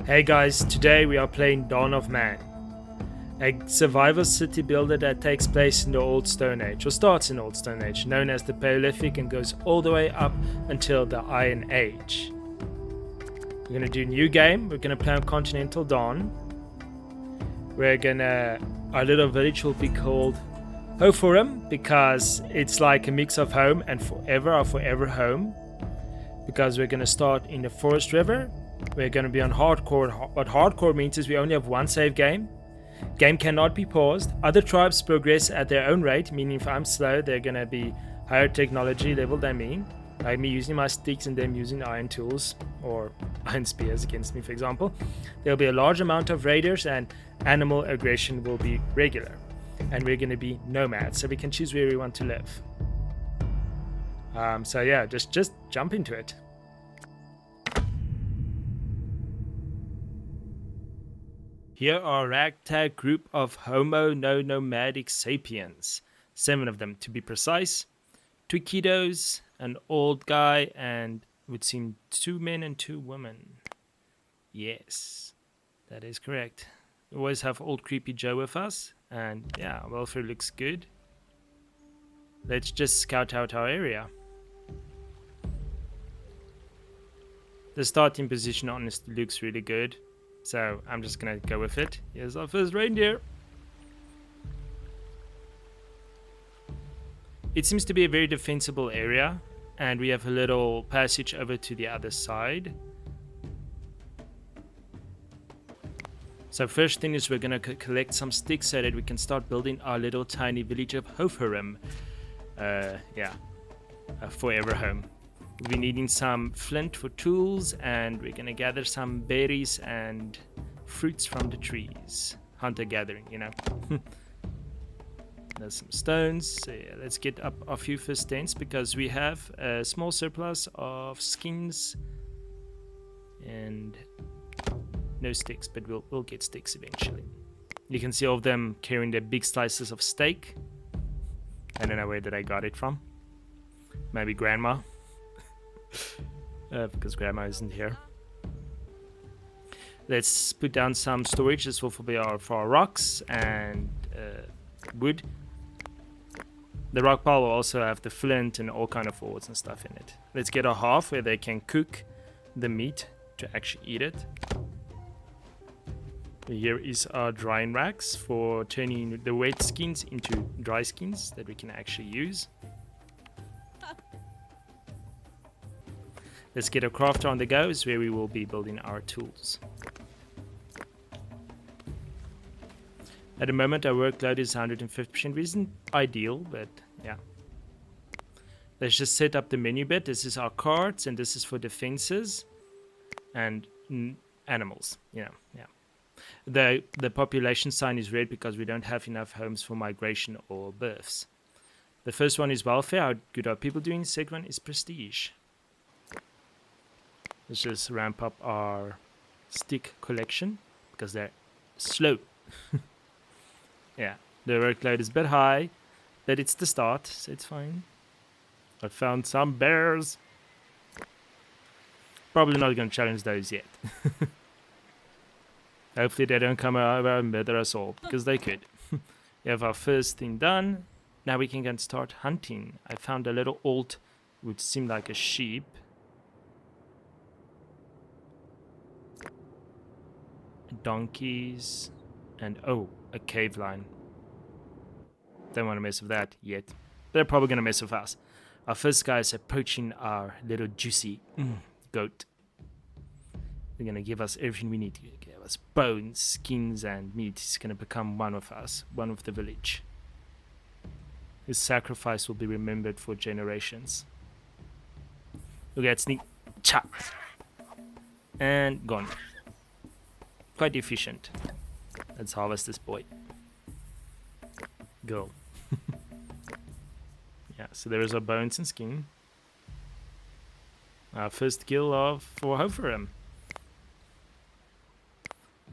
Hey guys, today we are playing Dawn of Man, a survival city builder that takes place in the Old Stone Age, or starts in Old Stone Age, known as the Paleolithic, and goes all the way up until the Iron Age. We're gonna do a new game. We're gonna play on Continental Dawn. Our little village will be called Hoforum because it's like a mix of home and forever, our forever home. Because we're gonna start in the Forest River. We're going to be on hardcore. What hardcore means is we only have one save game. Game cannot be paused. Other tribes progress at their own rate, meaning if I'm slow, they're going to be higher technology level than me. Like me using my sticks and them using iron tools or iron spears against me, for example. There'll be a large amount of raiders and animal aggression will be regular. And we're going to be nomads, so we can choose where we want to live. So yeah, just jump into it. Here are a ragtag group of homo-no-nomadic-sapiens. 7 of them, to be precise. 2 kidos, an old guy, and would seem 2 men and 2 women. Yes, that is correct. We always have old creepy Joe with us, and yeah, welfare looks good. Let's just scout out our area. The starting position honestly looks really good. So I'm just gonna go with it. Here's our first reindeer. It seems to be a very defensible area, and we have a little passage over to the other side. So first thing is we're gonna collect some sticks so that we can start building our little tiny village of Hoforum. A forever home. We'll be needing some flint for tools, and we're gonna gather some berries and fruits from the trees. Hunter gathering, you know. There's some stones. So yeah, let's get up a few first tents because we have a small surplus of skins and no sticks, but we'll get sticks eventually. You can see all of them carrying their big slices of steak. I don't know where that I got it from. Maybe grandma. Because grandma isn't here. Let's put down some storage. This will be for our rocks and wood. The rock pile will also have the flint and all kind of ores and stuff in it. Let's get a hearth where they can cook the meat to actually eat it. Here is our drying racks for turning the wet skins into dry skins that we can actually use. Let's get a crafter on the go, is where we will be building our tools. At the moment our workload is 150%, which isn't ideal, but yeah. Let's just set up the menu bit. This is our carts, and this is for defenses and animals, you know, yeah. The population sign is red because we don't have enough homes for migration or births. The first one is welfare, how good are people doing? The second one is prestige. Let's just ramp up our stick collection because they're slow. Yeah, the workload is a bit high, but it's the start, so it's fine. I found some bears. Probably not going to challenge those yet. Hopefully they don't come over and murder us all, because they could. We have our first thing done. Now we can go and start hunting. I found a little old, which seemed like a sheep. Donkeys, and oh, a cave lion. Don't want to mess with that yet. They're probably going to mess with us. Our first guy is approaching our little juicy goat. They're going to give us everything we need. Give us bones, skins, and meat. He's going to become one of us, one of the village. His sacrifice will be remembered for generations. Look at sneak. Chop. And gone. Quite efficient. Let's harvest this boy. Go. Yeah, so there is our bones and skin. Our first kill for Hoforum.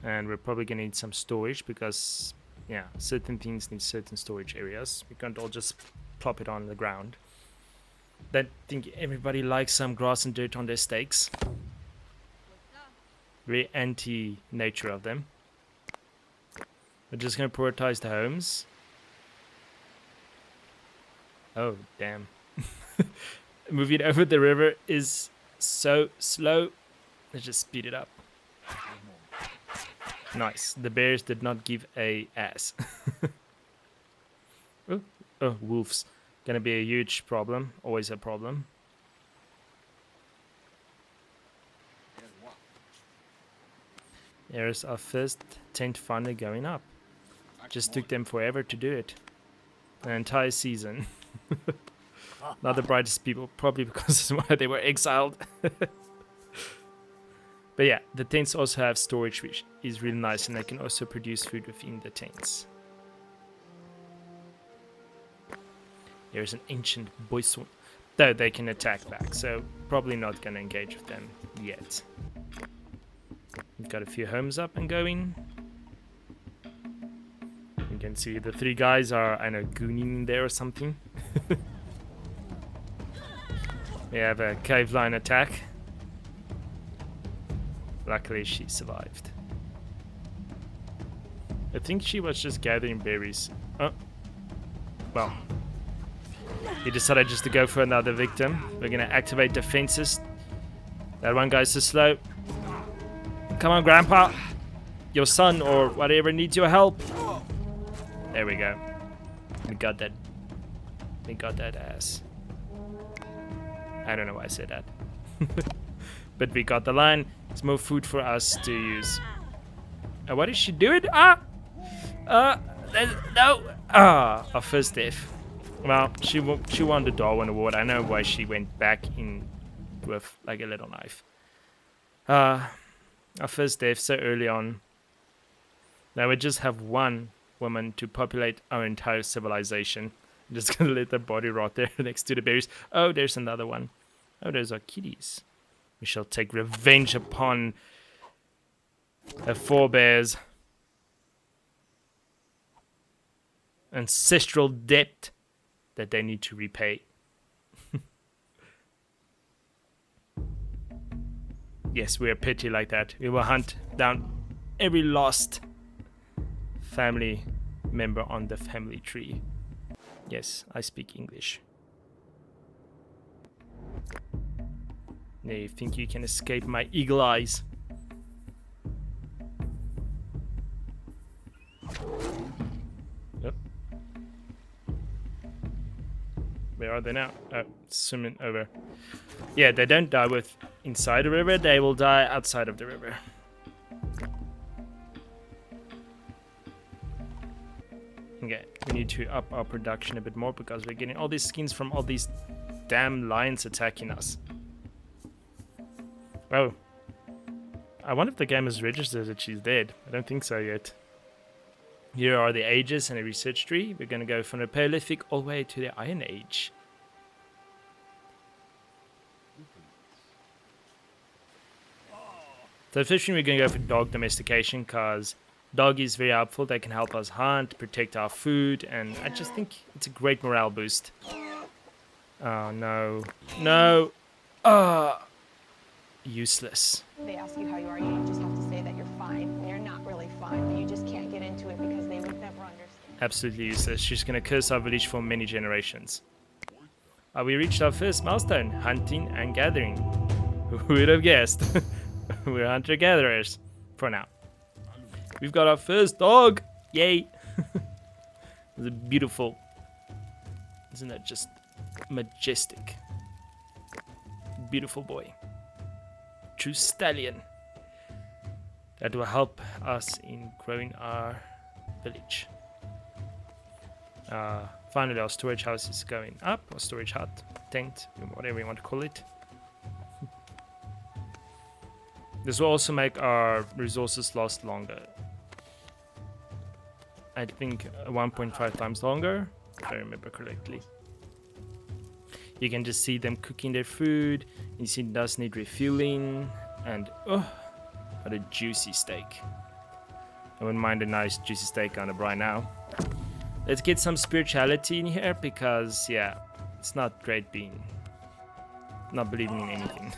And we're probably gonna need some storage because, yeah, certain things need certain storage areas. We can't all just plop it on the ground. Don't think everybody likes some grass and dirt on their steaks. Very anti-nature of them. We're just gonna prioritize the homes. Oh, damn. Moving over the river is so slow. Let's just speed it up. Nice. The bears did not give a ass. Oh, wolves. Gonna be a huge problem. Always a problem. There's our first tent finally going up. Just took them forever to do it. An entire season. Not the brightest people, probably because that's why they were exiled. But yeah, the tents also have storage, which is really nice, and they can also produce food within the tents. There's an ancient boisson, though they can attack back, so probably not going to engage with them yet. We've got a few homes up and going. You can see the 3 guys are, I know, gooning in there or something. We have a cave line attack. Luckily she survived. I think she was just gathering berries. Oh. Well. He decided just to go for another victim. We're gonna activate defenses. That one guy's too slow. Come on, Grandpa. Your son or whatever needs your help. There we go. We got that. We got that ass. I don't know why I said that. But we got the line. It's more food for us to use. What is she doing? No! Our first death. Well, she won the Darwin Award. I know why she went back in with like a little knife. Our first death so early on. Now we just have one woman to populate our entire civilization. I'm just gonna let the body rot there next to the berries. Oh, there's another one. Oh, those are kitties. We shall take revenge upon her forebears. Ancestral debt that they need to repay. Yes, we are petty like that. We will hunt down every lost family member on the family tree. Yes, I speak English. Now you think you can escape my eagle eyes? Yep. Where are they now? Oh, swimming over. Yeah, they don't die with inside the river, they will die outside of the river. Okay, we need to up our production a bit more because we're getting all these skins from all these damn lions attacking us. Oh. I wonder if the game has registered that she's dead. I don't think so yet. Here are the ages and a research tree. We're going to go from the Paleolithic all the way to the Iron Age. So fishing, we're going to go for dog domestication because dog is very helpful. They can help us hunt, protect our food, and I just think it's a great morale boost. Oh, no. No! Useless. They ask you how you are, you just have to say that you're fine when you're not really fine, but you just can't get into it because they would never understand. Absolutely useless. She's going to curse our village for many generations. We reached our first milestone, hunting and gathering. Who would have guessed? We're hunter-gatherers for now. We've got our first dog! Yay! It's a beautiful... Isn't that just majestic? Beautiful boy. True stallion. That will help us in growing our village. Finally, our storage house is going up. Or storage hut, tent, whatever you want to call it. This will also make our resources last longer. I think 1.5 times longer, if I remember correctly. You can just see them cooking their food. You see it does need refueling. And oh, what a juicy steak. I wouldn't mind a nice juicy steak on the brine now. Let's get some spirituality in here because, yeah, it's not great being not believing in anything.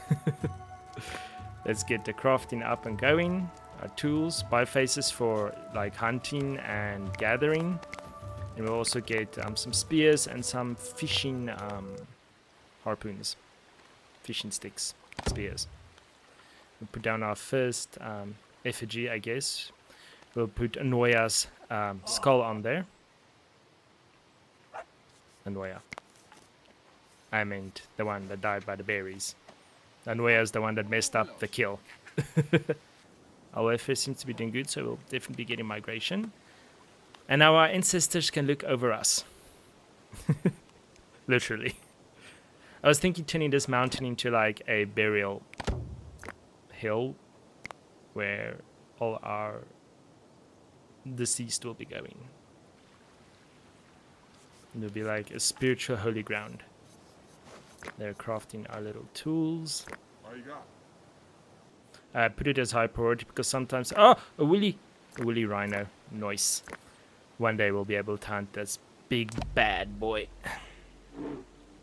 Let's get the crafting up and going. Our tools, bifaces for like hunting and gathering. And we'll also get some spears and some fishing harpoons. Fishing sticks, spears. We'll put down our first effigy, I guess. We'll put Anoya's skull on there. Anoya. I meant the one that died by the berries. Anoya's the one that messed up the kill. Our welfare seems to be doing good, so we'll definitely be getting migration. And now our ancestors can look over us. Literally. I was thinking turning this mountain into like a burial hill where all our deceased will be going. It'll be like a spiritual holy ground. They're crafting our little tools. What you got? I put it as high priority because sometimes... Oh! A woolly rhino. Nice. One day we'll be able to hunt this big bad boy.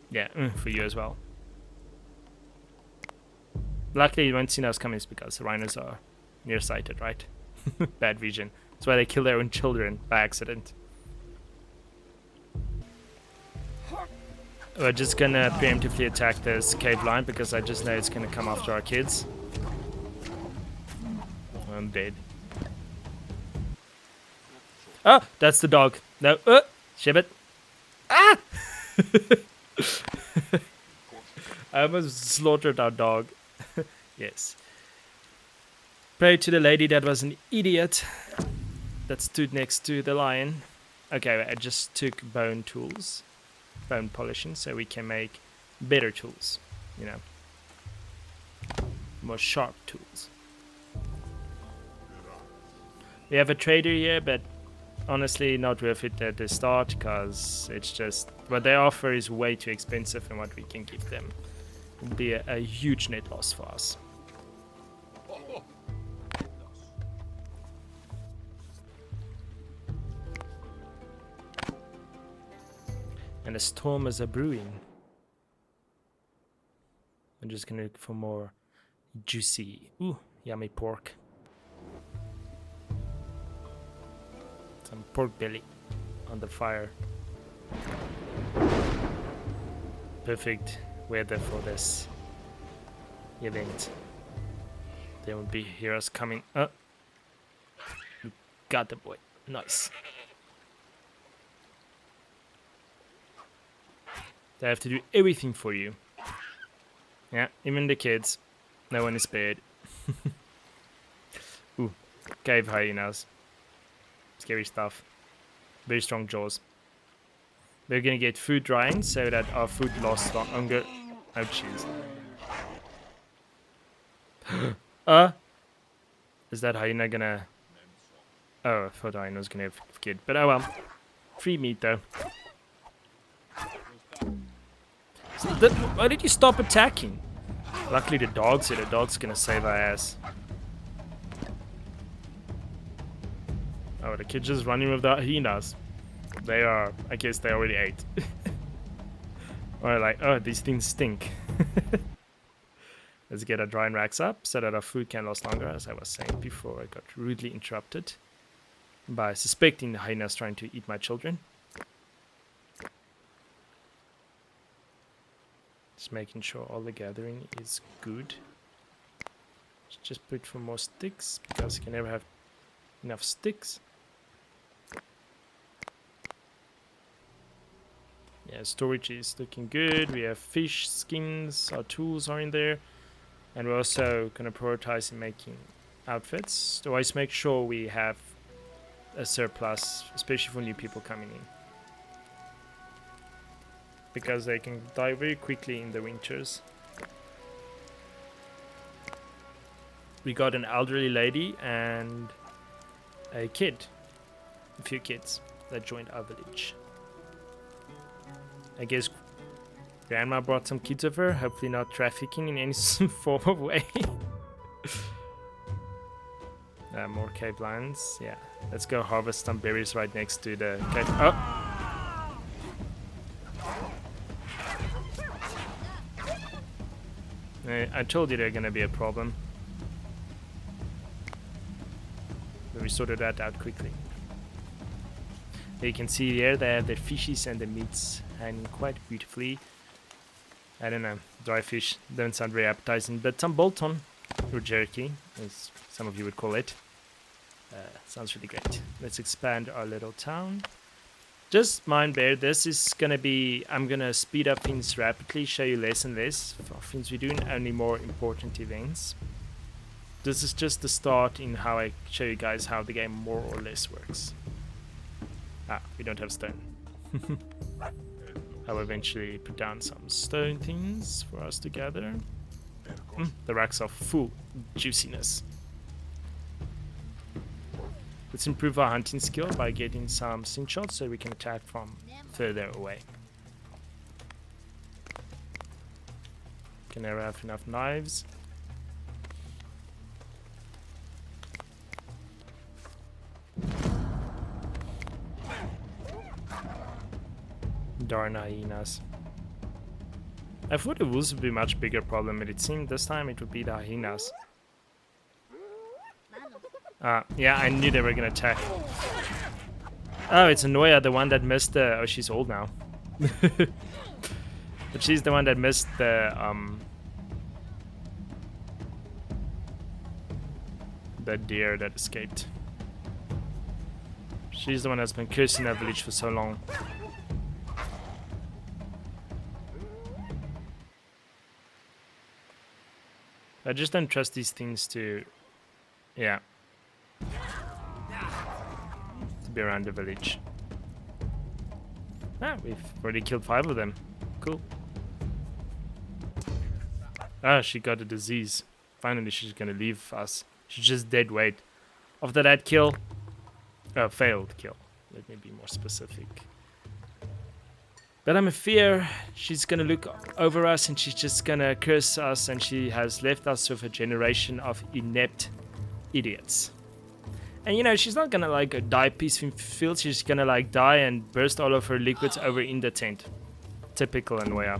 Yeah, for you as well. Luckily you won't see us coming because the rhinos are nearsighted, right? Bad vision. That's why they kill their own children by accident. We're just gonna preemptively attack this cave line because I just know it's gonna come after our kids. I'm dead. Oh, that's the dog. No, shibbit. Ah! I almost slaughtered our dog. Yes. Pray to the lady that was an idiot that stood next to the lion. Okay, I just took bone tools. Bone polishing so we can make better tools, you know, more sharp tools. We have a trader here, but honestly not worth it at the start because it's just what they offer is way too expensive and what we can give them will be a huge net loss for us. And a storm is a brewing. I'm just gonna look for more juicy, yummy pork. Some pork belly on the fire. Perfect weather for this event. There will be heroes coming. You got the boy. Nice. They have to do everything for you. Yeah, even the kids. No one is spared. Ooh, cave hyenas. Scary stuff. Very strong jaws. We're gonna get food drying so that our food lasts longer. Oh jeez. Is that hyena gonna... Oh, I thought the hyena was gonna have a kid. But oh well. Free meat though. Why did you stop attacking? Luckily the dog's here. The dog's gonna save our ass. Oh, the kid's just running with the hyenas. They are... I guess they already ate. Or like, oh, these things stink. Let's get our drying racks up so that our food can last longer, as I was saying before I got rudely interrupted by suspecting the hyenas trying to eat my children. Just making sure all the gathering is good. Just put for more sticks because you can never have enough sticks. Yeah, storage is looking good. We have fish skins, our tools are in there. And we're also going to prioritize in making outfits. So always make sure we have a surplus, especially for new people coming in. Because they can die very quickly in the winters. We got an elderly lady and a kid. A few kids that joined our village. I guess Grandma brought some kids with her, hopefully not trafficking in any form of way. More cave lions, yeah. Let's go harvest some berries right next to the cave. Oh! I told you they're gonna be a problem. So we sorted that out quickly. You can see here they have their fishes and the meats hanging quite beautifully. I don't know, dry fish don't sound very appetizing, but some bolton, or jerky, as some of you would call it, sounds really great. Let's expand our little town. Just mind bear, this is gonna be, I'm gonna speed up things rapidly, show you less and less of things we do, and only more important events. This is just the start in how I show you guys how the game more or less works. Ah, we don't have stone. I'll eventually put down some stone things for us to gather. The racks are full juiciness. Let's improve our hunting skill by getting some slingshots so we can attack from further away. Can never have enough knives. Darn hyenas. I thought the wolves would be a much bigger problem, but it seemed this time it would be the hyenas. Yeah, I knew they were gonna attack. Oh, it's Anoya, the one that missed the... Oh, she's old now. But she's the one that missed the deer that escaped. She's the one that's been cursing that village for so long. I just don't trust these things to... Yeah. To be around the village. Ah, we've already killed 5 of them. Cool. Ah, she got a disease. Finally, she's gonna leave us. She's just dead weight. After that kill... failed kill. Let me be more specific. But I'm a fear she's gonna look over us and she's just gonna curse us, and she has left us with a generation of inept idiots. And you know, she's not gonna like die peacefully in field, she's gonna like die and burst all of her liquids over in the tent. Typical Anoya.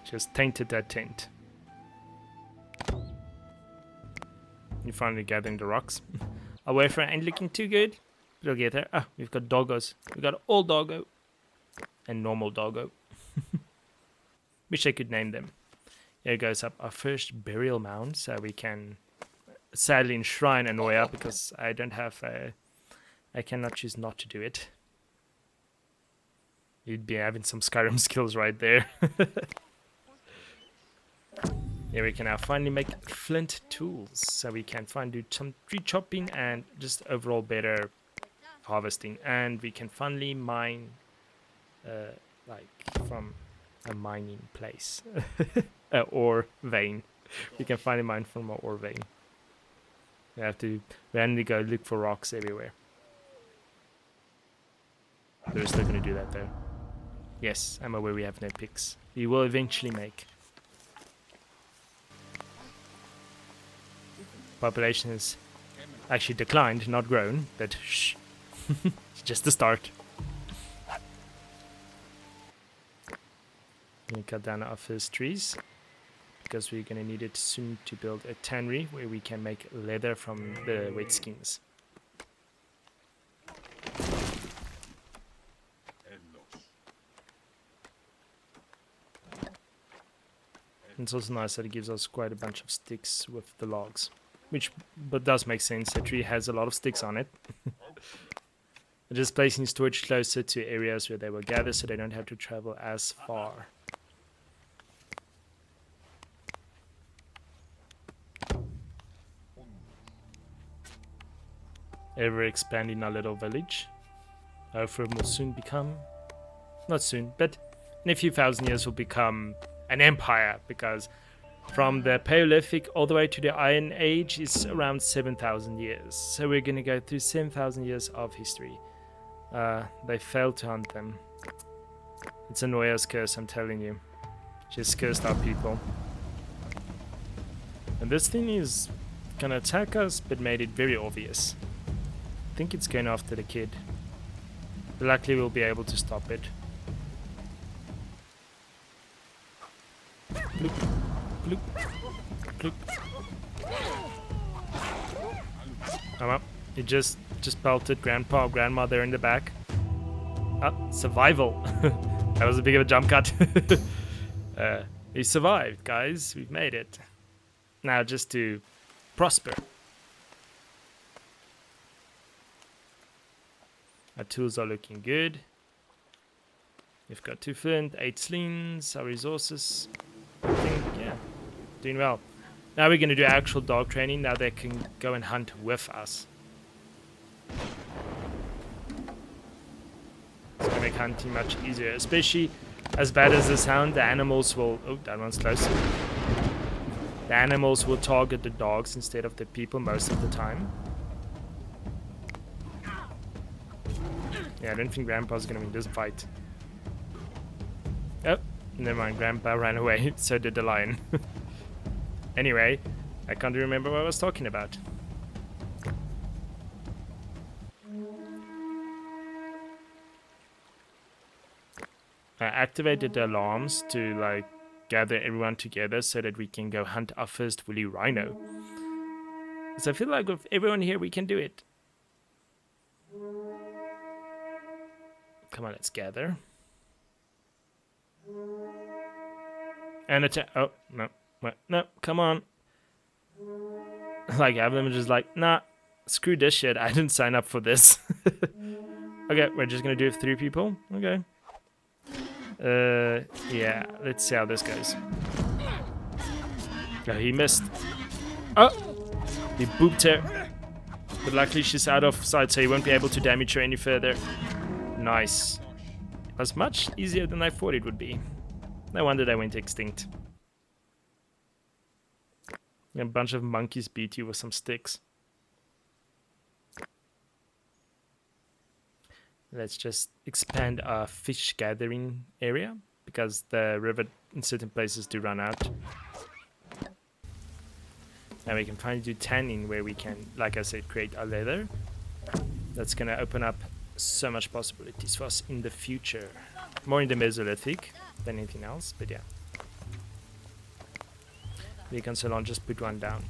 Just tainted that tent. You finally gathering the rocks. Our wayfarer ain't looking too good. We'll get there. Ah, we've got doggos. We've got old doggo and normal doggo. Wish I could name them. Here goes up our first burial mound, so we can sadly enshrine Anoya because I don't have a... I cannot choose not to do it. You'd be having some Skyrim skills right there. Here we can now finally make flint tools, so we can finally do some tree chopping and just overall better harvesting, and we can finally mine like from a mining place. Ore vein. We can finally mine from an ore vein. We have to randomly go look for rocks everywhere. We're still gonna do that though. Yes, I'm aware we have no picks. We will eventually make. Population has actually declined, not grown, but shh. It's just the start. I'm gonna cut down our first trees because we're gonna need it soon to build a tannery where we can make leather from the wet skins. It's also nice that it gives us quite a bunch of sticks with the logs, which but does make sense. A tree has a lot of sticks on it. Just placing storage closer to areas where they will gather so they don't have to travel as far. Ever expanding our little village. Our firm will soon become, not soon, but in a few thousand years will become an empire, because from the Paleolithic all the way to the Iron Age is around 7,000 years. So we're gonna go through 7,000 years of history. They failed to hunt them. It's Anoya's curse, I'm telling you. She's cursed our people. And this thing is gonna attack us, but made it very obvious. I think it's going after the kid. But luckily we'll be able to stop it. Bloop, bloop, bloop. Oh well, he just pelted grandpa or grandma there in the back. Ah, survival. That was a big of a jump cut. We survived, guys. We've made it. Now just to prosper. Our tools are looking good. We've got 2 flint, 8 slings, our resources. I think, yeah, doing well. Now we're going to do actual dog training. Now they can go and hunt with us. It's going to make hunting much easier. Especially as bad as this sound, the animals will... Oh, that one's close. The animals will target the dogs instead of the people most of the time. Yeah, I don't think Grandpa's going to win this fight. Oh, never mind. Grandpa ran away. So did the lion. Anyway, I can't remember what I was talking about. I activated the alarms to like gather everyone together so that we can go hunt our first woolly rhino. So I feel like with everyone here we can do it. Come on, let's gather. And attack. Oh, no. No, come on. Like, half of them are just like, nah, screw this shit. I didn't sign up for this. Okay, we're just gonna do it with 3 people. Okay. Yeah, let's see how this goes. Oh, he missed. Oh! He booped her. But luckily she's out of sight, so he won't be able to damage her any further. Nice. It was much easier than I thought it would be. No wonder they went extinct. A bunch of monkeys beat you with some sticks. Let's just expand our fish gathering area because the river in certain places do run out. Now we can finally do tanning where we can, like I said, create our leather. That's going to open up so much possibilities for us in the future. More in the Mesolithic than anything else, but yeah. We can so long just put one down.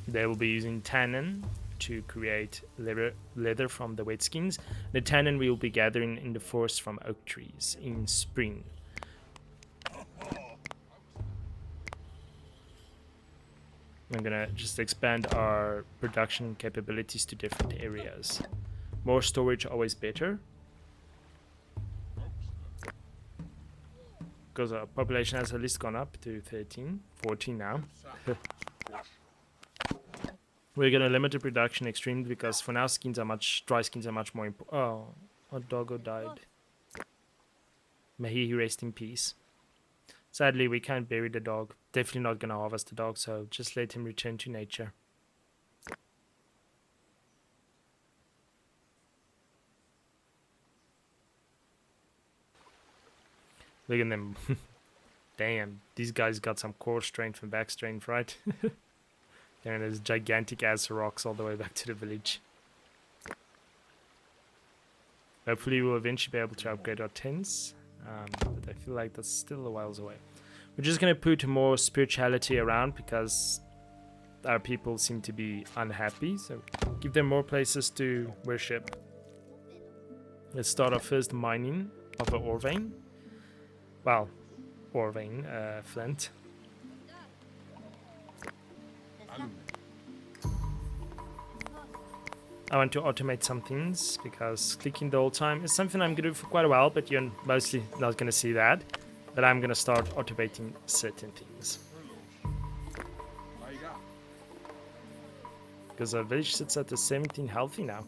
They will be using tannin to create leather from the wet skins. The tannin we will be gathering in the forest from oak trees in spring. I'm gonna just expand our production capabilities to different areas. More storage always better. Because our population has at least gone up to 14 now. We're gonna limit the production extremely because for now dry skins are much more important. Oh, our doggo died. May he rest in peace. Sadly, we can't bury the dog. Definitely not gonna harvest the dog, so just let him return to nature. Look at them. Damn, these guys got some core strength and back strength, right? And there's gigantic ass rocks all the way back to the village. Hopefully we'll eventually be able to upgrade our tents, but I feel like that's still a whiles away. We're just going to put more spirituality around because our people seem to be unhappy, so give them more places to worship. Let's start our first mining of an ore vein. Well, ore vein, flint. I want to automate some things because clicking the whole time is something I'm going to do for quite a while, but you're mostly not going to see that. But I'm going to start automating certain things. Because our village sits at the 17 healthy now.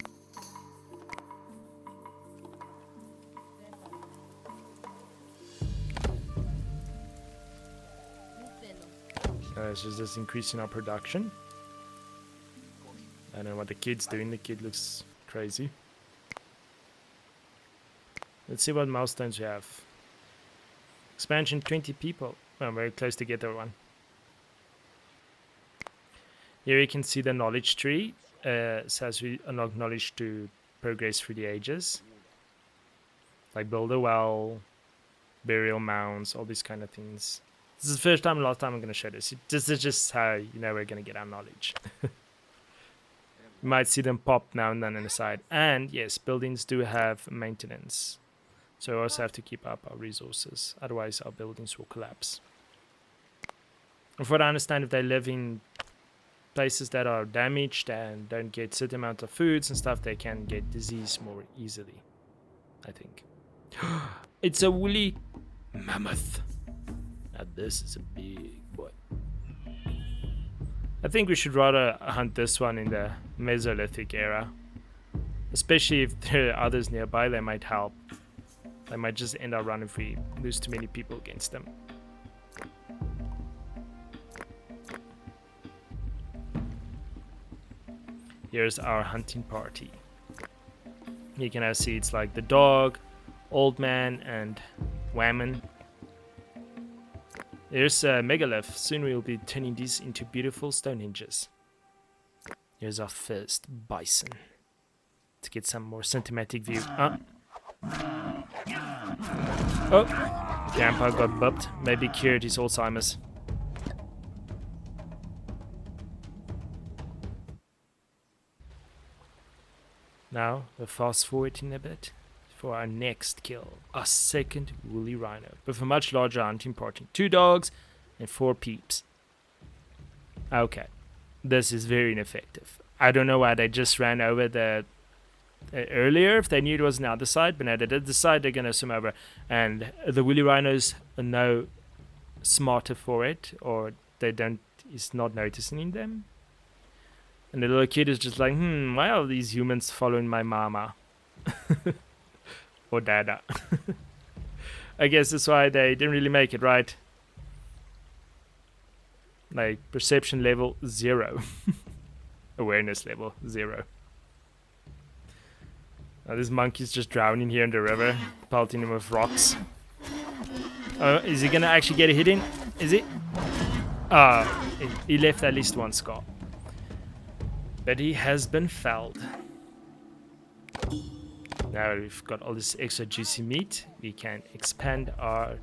It's just increasing our production. I don't know what the kid's doing. The kid looks crazy. Let's see what milestones we have. Expansion 20 people. I'm very close to get everyone. Here you can see the knowledge tree. Says we unlock knowledge to progress through the ages. Like build a well, burial mounds, all these kind of things. This is the first time and last time I'm going to show this. This is just how you know we're going to get our knowledge. You might see them pop now and then on the side. And yes, buildings do have maintenance. So we also have to keep up our resources. Otherwise our buildings will collapse. And from what I understand, if they live in places that are damaged and don't get certain amount of foods and stuff, they can get disease more easily, I think. It's a woolly mammoth. Now this is a big boy. I think we should rather hunt this one in the Mesolithic era. Especially if there are others nearby, they might help. They might just end our run if we lose too many people against them. Here's our hunting party. You can now see it's like the dog, old man, and Whammon. There's a megalith. Soon we'll be turning these into beautiful Stonehenges. Here's our first bison. To get some more cinematic view. Oh, Grandpa got bumped. Maybe cured his Alzheimer's. Now, we'll fast forwarding a bit for our next kill. Our second woolly rhino. With a much larger hunting party. 2 dogs and 4 peeps. Okay. This is very ineffective. I don't know why they just ran over the earlier if they knew it was on the other side, but now they did decide they're gonna swim over, and the woolly rhinos are no smarter for it, or they don't, it's not noticing them, and the little kid is just like, why are these humans following my mama or dada? I guess that's why they didn't really make it, right? Like perception level 0. Awareness level 0. This monkey's just drowning here in the river, pelting him with rocks. Oh, is he gonna actually get a hit in? Is he? He left at least 1 scar. But he has been felled. Now we've got all this extra juicy meat, we can expand our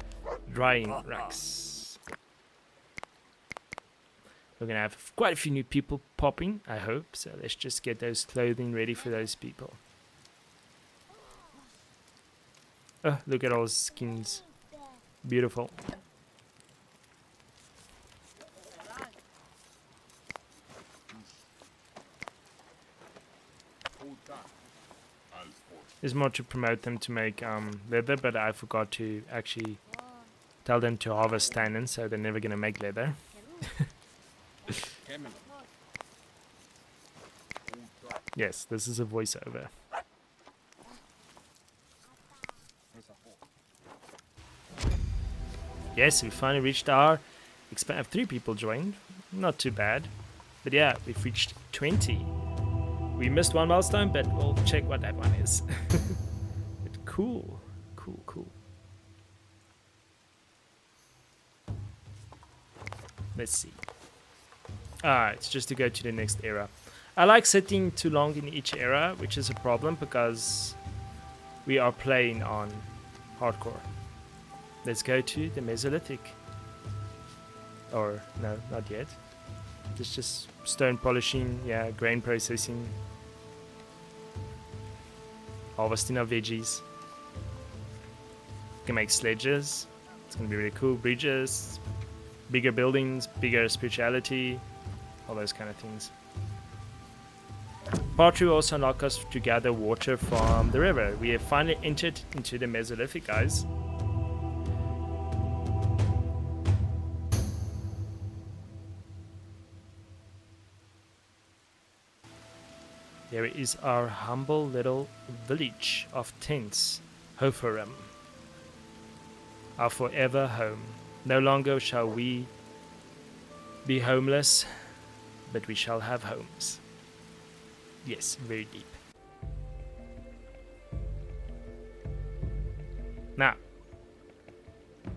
drying racks. We're gonna have quite a few new people popping, I hope, so let's just get those clothing ready for those people. Oh, look at all those skins. Beautiful. There's more to promote them to make leather, but I forgot to actually tell them to harvest tannins, so they're never gonna make leather. Yes, this is a voiceover. Yes, we finally reached our expand. 3 people joined, not too bad. But yeah, we've reached 20. We missed 1 milestone, but we'll check what that one is. But cool, cool, cool. Let's see. It's just to go to the next era. I like sitting too long in each era, which is a problem because we are playing on hardcore. Let's go to the Mesolithic. Or, no, not yet. It's just stone polishing, yeah, grain processing. Harvesting our veggies. We can make sledges. It's gonna be really cool. Bridges, bigger buildings, bigger spirituality, all those kind of things. Part 2 also unlock us to gather water from the river. We have finally entered into the Mesolithic, guys. There is our humble little village of tents, Hoforum. Our forever home. No longer shall we be homeless, but we shall have homes. Yes, very deep. Now,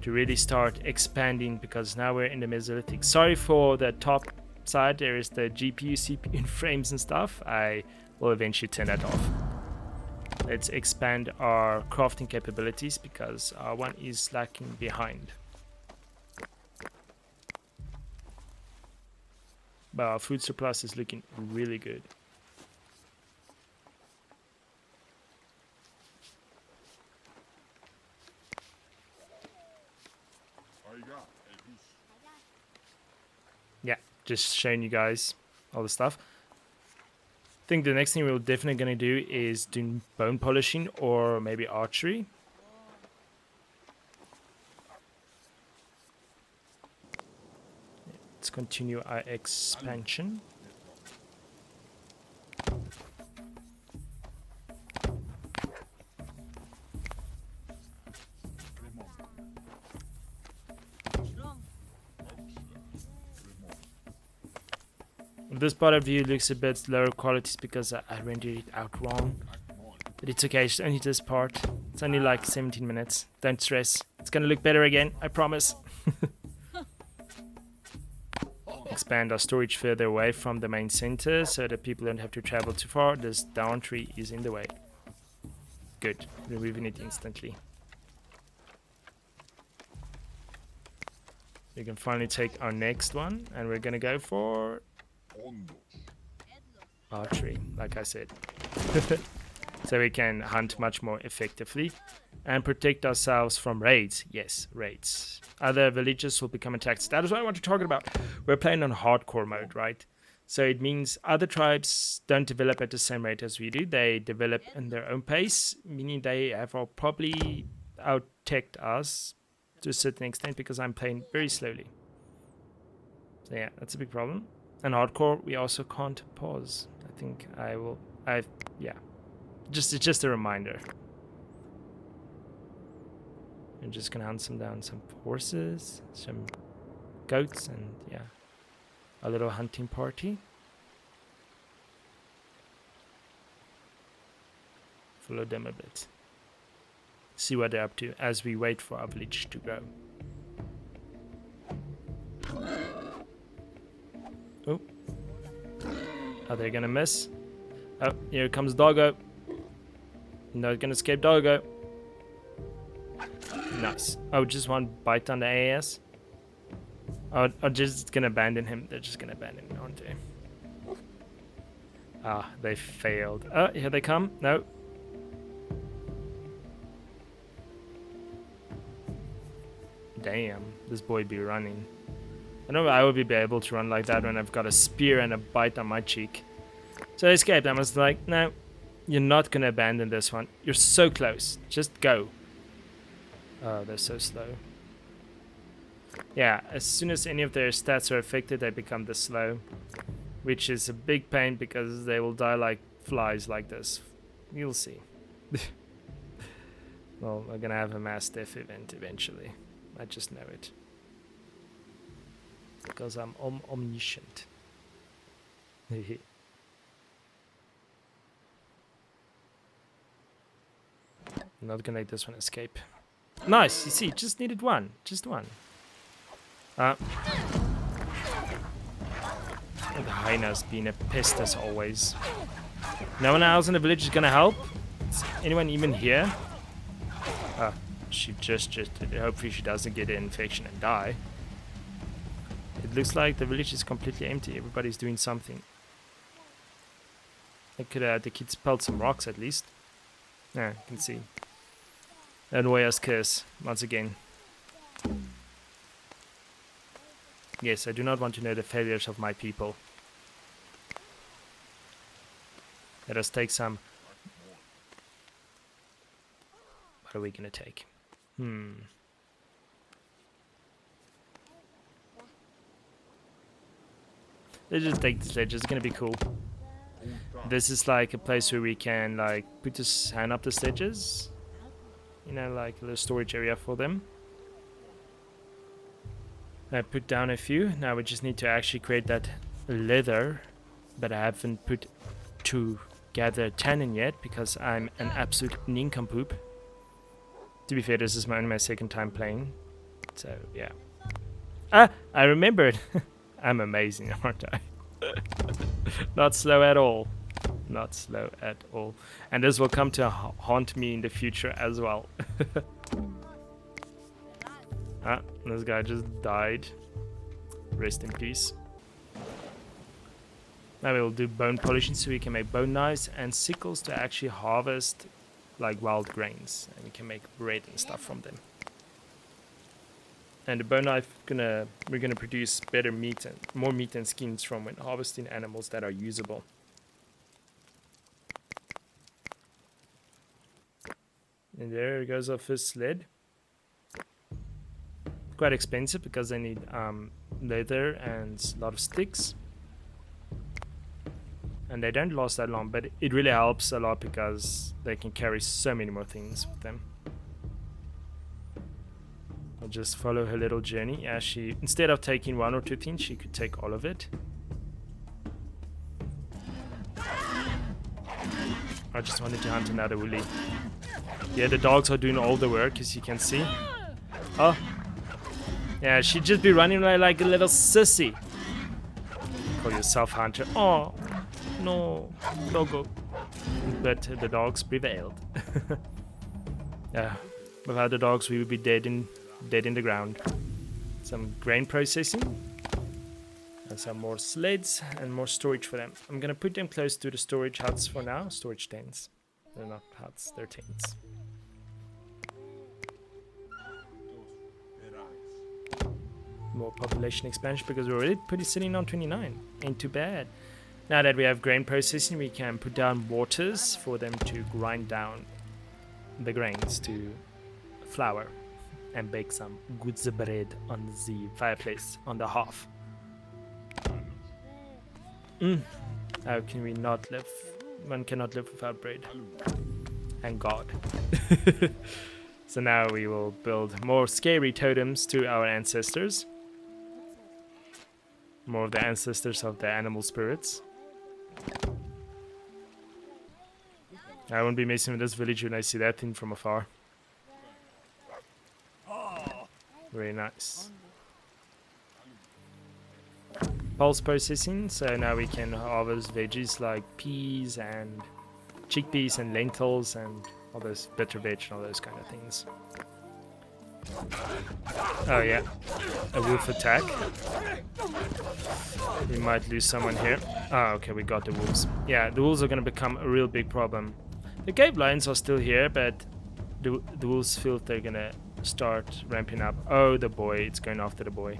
to really start expanding, because now we're in the Mesolithic. Sorry for the top side, there is the GPU, CPU, and frames and stuff. I will eventually turn that off. Let's expand our crafting capabilities because our one is lacking behind. But our food surplus is looking really good. Yeah, just showing you guys all the stuff. I think the next thing we're definitely going to do is do bone polishing or maybe archery. Let's continue our expansion. This part of view looks a bit lower qualities because I rendered it out wrong. But it's okay, it's only this part. It's only like 17 minutes. Don't stress. It's gonna look better again, I promise. Expand our storage further away from the main center so that people don't have to travel too far. This down tree is in the way. Good, removing it instantly. We can finally take our next one and we're gonna go for archery, like I said. So we can hunt much more effectively and protect ourselves from raids. Yes, raids. Other villages will become attacked. That is what I want to talk about. We're playing on hardcore mode, right? So it means other tribes don't develop at the same rate as we do. They develop in their own pace, meaning they have probably out-teched us to a certain extent because I'm playing very slowly. So yeah, that's a big problem. And hardcore, we also can't pause. I think yeah. It's just a reminder. I'm just gonna hunt down some horses, some goats, and yeah, a little hunting party. Follow them a bit. See what they're up to as we wait for our village to grow. Oh. Are they gonna miss? Oh, here comes Doggo. Not gonna escape Doggo. Nice. Oh, just one bite on the ass. Oh, just gonna abandon him. They're just gonna abandon him, aren't they? Ah, they failed. Oh, here they come. No. Damn, this boy be running. I know I would be able to run like that when I've got a spear and a bite on my cheek. So I escaped. I was like, no, you're not gonna abandon this one. You're so close. Just go. Oh, they're so slow. Yeah, as soon as any of their stats are affected, they become this slow. Which is a big pain because they will die like flies like this. You'll see. Well, we're gonna have a mass death event eventually. I just know it. Because I'm omniscient. I'm not gonna let this one escape. Nice, you see, just needed one. Just one. The hyenas being a pest as always. No one else in the village is gonna help? Is anyone even here? She just hopefully she doesn't get an infection and die. It looks like the village is completely empty. Everybody's doing something. I could the kids pelt some rocks at least. Yeah, you can see. And Warrior's Curse, once again. Yes, I do not want to know the failures of my people. Let us take some. What are we gonna take? Let's just take the sledge. It's gonna be cool. This is like a place where we can like put this hand up the sledges. You know, like a little storage area for them. I put down a few. Now we just need to actually create that leather, but I haven't put together tannin yet because I'm an absolute nincompoop. To be fair, this is only my second time playing, so yeah. I remembered. I'm amazing, aren't I? Not slow at all. Not slow at all. And this will come to haunt me in the future as well. This guy just died. Rest in peace. Now we'll do bone polishing so we can make bone knives and sickles to actually harvest like wild grains, and we can make bread and stuff from them. And the bone knife we're gonna produce better meat and more meat and skins from when harvesting animals that are usable. And there goes our first sled. Quite expensive because they need leather and a lot of sticks. And they don't last that long, but it really helps a lot because they can carry so many more things with them. I'll just follow her little journey as she, instead of taking one or two things, she could take all of it. I just wanted to hunt another woolly. Yeah, the dogs are doing all the work, as you can see. Oh. Yeah, she'd just be running like a little sissy. Call yourself hunter. Oh, no, doggo. But the dogs prevailed. Yeah, without the dogs, we would be dead in the ground. Some grain processing. And some more sleds and more storage for them. I'm gonna put them close to the storage huts for now. Storage tents. They're not huts, they're tents. More population expansion because we're already pretty sitting on 29. Ain't too bad. Now that we have grain processing, we can put down waters for them to grind down the grains to flour and bake some good bread on the fireplace on the hearth. How can we not live? One cannot live without bread. And God. So now we will build more scary totems to our ancestors. More of the ancestors of the animal spirits. I won't be messing with this village when I see that thing from afar. Very nice. Pulse processing, so now we can harvest veggies like peas and chickpeas and lentils and all those bitter veg and all those kind of things. Oh yeah, a wolf attack. We might lose someone here. Oh, okay, we got the wolves. Yeah, the wolves are gonna become a real big problem. The cave lions are still here, but the wolves feel they're gonna start ramping up. Oh, the boy, it's going after the boy.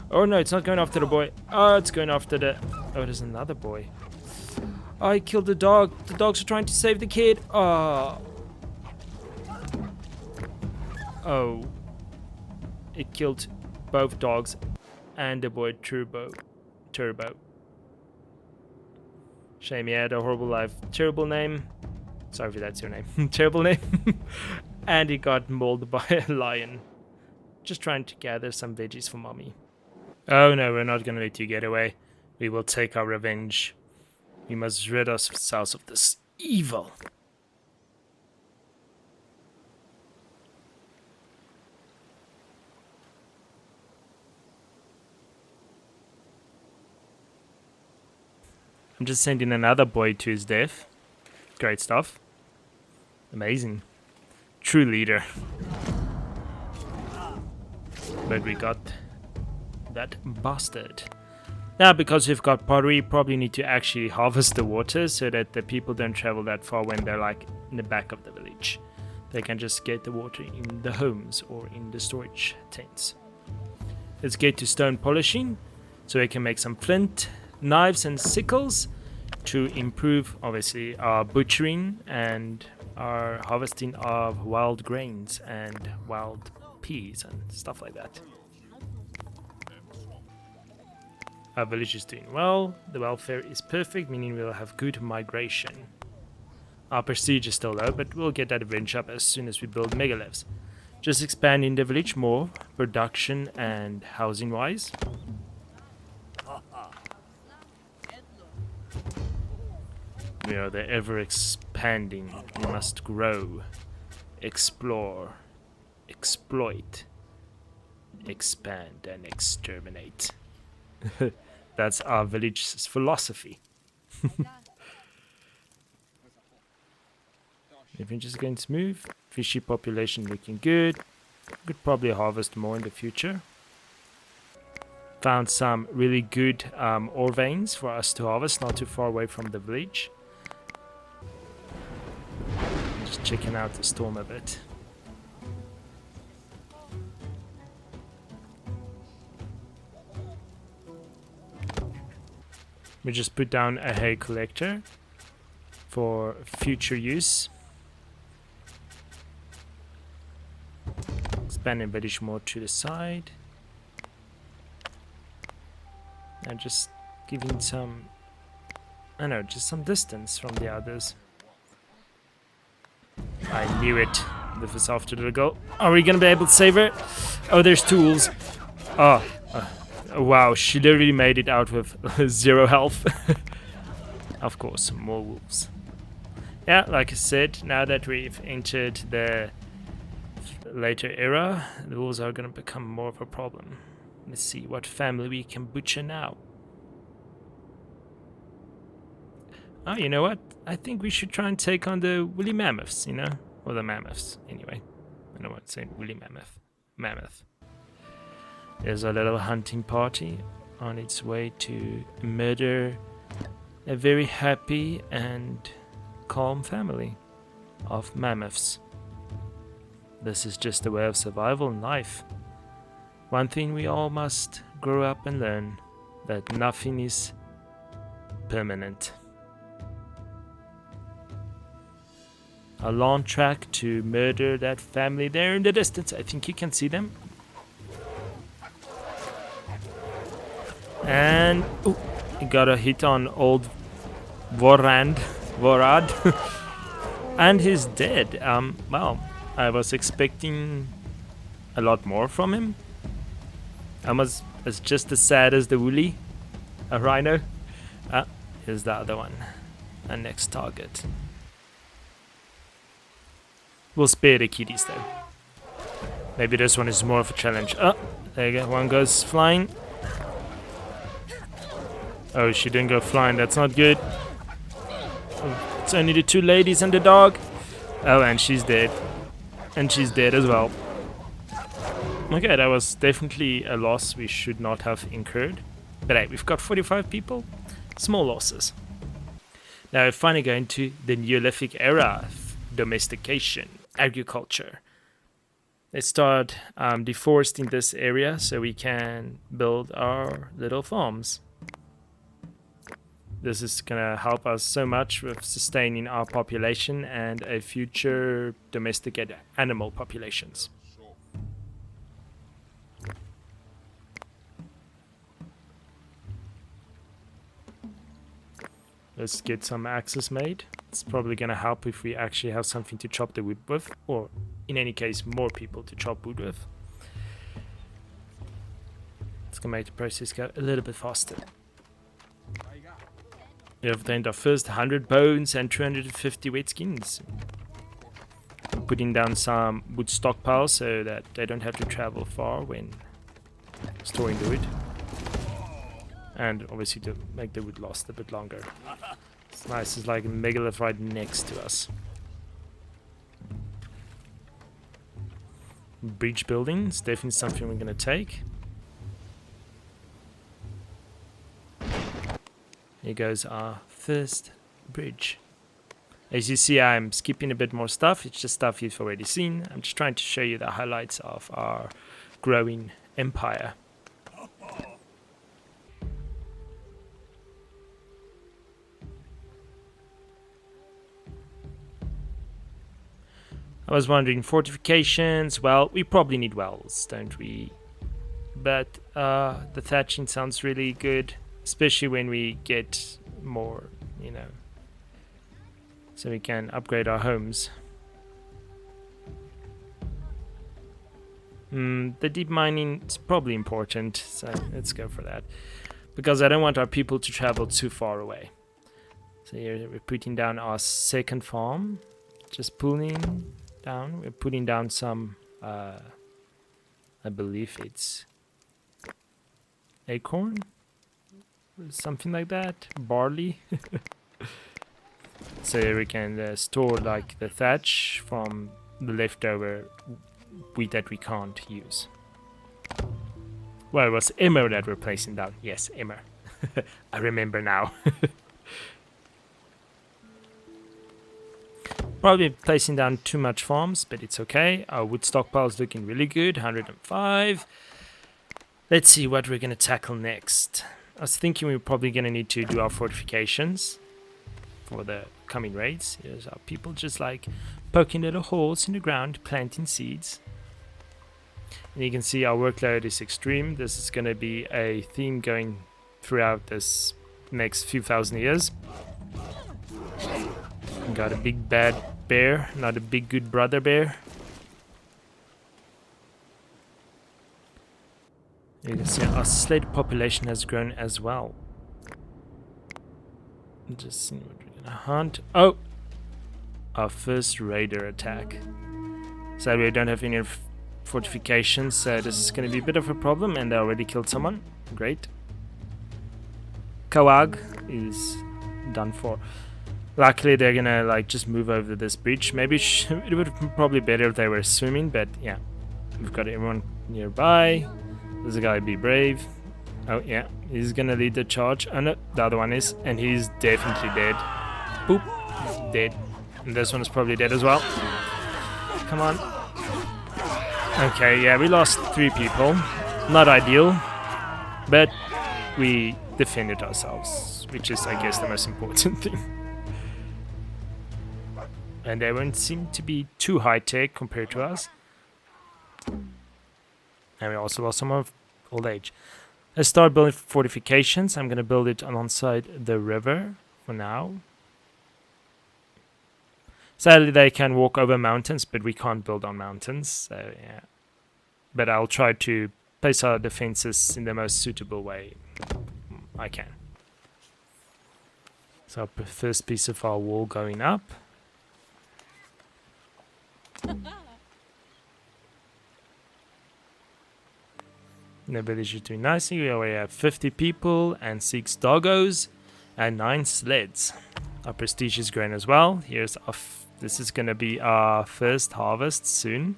Oh no, it's not going after the boy. Oh, it's going after the... Oh, there's another boy. Oh, I killed the dog. The dogs are trying to save the kid. Oh. Oh. It killed both dogs and the boy Turbo. Shame he had a horrible life. Terrible name. Sorry if that's your name. Terrible name. And he got mauled by a lion. Just trying to gather some veggies for mommy. Oh no, we're not gonna let you get away. We will take our revenge. We must rid ourselves of this evil. I'm just sending another boy to his death. Great stuff. Amazing. True leader. But we got that bastard. Now, because we've got pottery, probably need to actually harvest the water so that the people don't travel that far when they're like in the back of the village. They can just get the water in the homes or in the storage tents. Let's get to stone polishing so we can make some flint, knives and sickles to improve obviously our butchering and our harvesting of wild grains and wild peas and stuff like that. Our village is doing well, the welfare is perfect, meaning we'll have good migration. Our prestige is still low, but we'll get that eventually up as soon as we build megaliths. Just expanding the village more, production and housing wise. We are the ever expanding, we must grow, explore, exploit, expand and exterminate. That's our village's philosophy. Everything's just going smooth. Fishy population looking good. Could probably harvest more in the future. Found some really good ore veins for us to harvest, not too far away from the village. Just checking out the storm a bit. We just put down a hay collector for future use. Expand a bit more to the side. And just giving some, I don't know, just some distance from the others. I knew it. This was after the goal. Are we gonna be able to save her? Oh, there's tools. Oh, wow, she literally made it out with 0 health. Of course, more wolves. Yeah, like I said, now that we've entered the later era, the wolves are gonna become more of a problem. Let's see what family we can butcher now. Oh, you know what? I think we should try and take on the woolly mammoths, you know? Or the mammoths, anyway. I don't want to say woolly mammoth. Mammoth. There's a little hunting party on its way to murder a very happy and calm family of mammoths. This is just a way of survival in life. One thing we all must grow up and learn, that nothing is permanent. A long track to murder that family there in the distance. I think you can see them. And oh, he got a hit on old Vorad. And he's dead. Well, I was expecting a lot more from him. Almost as just as sad as the woolly, a rhino. Here's the other one. Our next target. We'll spare the kitties though. Maybe this one is more of a challenge. Oh, there you go. One goes flying. Oh, she didn't go flying. That's not good. Oh, it's only the 2 ladies and the dog. Oh, and she's dead. And she's dead as well. Okay, that was definitely a loss we should not have incurred. But hey, we've got 45 people. Small losses. Now we're finally going to the Neolithic era of domestication, agriculture. Let's start deforesting this area so we can build our little farms. This is gonna help us so much with sustaining our population and a future domesticated animal populations. Let's get some axes made. It's probably gonna help if we actually have something to chop the wood with, or in any case, more people to chop wood with. It's gonna make the process go a little bit faster. We have obtained our first 100 bones and 250 wet skins. I'm putting down some wood stockpiles so that they don't have to travel far when storing the wood. And obviously to make the wood last a bit longer. It's nice, it's like a megalith right next to us. Bridge building is definitely something we're gonna take. Here goes our first bridge. As you see, I'm skipping a bit more stuff. It's just stuff you've already seen. I'm just trying to show you the highlights of our growing empire. I was wondering, fortifications, well, we probably need wells, don't we? But the thatching sounds really good, especially when we get more, you know, so we can upgrade our homes. The deep mining is probably important, so let's go for that. Because I don't want our people to travel too far away. So here we're putting down our second farm, just pulling down. We're putting down some, I believe it's acorn, something like that, barley. So here we can store like the thatch from the leftover wheat that we can't use. Well, it was Emmer that we're placing down. Yes, Emmer. I remember now. Probably placing down too much farms, but it's okay. Our wood stockpile is looking really good, 105. Let's see what we're going to tackle next. I was thinking we're probably going to need to do our fortifications for the coming raids. Here's our people just like poking little holes in the ground, planting seeds. And you can see our workload is extreme. This is going to be a theme going throughout this next few thousand years. Got a big bad bear, not a big good brother bear. You can see our sled population has grown as well. Just see what we're gonna hunt. Oh! Our first raider attack. Sadly, we don't have any fortifications, so this is gonna be a bit of a problem, and they already killed someone. Great. Kawag is done for. Luckily, they're gonna like just move over this bridge. Maybe it would have been probably better if they were swimming, but yeah. We've got everyone nearby. There's a guy, be brave. Oh yeah, he's gonna lead the charge. Oh no, the other one is, and he's definitely dead. Boop, dead. And this one is probably dead as well. Come on. Okay, yeah, we lost 3 people. Not ideal, but we defended ourselves, which is, I guess, the most important thing. And they won't seem to be too high-tech compared to us. And we also lost some of old age. Let's start building fortifications. I'm going to build it alongside the river for now. Sadly, they can walk over mountains, but we can't build on mountains. So, yeah. But I'll try to place our defenses in the most suitable way I can. So, first piece of our wall going up. The village is doing nicely. We already have 50 people and 6 doggos and 9 sleds. Our prestige is growing as well. Here's our this is going to be our first harvest soon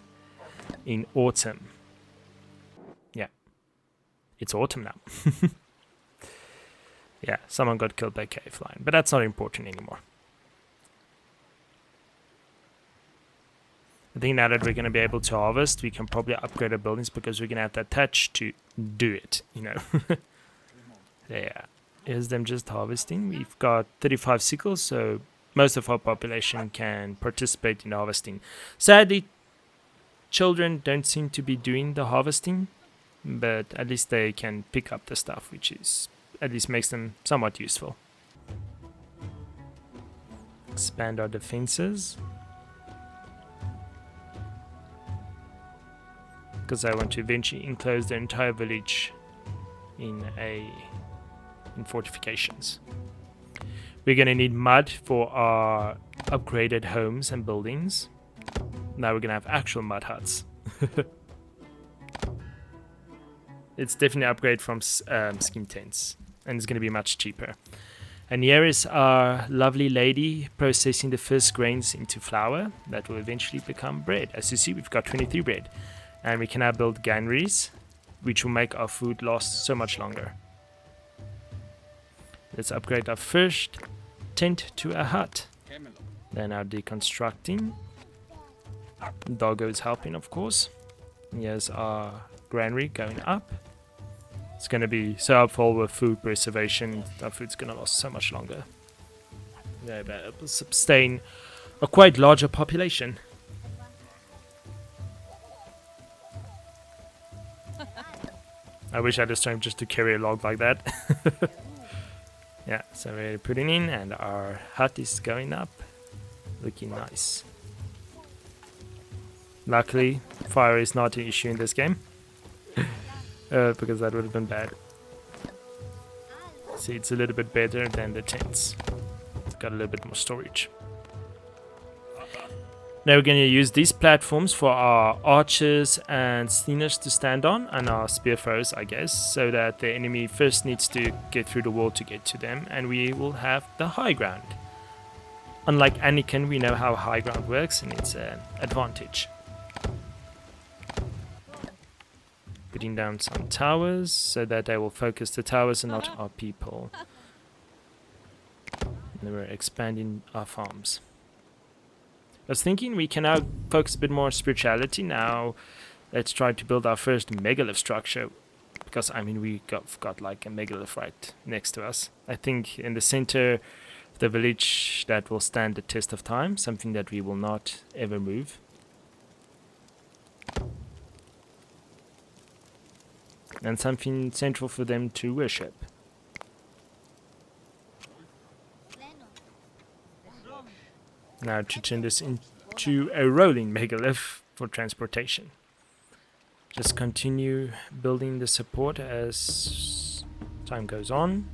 in autumn. Yeah, it's autumn now. Yeah, someone got killed by cave lion, but that's not important anymore. I think now that we're going to be able to harvest, we can probably upgrade our buildings because we're going to have that touch to do it, you know. Yeah, here's them just harvesting. We've got 35 sickles, so most of our population can participate in harvesting. Sadly, children don't seem to be doing the harvesting, but at least they can pick up the stuff, which is at least makes them somewhat useful. Expand our defenses. Because I want to eventually enclose the entire village in fortifications. We're going to need mud for our upgraded homes and buildings. Now we're going to have actual mud huts. It's definitely an upgrade from skin tents, and it's going to be much cheaper. And here is our lovely lady processing the first grains into flour that will eventually become bread. As you see, we've got 23 bread. And we can now build granaries, which will make our food last so much longer. Let's upgrade our first tent to a hut. They're now deconstructing. Doggo is helping, of course. Here's our granary going up. It's going to be so helpful with food preservation. Our food's going to last so much longer. Yeah, but it will sustain a quite larger population. I wish I had the strength just to carry a log like that. Yeah, so we're putting in, and our hut is going up. Looking nice. Luckily, fire is not an issue in this game. Because that would have been bad. See, it's a little bit better than the tents. It's got a little bit more storage. Now we're going to use these platforms for our archers and slingers to stand on, and our spear throwers, I guess, so that the enemy first needs to get through the wall to get to them, and we will have the high ground. Unlike Anakin, we know how high ground works, and it's an advantage. putting down some towers so that they will focus the towers and not our people. And we're expanding our farms. I was thinking we can now focus a bit more on spirituality. Now let's try to build our first megalith structure. Because, I mean, we got like a megalith right next to us. I think in the center of the village that will stand the test of time. Something that we will not ever move. And something central for them to worship. Now to turn this into a rolling megalith for transportation. Just continue building the support as time goes on.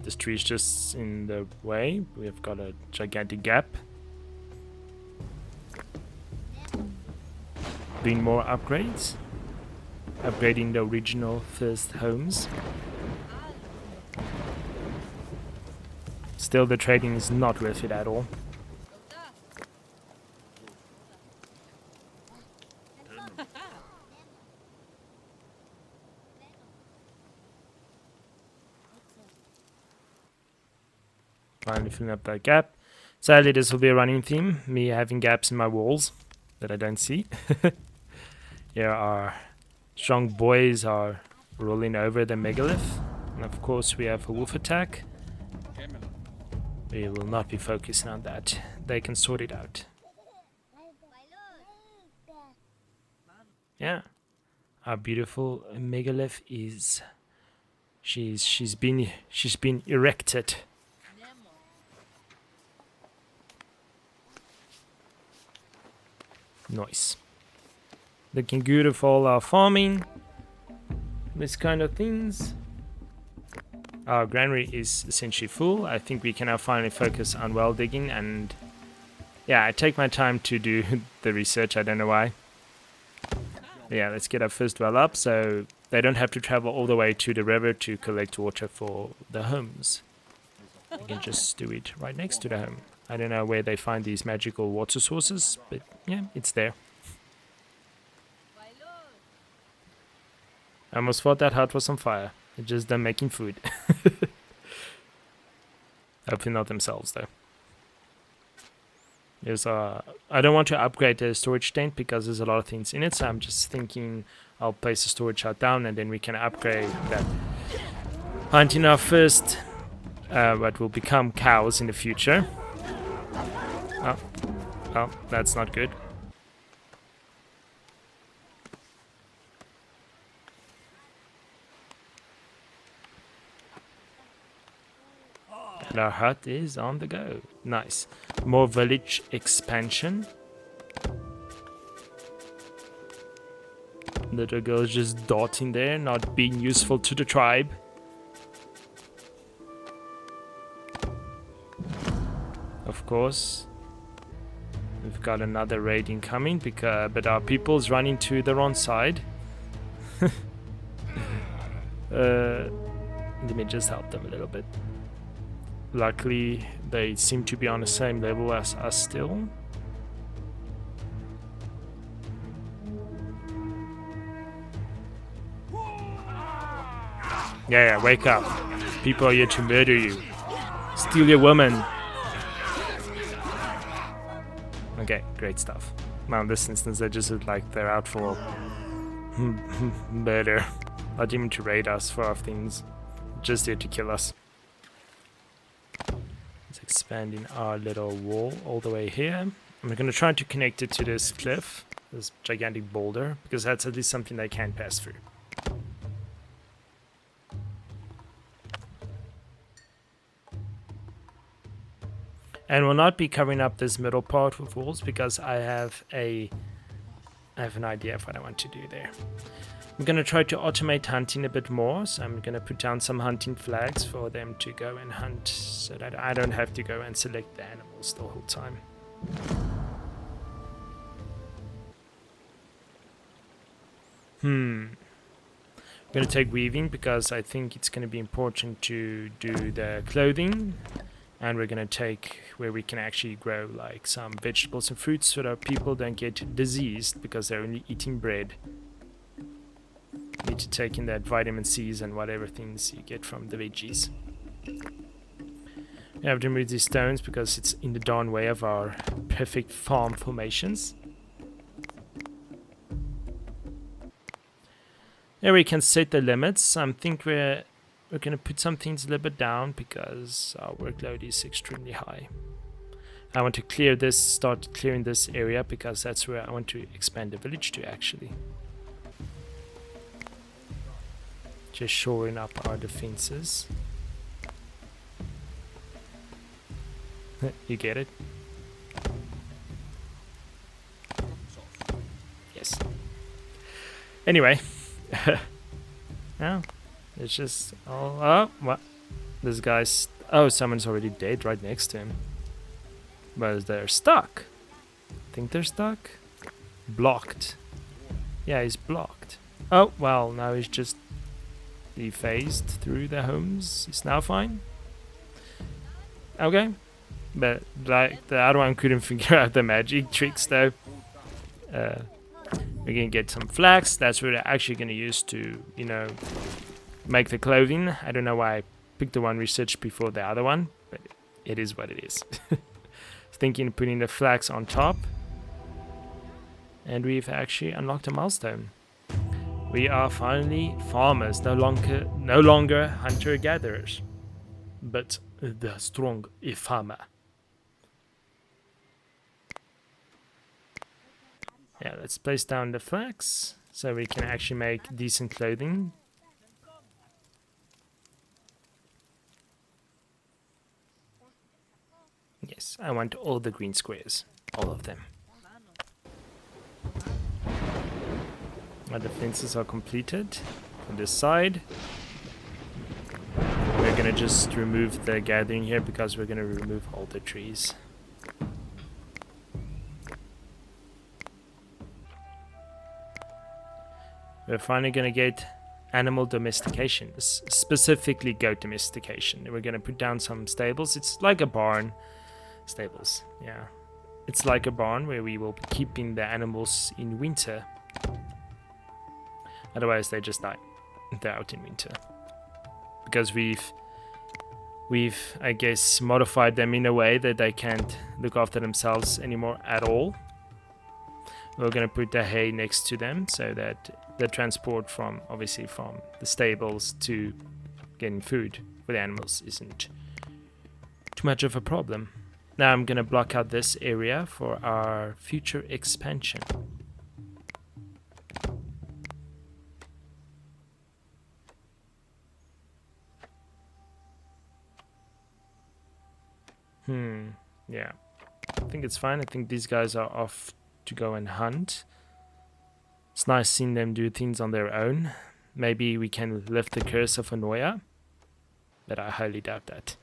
This tree is just in the way. We've got a gigantic gap. Doing more upgrades. Upgrading the original first homes. Still, the trading is not worth it at all. Finally filling up that gap. Sadly, this will be a running theme. Me having gaps in my walls that I don't see. Here our strong boys are rolling over the megalith. And of course we have a wolf attack. We will not be focusing on that. They can sort it out. Yeah. Our beautiful megalith is she's been erected. Nice. Looking good for all our farming. This kind of things. Our granary is essentially full. I think we can now finally focus on well digging, and yeah, I take my time to do the research. I don't know why. But yeah, let's get our first well up so they don't have to travel all the way to the river to collect water for the homes. We can just do it right next to the home. I don't know where they find these magical water sources, but yeah, it's there. I almost thought that hut was on fire. They're just done making food. Hopefully not themselves, though. There's I don't want to upgrade the storage tent because there's a lot of things in it, so I'm just thinking I'll place the storage hut down and then we can upgrade that. Hunting our first, what will become cows in the future. Oh, that's not good. And our hut is on the go. Nice. More village expansion. Little girl's just dotting there, not being useful to the tribe. Of course. We've got another raid incoming, but our people's running to the wrong side. Let me just help them a little bit. Luckily, they seem to be on the same level as us still. Yeah, wake up. People are here to murder you. Steal your woman. Okay, great stuff. Now in this instance, they just look like they're out for murder. Not even to raid us for our things. Just here to kill us. It's expanding our little wall all the way here. I'm going to try to connect it to this cliff, this gigantic boulder, because that's at least something they can pass through. And we'll not be covering up this middle part with walls because I have an idea of what I want to do there. I'm going to try to automate hunting a bit more, so I'm going to put down some hunting flags for them to go and hunt so that I don't have to go and select the animals the whole time. I'm going to take weaving because I think it's going to be important to do the clothing And we're gonna take where we can actually grow like some vegetables and fruits so that people don't get diseased because they're only eating bread. Need to take in that vitamin C's and whatever things you get from the veggies. We have to remove these stones because it's in the darn way of our perfect farm formations. There we can set the limits. I think we're going to put some things a little bit down because our workload is extremely high. I want to clear this, start clearing this area because that's where I want to expand the village to actually. Just shoring up our defenses. You get it? Yes. Anyway. Now, it's just all up. What? This guy's. Oh, someone's already dead right next to him. But they're stuck. Think they're stuck? Blocked. Yeah, he's blocked. Oh, well, now he's just dephased through the homes. He's now fine. Okay. But like the other one couldn't figure out the magic tricks though. We're gonna get some flax. That's what we're actually gonna use to, you know, make the clothing. I don't know why I picked the one researched before the other one, but it is what it is. Thinking of putting the flax on top. And we've actually unlocked a milestone. We are finally farmers, no longer hunter-gatherers, but the strong farmer. Yeah, let's place down the flax so we can actually make decent clothing. Yes, I want all the green squares, all of them. My defenses are completed on this side. We're gonna just remove the gathering here because we're gonna remove all the trees. We're finally gonna get animal domestication, specifically goat domestication. We're gonna put down some stables. It's like a barn. Stables, yeah. It's like a barn where we will be keeping the animals in winter. Otherwise they just die. They're out in winter. Because we've I guess modified them in a way that they can't look after themselves anymore at all. We're gonna put the hay next to them so that the transport from obviously from the stables to getting food for the animals isn't too much of a problem. Now I'm gonna block out this area for our future expansion. Yeah. I think it's fine. I think these guys are off to go and hunt. It's nice seeing them do things on their own. Maybe we can lift the curse of Anoia, but I highly doubt that.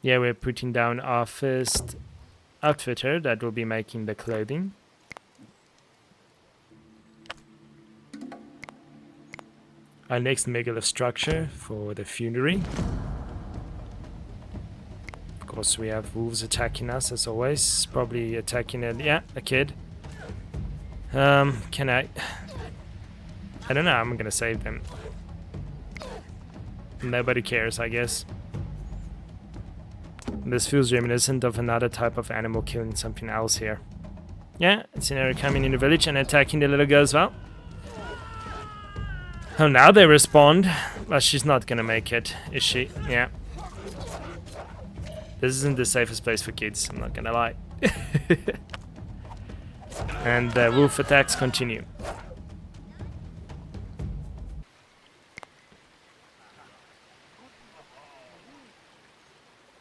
Yeah, we're putting down our first outfitter that will be making the clothing. Our next megalith structure for the funerary. Of course, we have wolves attacking us as always. Probably attacking a kid. Can I don't know. I'm gonna save them. Nobody cares, I guess. This feels reminiscent of another type of animal killing something else here. Yeah, it's coming in the village and attacking the little girl as well. Oh, now they respond. But she's not gonna make it, is she? Yeah. This isn't the safest place for kids, I'm not gonna lie. And the wolf attacks continue.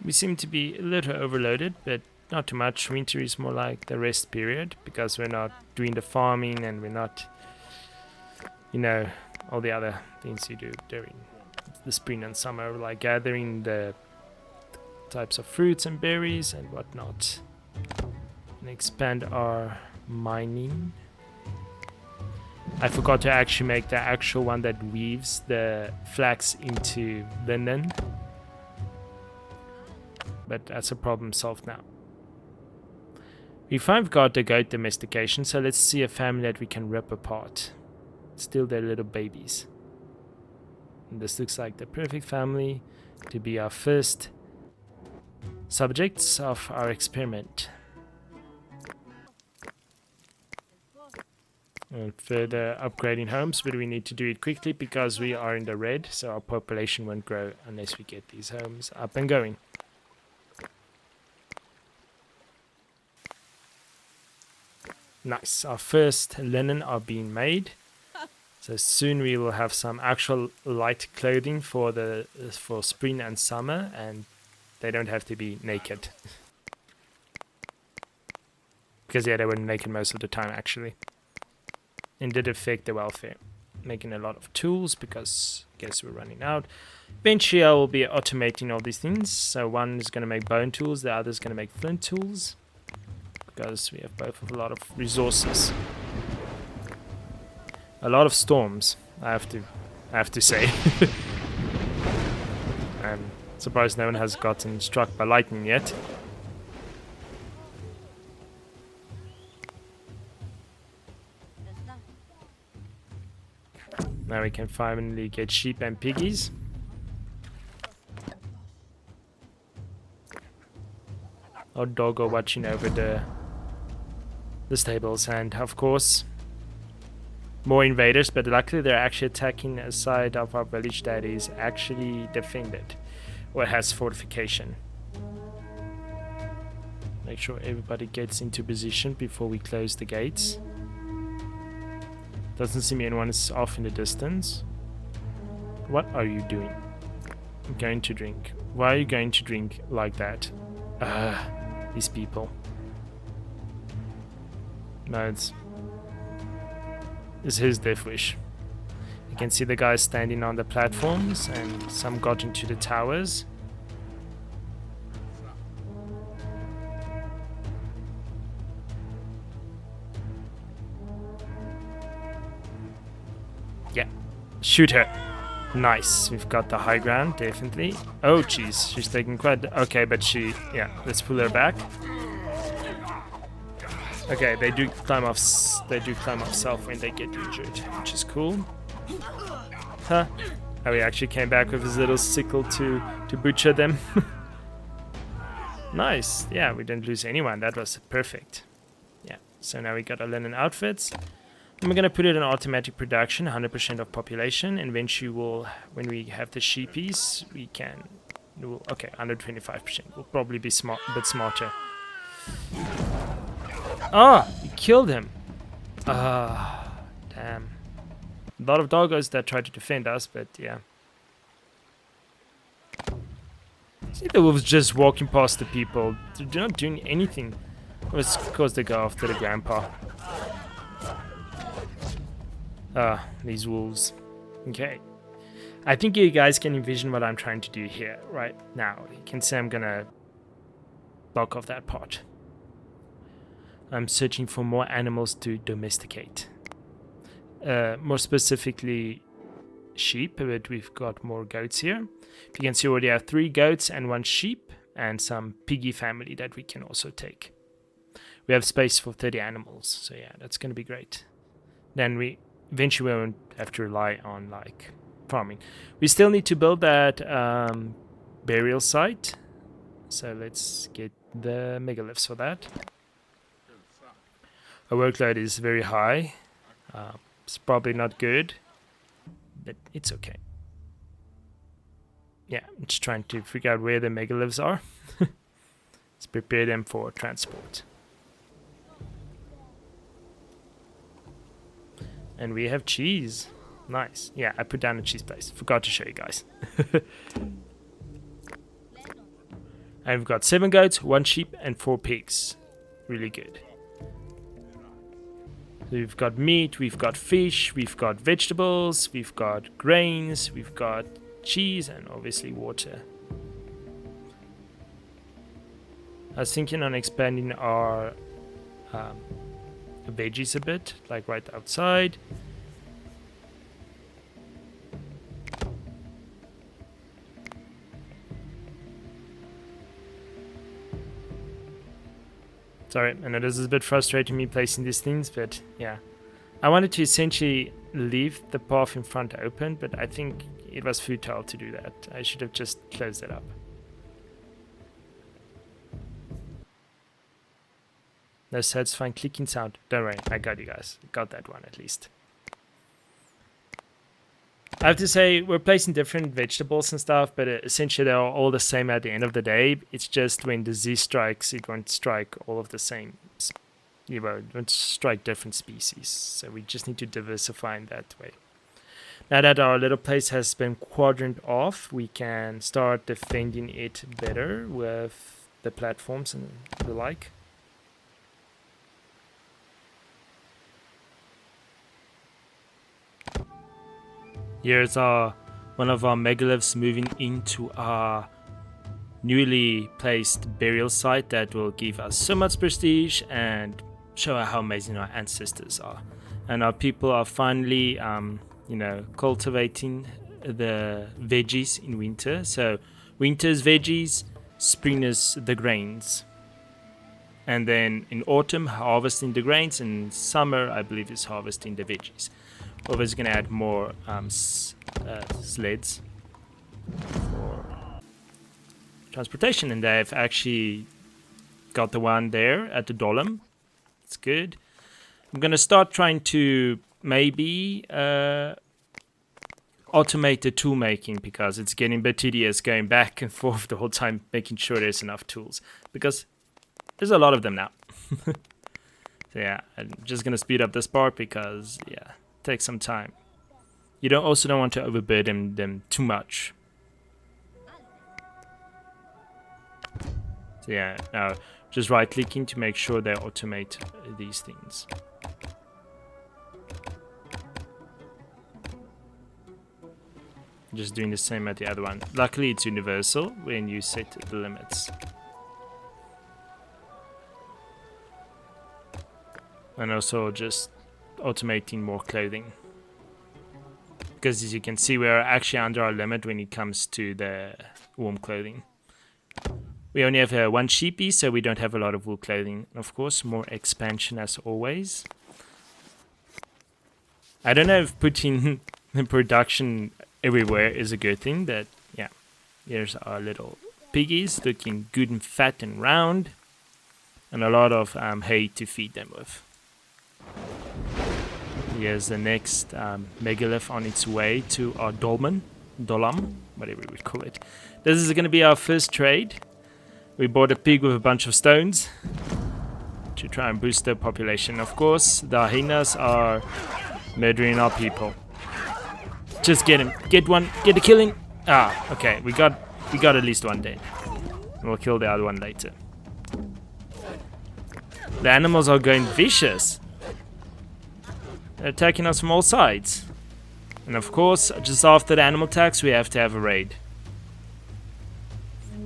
We seem to be a little overloaded, but not too much. Winter is more like the rest period because we're not doing the farming and we're not, you know, all the other things you do during the spring and summer, like gathering the types of fruits and berries and whatnot. And expand our mining. I forgot to actually make the actual one that weaves the flax into linen. but that's a problem solved now. We finally got the goat domestication, so let's see a family that we can rip apart. Still they're little babies. And this looks like the perfect family to be our first subjects of our experiment. And further upgrading homes, but we need to do it quickly because we are in the red, so our population won't grow unless we get these homes up and going. Nice, our first linen are being made. So soon we will have some actual light clothing for spring and summer, and they don't have to be naked. Because yeah, they were naked most of the time actually. And did affect the welfare. Making a lot of tools because I guess we're running out. Eventually I will be automating all these things. So one is going to make bone tools, the other is going to make flint tools. Because we have both of a lot of resources. A lot of storms, I have to say. I'm surprised no one has gotten struck by lightning yet. Now we can finally get sheep and piggies. Our dog are watching over the stables, and of course more invaders, but luckily they're actually attacking a side of our village that is actually defended or has fortification. Make sure everybody gets into position before we close the gates. Doesn't seem anyone is off in the distance. What are you doing? I'm going to drink. Why are you going to drink like that? These people. No, it's his death wish. You can see the guys standing on the platforms and some got into the towers. Yeah, shoot her. Nice, we've got the high ground, definitely. Oh jeez, she's taking quite... Okay, but she... Yeah, let's pull her back. Okay, they do climb off self when they get injured, which is cool. Huh. Oh, he actually came back with his little sickle to butcher them. Nice. Yeah, we didn't lose anyone. That was perfect. Yeah, so now we got our linen outfits. And we're going to put it in automatic production, 100% of population. And eventually when we have the sheepies, we can... Okay, 125%. We'll probably be a bit smarter. Ah, you killed him. Ah, damn. A lot of doggos that try to defend us, but yeah. See the wolves just walking past the people. They're not doing anything. Well, it's because they go after the grandpa. Ah, these wolves. Okay. I think you guys can envision what I'm trying to do here right now. You can see I'm gonna block off that part. I'm searching for more animals to domesticate. More specifically sheep, but we've got more goats here. You can see we already have 3 goats and 1 sheep and some piggy family that we can also take. We have space for 30 animals, so yeah, that's going to be great. Then we eventually won't have to rely on like farming. We still need to build that burial site, so let's get the megaliths for that. Our workload is very high. It's probably not good, but it's okay. Yeah, I'm just trying to figure out where the megaliths are. Let's prepare them for transport. And we have cheese. Nice. Yeah, I put down a cheese place. Forgot to show you guys. And we've got 7 goats, 1 sheep, and 4 pigs. Really good. So we've got meat, we've got fish, we've got vegetables, we've got grains, we've got cheese, and obviously water. I was thinking on expanding our veggies a bit, like right outside. Sorry, I know this is a bit frustrating me placing these things, but yeah. I wanted to essentially leave the path in front open, but I think it was futile to do that. I should have just closed it up. No satisfying clicking sound. Don't worry, I got you guys. Got that one at least. I have to say, we're placing different vegetables and stuff, but essentially they're all the same at the end of the day. It's just when disease strikes, it won't strike all of the same. It won't strike different species. So we just need to diversify in that way. Now that our little place has been quadrant off, we can start defending it better with the platforms and the like. Here's one of our megaliths moving into our newly placed burial site that will give us so much prestige and show how amazing our ancestors are. And our people are finally, cultivating the veggies in winter. So winter is veggies, spring is the grains. And then in autumn, harvesting the grains, and summer, I believe, is harvesting the veggies. Always going to add more sleds for transportation, and they've actually got the one there at the Dolem. It's good. I'm going to start trying to maybe automate the tool making, because it's getting a bit tedious going back and forth the whole time, making sure there's enough tools, because there's a lot of them now. So yeah, I'm just going to speed up this part because, yeah, take some time. You also don't want to overburden them too much. So yeah, now just right clicking to make sure they automate these things. Just doing the same at the other one. Luckily it's universal when you set the limits. And also just automating more clothing, because as you can see, we're actually under our limit when it comes to the warm clothing. We only have one sheepy, so we don't have a lot of wool clothing. Of course, more expansion as always. I don't know if putting the production everywhere is a good thing, but yeah, here's our little piggies looking good and fat and round, and a lot of hay to feed them with. Here's the next megalith on its way to our Dolam, whatever we call it. This is going to be our first trade. We bought a pig with a bunch of stones to try and boost their population. Of course, the hyenas are murdering our people. Just get him. Get one. Get a killing. Ah, okay. We got at least one dead. We'll kill the other one later. The animals are going vicious. They're attacking us from all sides. And of course, just after the animal attacks, we have to have a raid.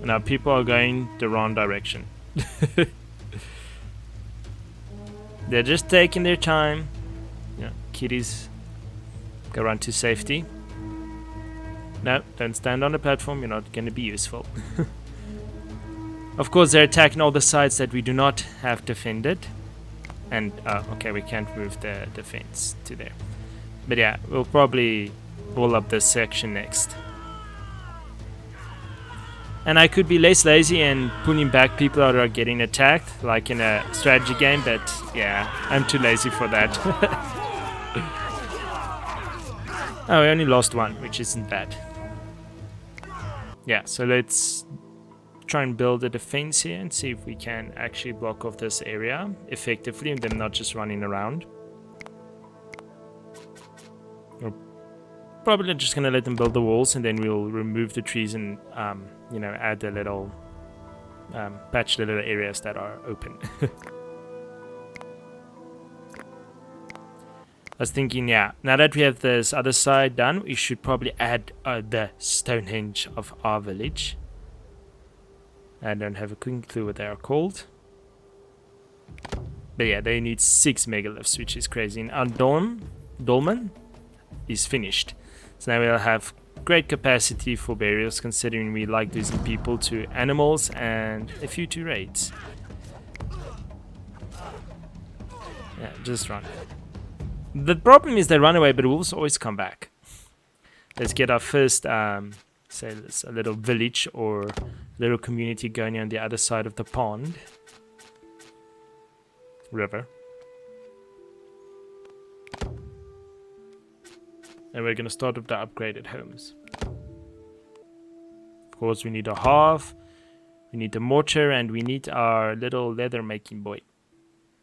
And our people are going the wrong direction. They're just taking their time. Yeah, kitties, go run to safety. No, don't stand on the platform, you're not going to be useful. Of course, they're attacking all the sides that we do not have defended. And, okay, we can't move the fence to there. But yeah, we'll probably wall up this section next. And I could be less lazy and pulling back people that are getting attacked, like in a strategy game, but yeah, I'm too lazy for that. Oh, we only lost one, which isn't bad. Yeah, so let's try and build a defense here and see if we can actually block off this area effectively and them not just running around. We're probably just going to let them build the walls, and then we'll remove the trees and, add the little, patch the little areas that are open. I was thinking, yeah, now that we have this other side done, we should probably add the Stonehenge of our village. I don't have a clue what they are called. But yeah, they need 6 megaliths, which is crazy. And our dolmen is finished. So now we'll have great capacity for burials, considering we like losing people to animals and a few to raids. Yeah, just run. The problem is they run away, but wolves always come back. Let's get our first, say, a little village or little community going on the other side of the pond. River. And we're going to start with the upgraded homes. Of course, we need a hearth, we need the mortar, and we need our little leather making boy.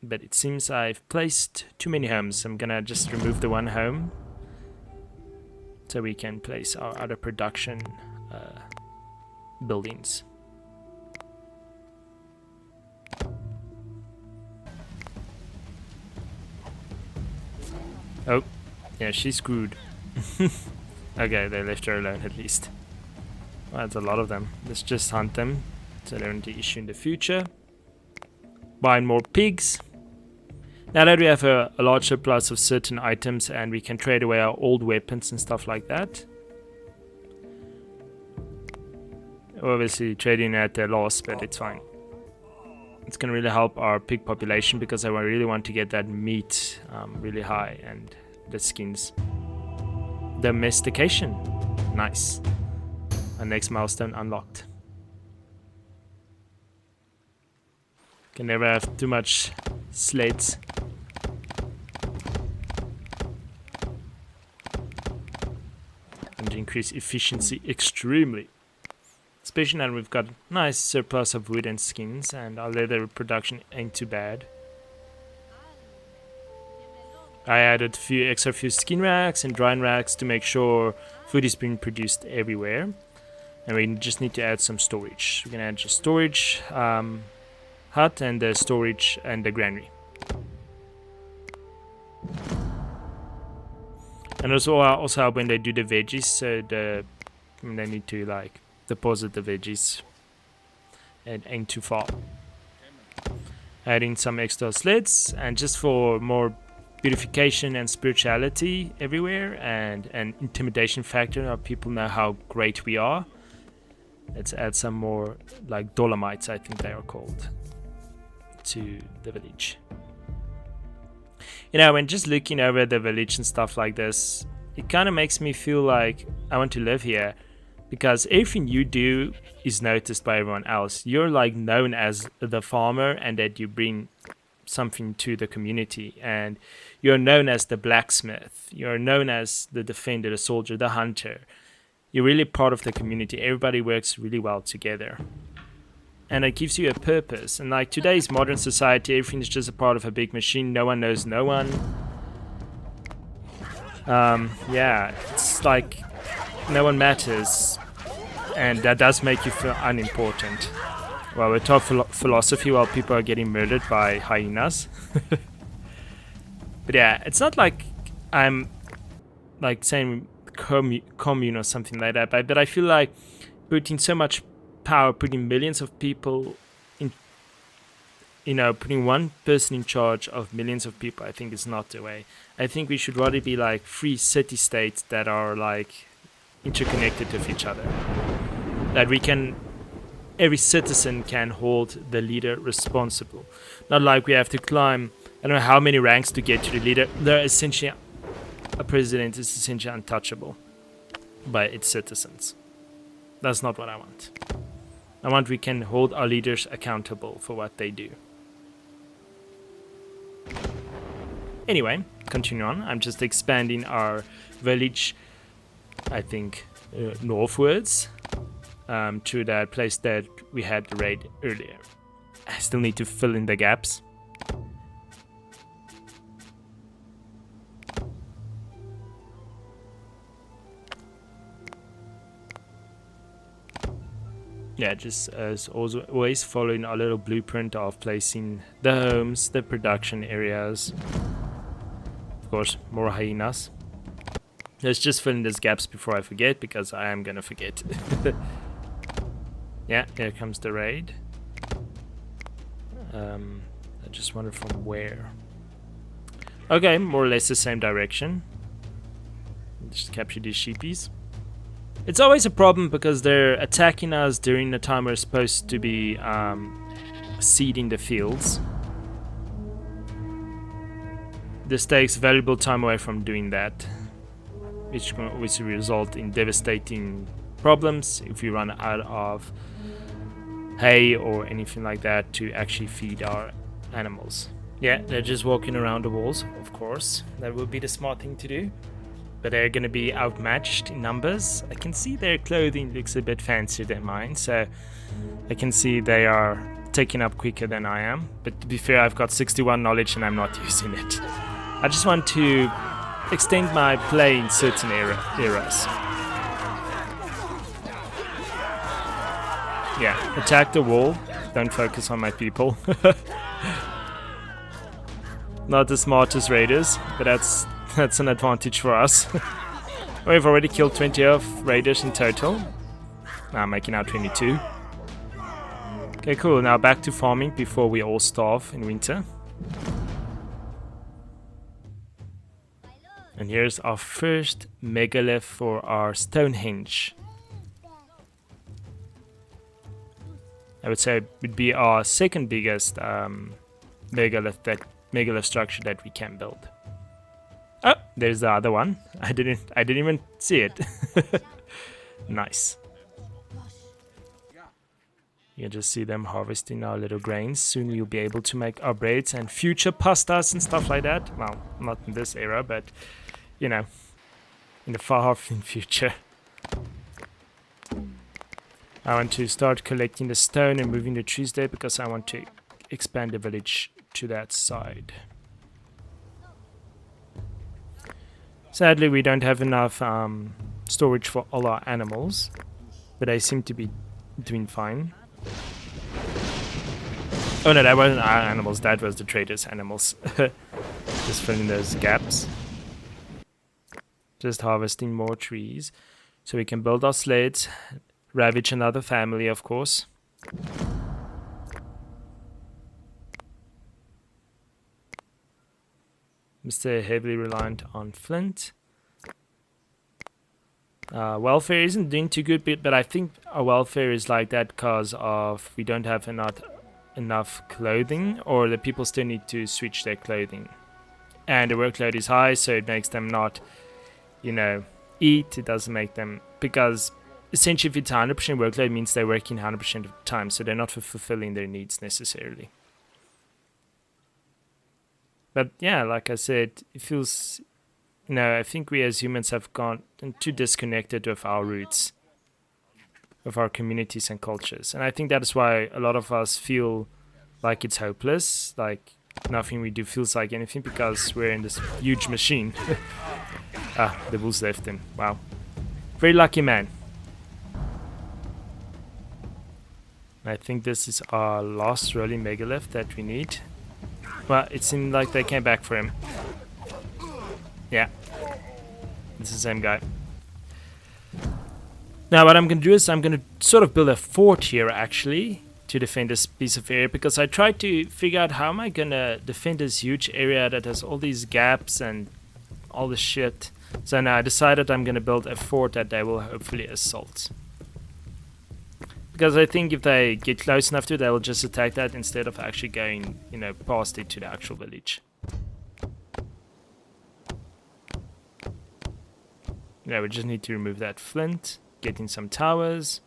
But it seems I've placed too many homes. I'm going to just remove the one home, so we can place our other production buildings. Oh, yeah, she's screwed. Okay, they left her alone at least. Well, that's a lot of them. Let's just hunt them, so they don't be issue in the future. Buying more pigs. Now that we have a large surplus of certain items and we can trade away our old weapons and stuff like that. Obviously trading at a loss, but it's fine. It's going to really help our pig population because I really want to get that meat really high and the skins. Domestication. Nice. Our next milestone unlocked. Can never have too much slates. And increase efficiency extremely. Especially now we've got nice surplus of wood and skins, and our leather production ain't too bad. I added few skin racks and drying racks to make sure food is being produced everywhere. And we just need to add some storage. We're gonna add just storage hut and the storage and the granary. And also help when they do the veggies, so when they need to like deposit the veggies and ain't too far. Adding some extra sleds and just for more beautification and spirituality everywhere and an intimidation factor, how people know how great we are. Let's add some more like dolomites, I think they are called, to the village. You know, when just looking over the village and stuff like this, it kind of makes me feel like I want to live here, because everything you do is noticed by everyone else. You're like known as the farmer and that you bring something to the community, and you're known as the blacksmith, you're known as the defender, the soldier, the hunter. You're really part of the community. Everybody works really well together, and it gives you a purpose. And like today's modern society, everything is just a part of a big machine. No one knows no one. Yeah, it's like no one matters, and that does make you feel unimportant. Well, we talk philosophy while people are getting murdered by hyenas. But yeah, it's not like I'm like saying commune or something like that, but I feel like putting so much power, putting millions of people in, you know, putting one person in charge of millions of people, I think is not the way. I think we should rather be like free city-states that are like interconnected with each other, that we can, every citizen can hold the leader responsible. Not like we have to climb, I don't know how many ranks to get to the leader. They're essentially, a president is essentially untouchable by its citizens. That's not what I want. I want we can hold our leaders accountable for what they do. Anyway, continue on. I'm just expanding our village, I think, northwards. To that place that we had the raid earlier. I still need to fill in the gaps. Yeah, just as always following our little blueprint of placing the homes, the production areas. Of course, more hyenas. Let's just fill in these gaps before I forget, because I am gonna forget. Yeah, here comes the raid. I just wonder from where. Okay, more or less the same direction. Just capture these sheepies. It's always a problem because they're attacking us during the time we're supposed to be seeding the fields. this takes valuable time away from doing that, which will result in devastating problems if we run out of hay or anything like that to actually feed our animals. Yeah, they're just walking around the walls, of course. That would be the smart thing to do. But they're going to be outmatched in numbers. I can see their clothing looks a bit fancier than mine, so I can see they are taking up quicker than I am. But to be fair, I've got 61 knowledge and I'm not using it. I just want to extend my play in certain eras. Yeah, attack the wall. Don't focus on my people. Not the smartest raiders, but that's an advantage for us. We've already killed 20 of raiders in total. Now I'm making out 22. Okay, cool. Now back to farming before we all starve in winter. And here's our first megalith for our Stonehenge. I would say it would be our second biggest megalith structure that we can build. Oh, there's the other one. I didn't even see it. Nice. You can just see them harvesting our little grains. Soon we'll be able to make our breads and future pastas and stuff like that. Well, not in this era, but you know, in the far future. I want to start collecting the stone and moving the trees there because I want to expand the village to that side. Sadly, we don't have enough storage for all our animals, but they seem to be doing fine. Oh no, that wasn't our animals, that was the traders' animals. Just filling those gaps. Just harvesting more trees so we can build our sleds, ravage another family, of course. Mr. heavily reliant on flint. Welfare isn't doing too good, but I think our welfare is like that because of we don't have enough clothing, or the people still need to switch their clothing. And the workload is high, so it makes them not, you know, eat. It doesn't make them, because essentially if it's 100% workload, it means they're working 100% of the time, so they're not fulfilling their needs necessarily. But yeah, like I said, it feels, you know, I think we as humans have gone too disconnected with our roots, of our communities and cultures. And I think that is why a lot of us feel like it's hopeless, like nothing we do feels like anything, because we're in this huge machine. Ah, the wolves left him. Wow. Very lucky man. I think this is our last rolling megalith that we need. Well, it seemed like they came back for him. Yeah. It's the same guy. Now what I'm going to do is I'm going to sort of build a fort here actually to defend this piece of area, because I tried to figure out how am I going to defend this huge area that has all these gaps and all this shit. So now I decided I'm going to build a fort that they will hopefully assault. Because I think if they get close enough to it, they'll just attack that instead of actually going, you know, past it to the actual village. Yeah, we just need to remove that flint, get in some towers.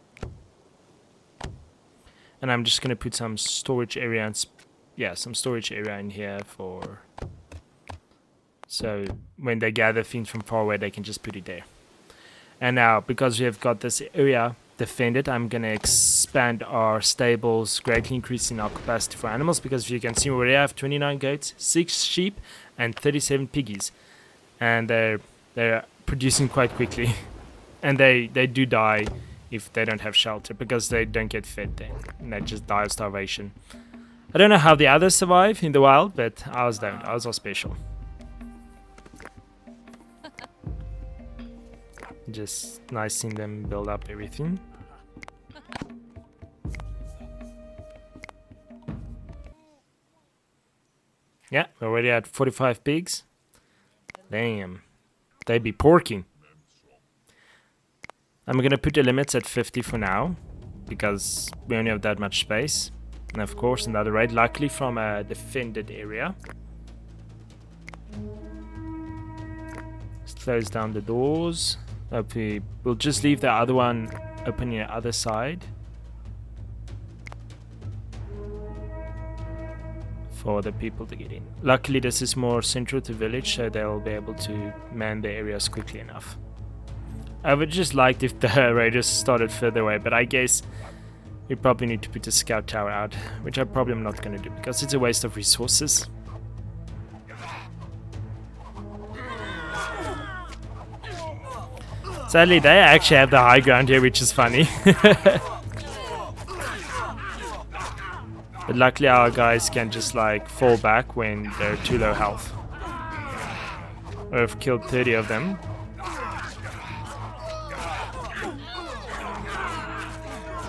And I'm just going to put some storage area and some storage area in here for, so when they gather things from far away, they can just put it there. And now, because we have got this area defended, I'm going to expand our stables, greatly increasing our capacity for animals, because if you can see, we already have 29 goats, 6 sheep, and 37 piggies. And they're producing quite quickly. And they do die if they don't have shelter, because they don't get fed then, and they just die of starvation. I don't know how the others survive in the wild, but ours don't. Ours are special. Just nice seeing them build up everything. Yeah, we're already at 45 pigs. Damn. They be porking. I'm gonna put the limits at 50 for now, because we only have that much space. And of course another raid, luckily from a defended area. close down the doors. We'll just leave the other one open on the other side for the people to get in. Luckily, this is more central to village, so they'll be able to man the areas quickly enough. I would just like if the raiders started further away, but I guess we probably need to put the scout tower out, which I probably am not going to do because it's a waste of resources. Sadly, they actually have the high ground here, which is funny. But luckily our guys can just like fall back when they're too low health. We've killed 30 of them.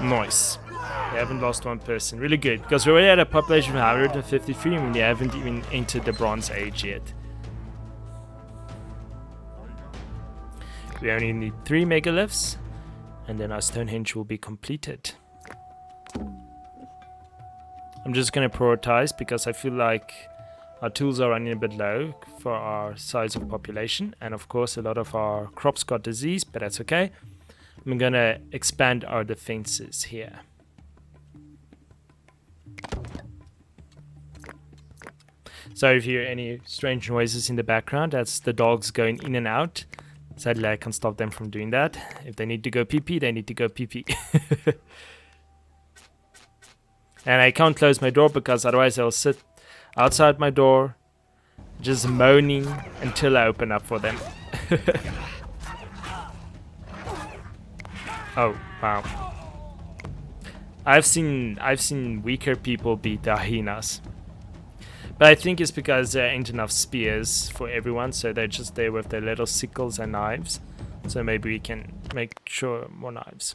Nice. We haven't lost one person. Really good. Because we already had a population of 153 and we haven't even entered the Bronze Age yet. We only need 3 megaliths and then our Stonehenge will be completed. I'm just going to prioritize because I feel like our tools are running a bit low for our size of population, and of course a lot of our crops got disease, but that's okay. I'm going to expand our defenses here. So if you hear any strange noises in the background, that's the dogs going in and out. Sadly, I can't stop them from doing that. If they need to go pee-pee, they need to go pee-pee. And I can't close my door because otherwise they'll sit outside my door just moaning until I open up for them. Oh, wow. I've seen weaker people beat the hyenas. But I think it's because there ain't enough spears for everyone, so they're just there with their little sickles and knives. So maybe we can make sure more knives.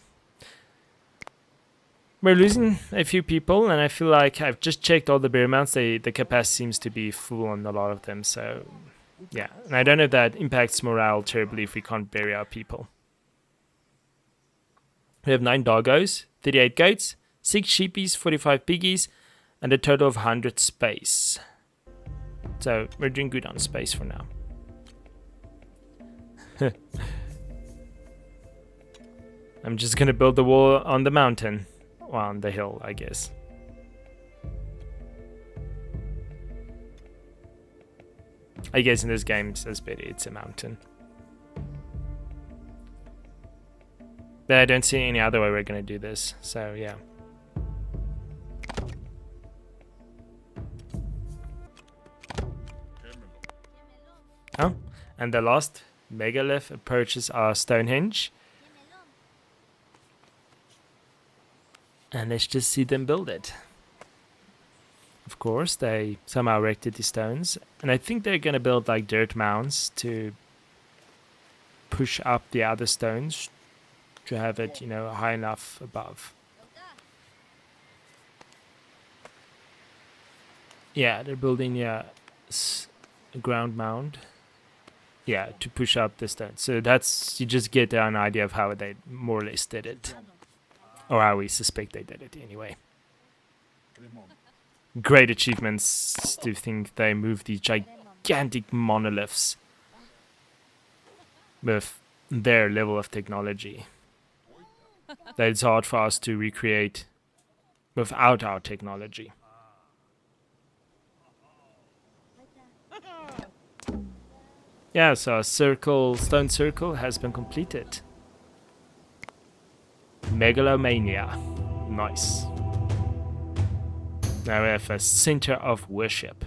We're losing a few people, and I feel like I've just checked all the bear mounts. The capacity seems to be full on a lot of them, so yeah. And I don't know if that impacts morale terribly if we can't bury our people. We have 9 doggos, 38 goats, 6 sheepies, 45 piggies, and a total of 100 space. So we're doing good on space for now. I'm just gonna build the wall on the mountain. Well, on the hill, I guess. I guess in this game, it's a mountain. But I don't see any other way we're gonna do this, so yeah. Oh, and the last megalith approaches our Stonehenge. And let's just see them build it. Of course, they somehow erected the stones. And I think they're going to build like dirt mounds to push up the other stones to have it, you know, high enough above. Yeah, they're building a ground mound. Yeah, to push up the stones. So that's, you just get an idea of how they more or less did it. Or how we suspect they did it anyway. Great achievements to think they moved these gigantic monoliths with their level of technology. That it's hard for us to recreate without our technology. Yeah, so our stone circle has been completed. Megalomania. Nice. Now we have a center of worship.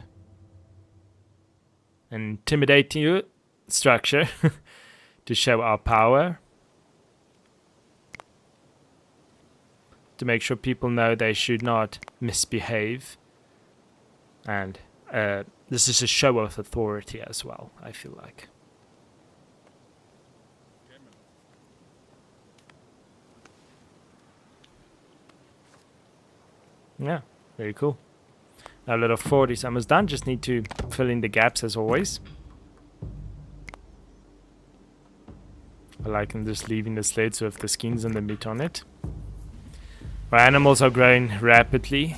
An intimidating structure to show our power. To make sure people know they should not misbehave. And this is a show of authority as well, I feel like. Yeah, very cool. Our little fort is almost done. Just need to fill in the gaps as always. I like them just leaving the sleds with the skins and the meat on it. Our animals are growing rapidly.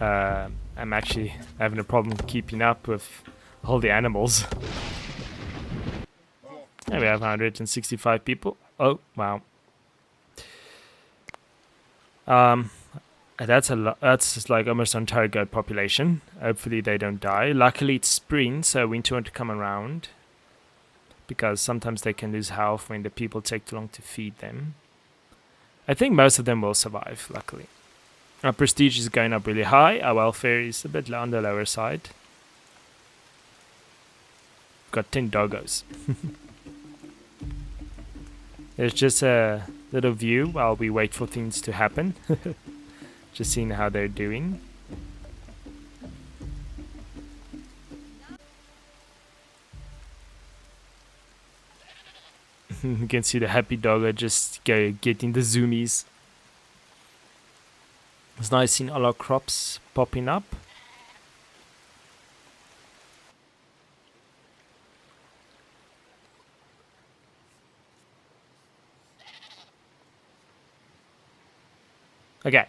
I'm actually having a problem keeping up with all the animals. And we have 165 people. Oh, wow. That's a lot. That's just like almost entire goat population. Hopefully they don't die. Luckily it's spring, so winter won't come around. Because sometimes they can lose health when the people take too long to feed them. I think most of them will survive, luckily. Our prestige is going up really high. Our welfare is a bit on the lower side. Got 10 doggos. There's just a little view while we wait for things to happen. Just seeing how they're doing. You can see the happy doggo just getting the zoomies. It's nice seeing all our crops popping up. Okay,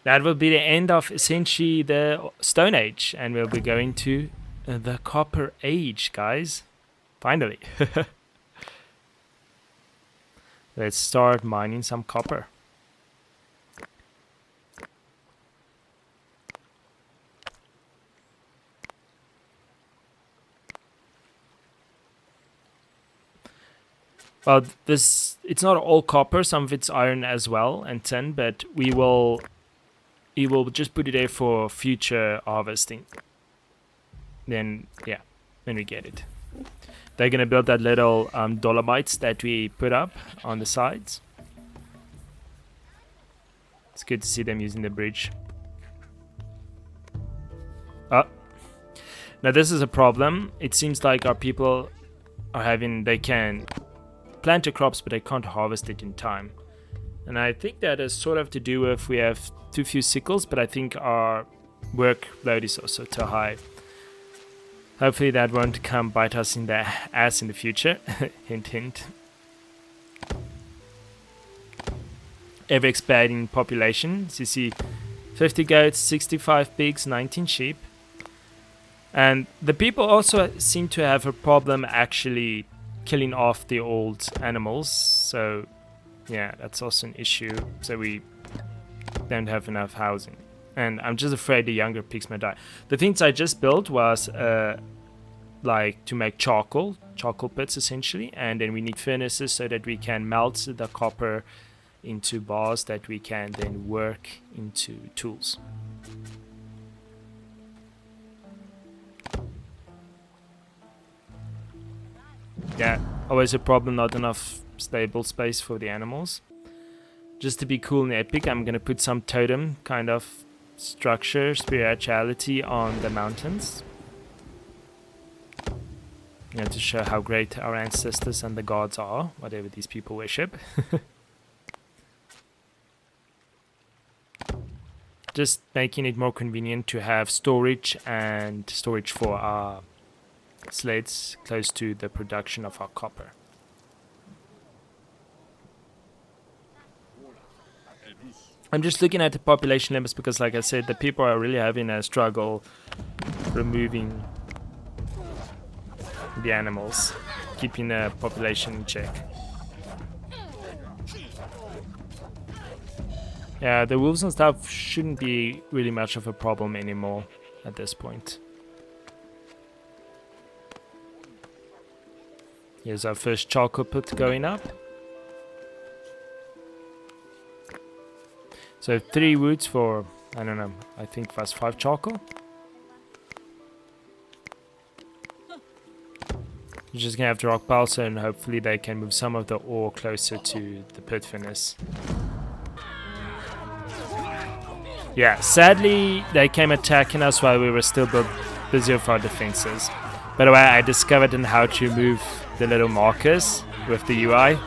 that will be the end of essentially the Stone Age, and we'll be going to the Copper Age, guys. Finally. Let's start mining some copper. Well, it's not all copper, some of it's iron as well, and tin, but we will just put it there for future harvesting. Then, yeah, when we get it. They're going to build that little dolomites that we put up on the sides. It's good to see them using the bridge. Oh. Now this is a problem. It seems like our people are having, they can plant the crops, but they can't harvest it in time. And I think that is sort of to do with we have too few sickles, but I think our workload is also too high. Hopefully that won't come bite us in the ass in the future. Hint, hint. Ever expanding population. So you see 50 goats, 65 pigs, 19 sheep. And the people also seem to have a problem actually killing off the old animals. So yeah, that's also an issue. So we don't have enough housing. And I'm just afraid the younger pigs might die. The things I just built was like to make charcoal pits essentially. And then we need furnaces so that we can melt the copper into bars that we can then work into tools. Yeah, always a problem, not enough stable space for the animals. Just to be cool and epic, I'm gonna put some totem kind of structure, spirituality on the mountains. You know, to show how great our ancestors and the gods are, whatever these people worship. Just making it more convenient to have storage and storage for our sleds close to the production of our copper. I'm just looking at the population limits because, like I said, the people are really having a struggle removing the animals, keeping the population in check. Yeah, the wolves and stuff shouldn't be really much of a problem anymore at this point. Here's our first charcoal pit going up. So 3 woods for, I don't know, I think that's 5 charcoal. You're just gonna have to rock pulsar and hopefully they can move some of the ore closer to the pit furnace. Yeah, sadly they came attacking us while we were still busy with our defenses. By the way, I discovered on how to move the little markers with the UI.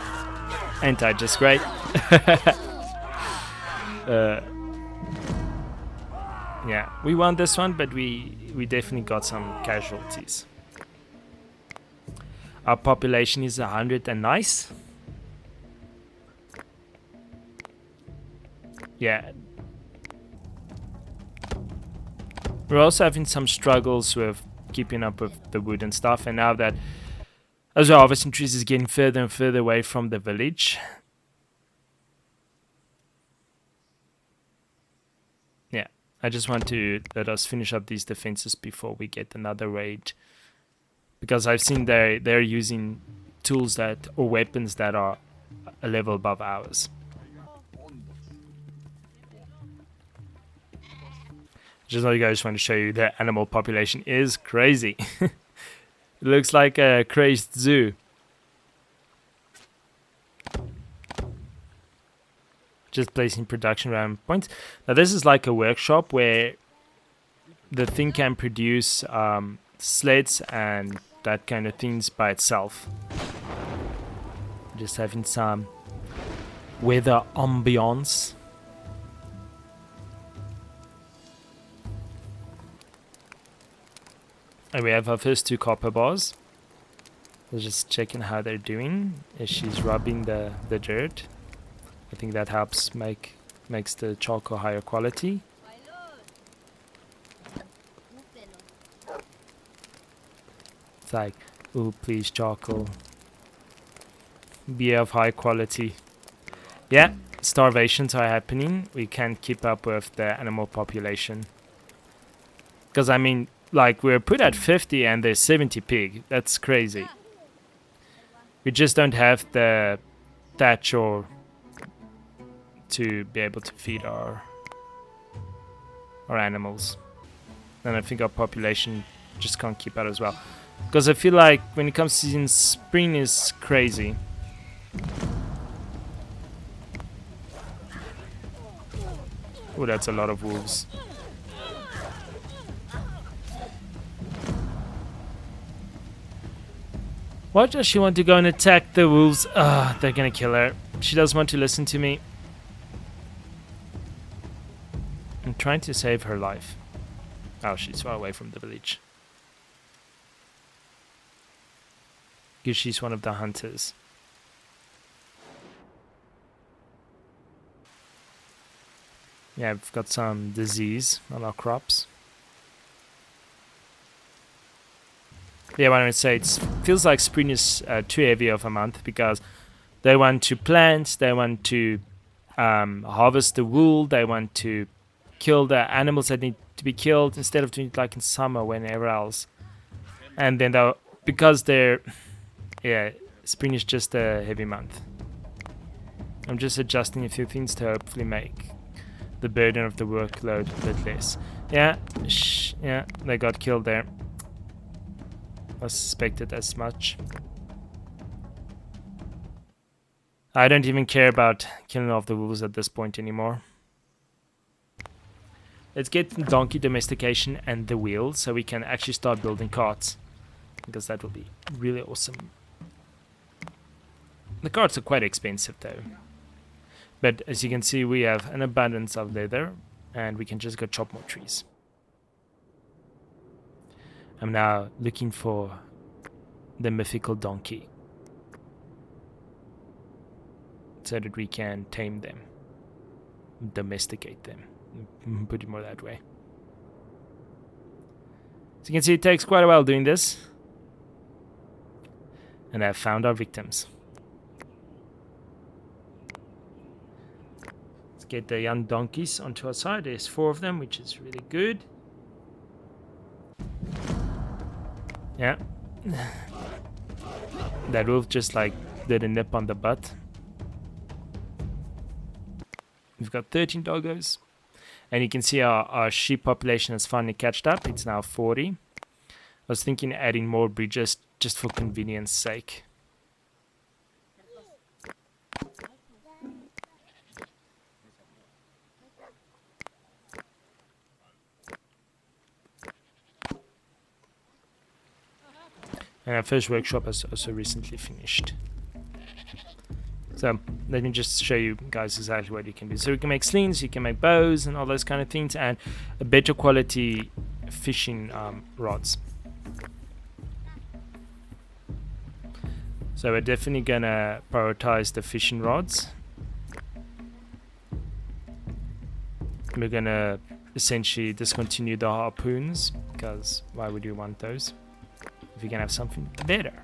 Ain't I just great? Yeah, we won this one, but we definitely got some casualties. Our population is 100 and nice. Yeah. We're also having some struggles with keeping up with the wood and stuff, and now that As well, harvesting trees is getting further and further away from the village. Yeah, I just want to let us finish up these defenses before we get another raid. Because I've seen they're using tools that, or weapons that are a level above ours. Just so you guys want to show you the animal population is crazy. It looks like a crazed zoo. Just placing production around points. Now this is like a workshop where the thing can produce sleds and that kind of things by itself. Just having some weather ambiance. And we have our first 2 copper bars. We're just checking how they're doing. She's rubbing the dirt. I think that helps makes the charcoal higher quality. It's like, ooh, please charcoal, be of high quality. Yeah, starvations are happening. We can't keep up with the animal population. Because I mean, like, we're put at 50 and there's 70 pig. That's crazy. We just don't have the thatch or to be able to feed our animals. And I think our population just can't keep up as well. Because I feel like when it comes to season, spring is crazy. Oh, that's a lot of wolves. Why does she want to go and attack the wolves? Ah, they're gonna kill her. She doesn't want to listen to me. I'm trying to save her life. Oh, she's far away from the village. Because she's one of the hunters. Yeah, we've got some disease on our crops. Yeah, what I would say, it feels like spring is too heavy of a month because they want to plant, they want to harvest the wool, they want to kill the animals that need to be killed instead of doing it like in summer whenever else. And then because they're, yeah, spring is just a heavy month. I'm just adjusting a few things to hopefully make the burden of the workload a bit less. Yeah, yeah, they got killed there. I suspected as much. I don't even care about killing off the wolves at this point anymore. Let's get the donkey domestication and the wheel so we can actually start building carts. Because that will be really awesome. The carts are quite expensive though. But as you can see, we have an abundance of leather and we can just go chop more trees. I'm now looking for the mythical donkey so that we can tame them, domesticate them, put it more that way. So you can see it takes quite a while doing this, and I've found our victims. Let's get the young donkeys onto our side. There's 4 of them, which is really good. Yeah. That wolf just like did a nip on the butt. We've got 13 doggos. And you can see our sheep population has finally catched up. It's now 40. I was thinking adding more bridges just for convenience sake. And our first workshop has also recently finished. So let me just show you guys exactly what you can do. So you can make slings, you can make bows and all those kind of things, and a better quality fishing rods. So we're definitely gonna prioritize the fishing rods. We're gonna essentially discontinue the harpoons because why would you want those if you can have something better?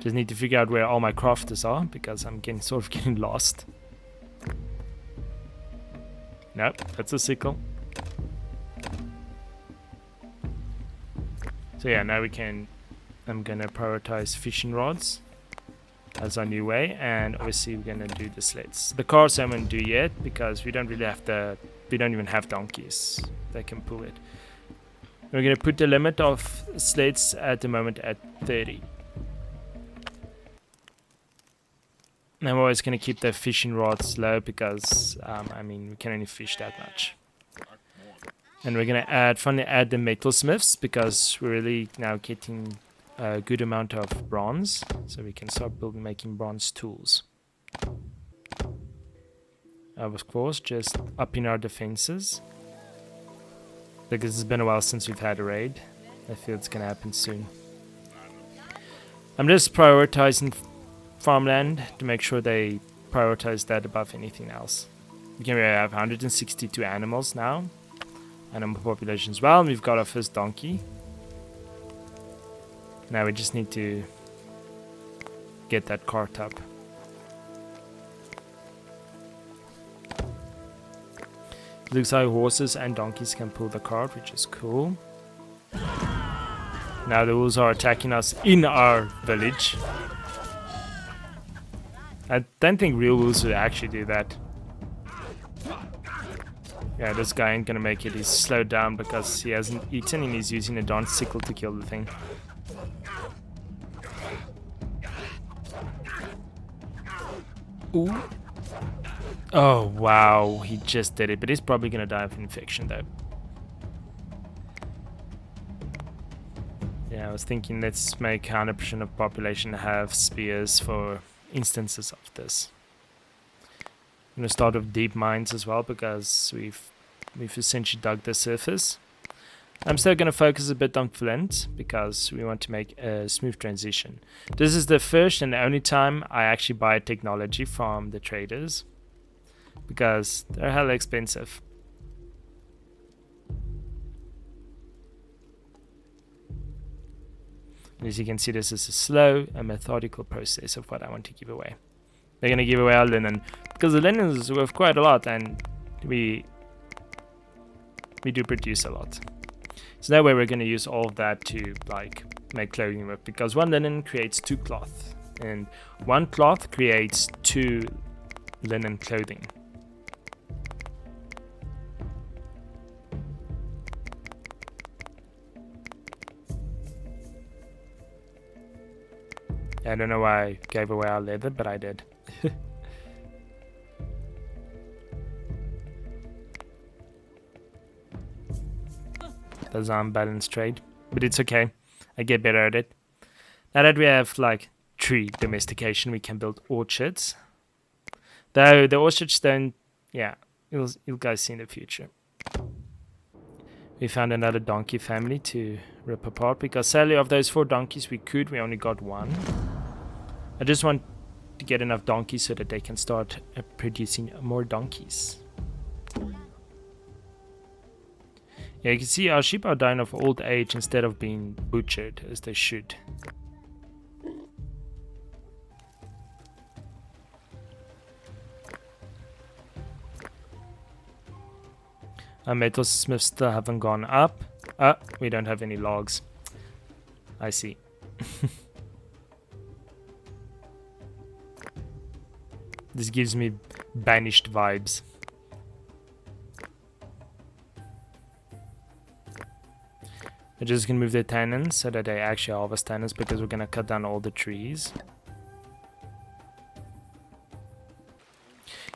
Just need to figure out where all my crafters are, because I'm sort of getting lost. Nope, that's a sickle. So yeah, now I'm gonna prioritize fishing rods as our new way, and obviously we're gonna do the sleds. The cars I won't do yet because we don't even have donkeys that can pull it. We're gonna put the limit of sleds at the moment at 30. And I'm always gonna keep the fishing rods low because I mean we can only fish that much. And we're gonna finally add the metal smiths because we're really now getting a good amount of bronze, so we can start making bronze tools. Of course, just upping our defenses, because it's been a while since we've had a raid. I feel it's gonna happen soon. I'm just prioritizing farmland to make sure they prioritize that above anything else. We have 162 animals now, animal population as well, and we've got our first donkey. Now we just need to get that cart up. Looks like horses and donkeys can pull the cart, which is cool. Now the wolves are attacking us in our village. I don't think real wolves would actually do that. Yeah, this guy ain't gonna make it. He's slowed down because he hasn't eaten and he's using a darn sickle to kill the thing. Ooh. Oh wow, he just did it, but he's probably gonna die of infection though. Yeah, I was thinking let's make 100% of population have spears for instances of this. I'm gonna start with deep mines as well because we've essentially dug the surface. I'm still gonna focus a bit on flint because we want to make a smooth transition. This is the first and the only time I actually buy technology from the traders because they're hella expensive. As you can see, this is a slow and methodical process of what I want to give away. They're going to give away our linen because the linen is worth quite a lot and we do produce a lot. So that way we're going to use all of that to like make clothing with, because one linen creates 2 cloth and 1 cloth creates 2 linen clothing. I don't know why I gave away our leather, but I did. That's an unbalanced trade, but it's okay. I get better at it. Now that we have like tree domestication, we can build orchards. Though the orchards don't, yeah, you'll guys see in the future. We found another donkey family to rip apart because sadly of those 4 donkeys we only got 1. I just want to get enough donkeys so that they can start producing more donkeys. Yeah, you can see our sheep are dying of old age instead of being butchered as they should. Our metal smiths still haven't gone up. We don't have any logs. I see. This gives me banished vibes. We're just gonna move the tannins so that they actually harvest tannins because we're gonna cut down all the trees.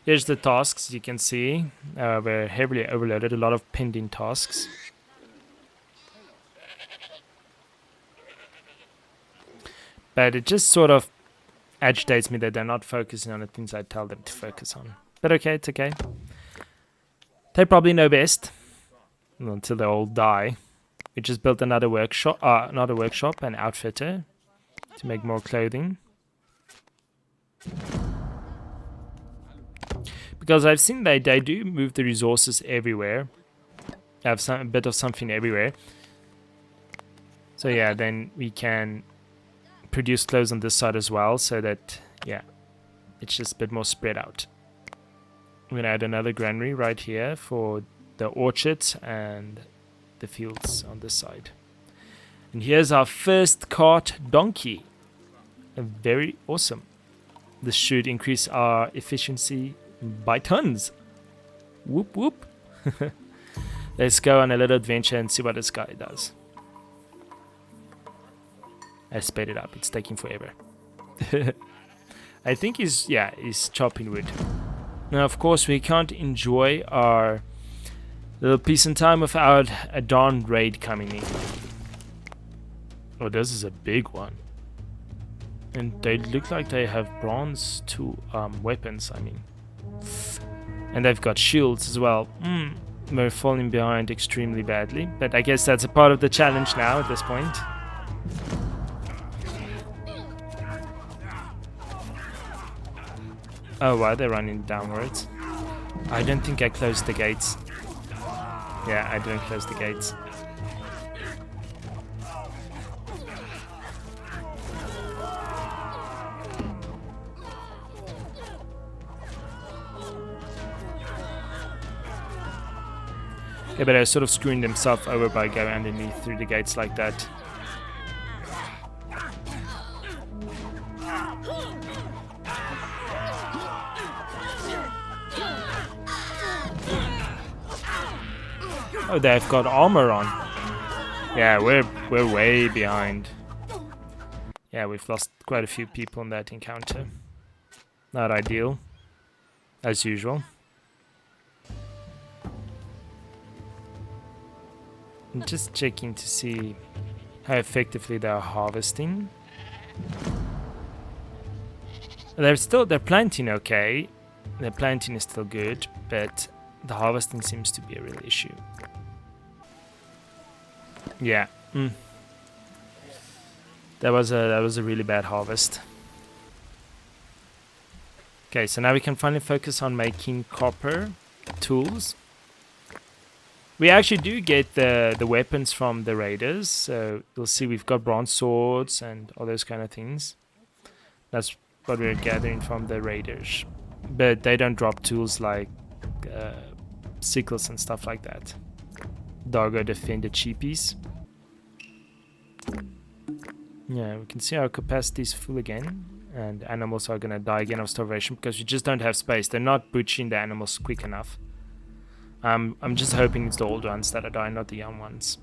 Here's the tasks. You can see we're heavily overloaded, a lot of pending tasks. But it just sort of agitates me that they're not focusing on the things I tell them to focus on. But okay, it's okay. They probably know best until they all die. We just built another workshop, an outfitter to make more clothing. Because I've seen they do move the resources everywhere. Have a bit of something everywhere. So yeah, then we can produce clothes on this side as well, so that, yeah, it's just a bit more spread out. I'm going to add another granary right here for the orchards and the fields on this side. And here's our first cart donkey. Very awesome. This should increase our efficiency by tons. Whoop whoop. Let's go on a little adventure and see what this guy does. I sped it up. It's taking forever. I think he's chopping wood. Now, of course, we can't enjoy our little peace and time without a dawn raid coming in. Oh, this is a big one. And they look like they have bronze weapons, I mean. And they've got shields as well. We're falling behind extremely badly. But I guess that's a part of the challenge now at this point. Oh, wow, they're running downwards. I don't think I closed the gates. Yeah, I didn't close the gates. Yeah, but they're sort of screwing themselves over by going underneath through the gates like that. Oh, they've got armor on. Yeah, we're way behind. Yeah, we've lost quite a few people in that encounter. Not ideal, as usual. I'm just checking to see how effectively they're harvesting. They're planting okay. The planting is still good, but the harvesting seems to be a real issue. Yeah. That was a really bad harvest. Okay, so now we can finally focus on making copper tools. We actually do get the weapons from the raiders, so you'll see we've got bronze swords and all those kind of things. That's what we're gathering from the raiders. But they don't drop tools like sickles and stuff like that. Doggo defended cheapies. Yeah, we can see our capacity is full again. And animals are going to die again of starvation because we just don't have space. They're not butchering the animals quick enough. I'm just hoping it's the old ones that are dying, not the young ones.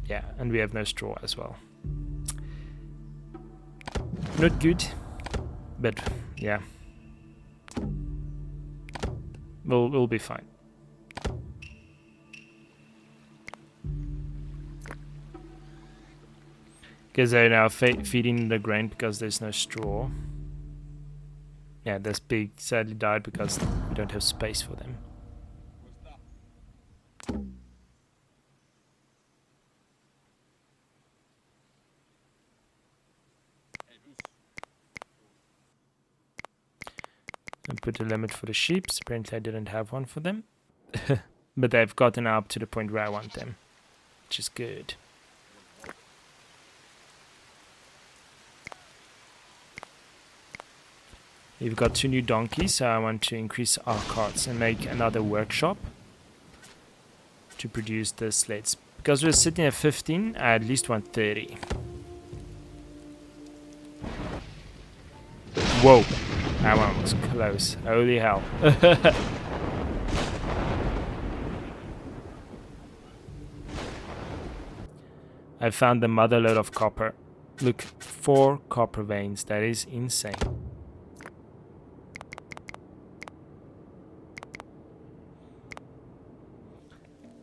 Yeah, and we have no straw as well. Not good, but yeah. We'll be fine. Because they're now feeding the grain because there's no straw. Yeah, this pig sadly died because we don't have space for them. And put a limit for the sheep. Apparently I didn't have one for them. But they've gotten up to the point where I want them. Which is good. We've got 2 new donkeys, so I want to increase our carts and make another workshop to produce the sleds. Because we're sitting at 15, I at least want 30. Whoa, that one was close. Holy hell. I found the mother lode of copper. Look, 4 copper veins. That is insane.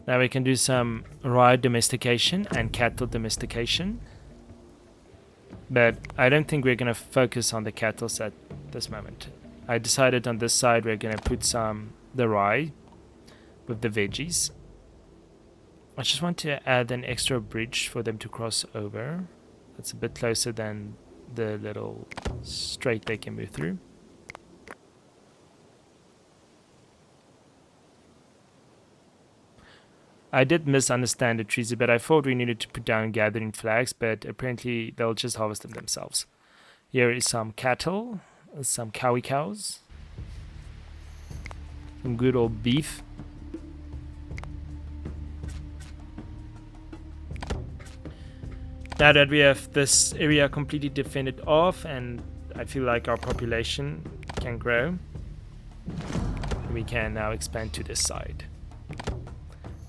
Now we can do some rye domestication and cattle domestication. But I don't think we're going to focus on the cattle at this moment. I decided on this side we're going to put the rye with the veggies. I just want to add an extra bridge for them to cross over. That's a bit closer than the little strait they can move through. I did misunderstand the trees a bit. I thought we needed to put down gathering flags, but apparently they'll just harvest them themselves. Here is some cattle, some cowy cows, some good old beef. Now that we have this area completely defended off and I feel like our population can grow, we can now expand to this side.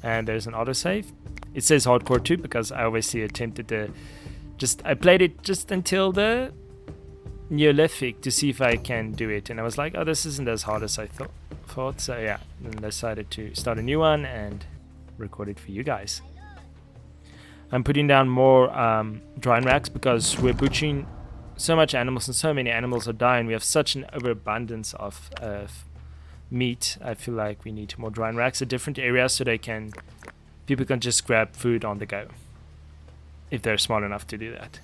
And there's an autosave. It says hardcore too because I obviously attempted to I played it just until the Neolithic to see if I can do it, and I was like, oh, this isn't as hard as I thought. So yeah, then decided to start a new one and record it for you guys. I'm putting down more drying racks because we're butchering so much animals and so many animals are dying. We have such an overabundance of meat. I feel like we need more drying racks at different areas so people can just grab food on the go if they're smart enough to do that.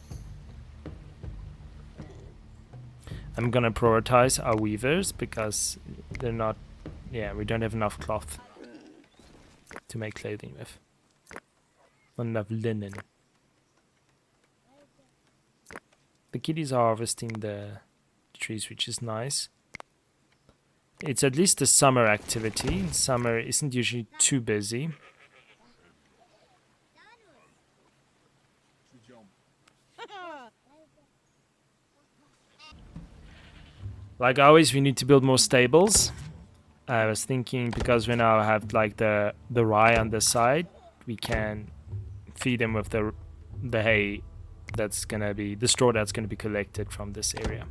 I'm gonna prioritize our weavers because they're not, we don't have enough cloth to make clothing with. Not enough linen. The kitties are harvesting the trees, which is nice. It's at least a summer activity. Summer isn't usually too busy. Like always, we need to build more stables. I was thinking because we now have like the rye on the side, we can feed them with the hay that's gonna be the straw that's gonna be collected from this area.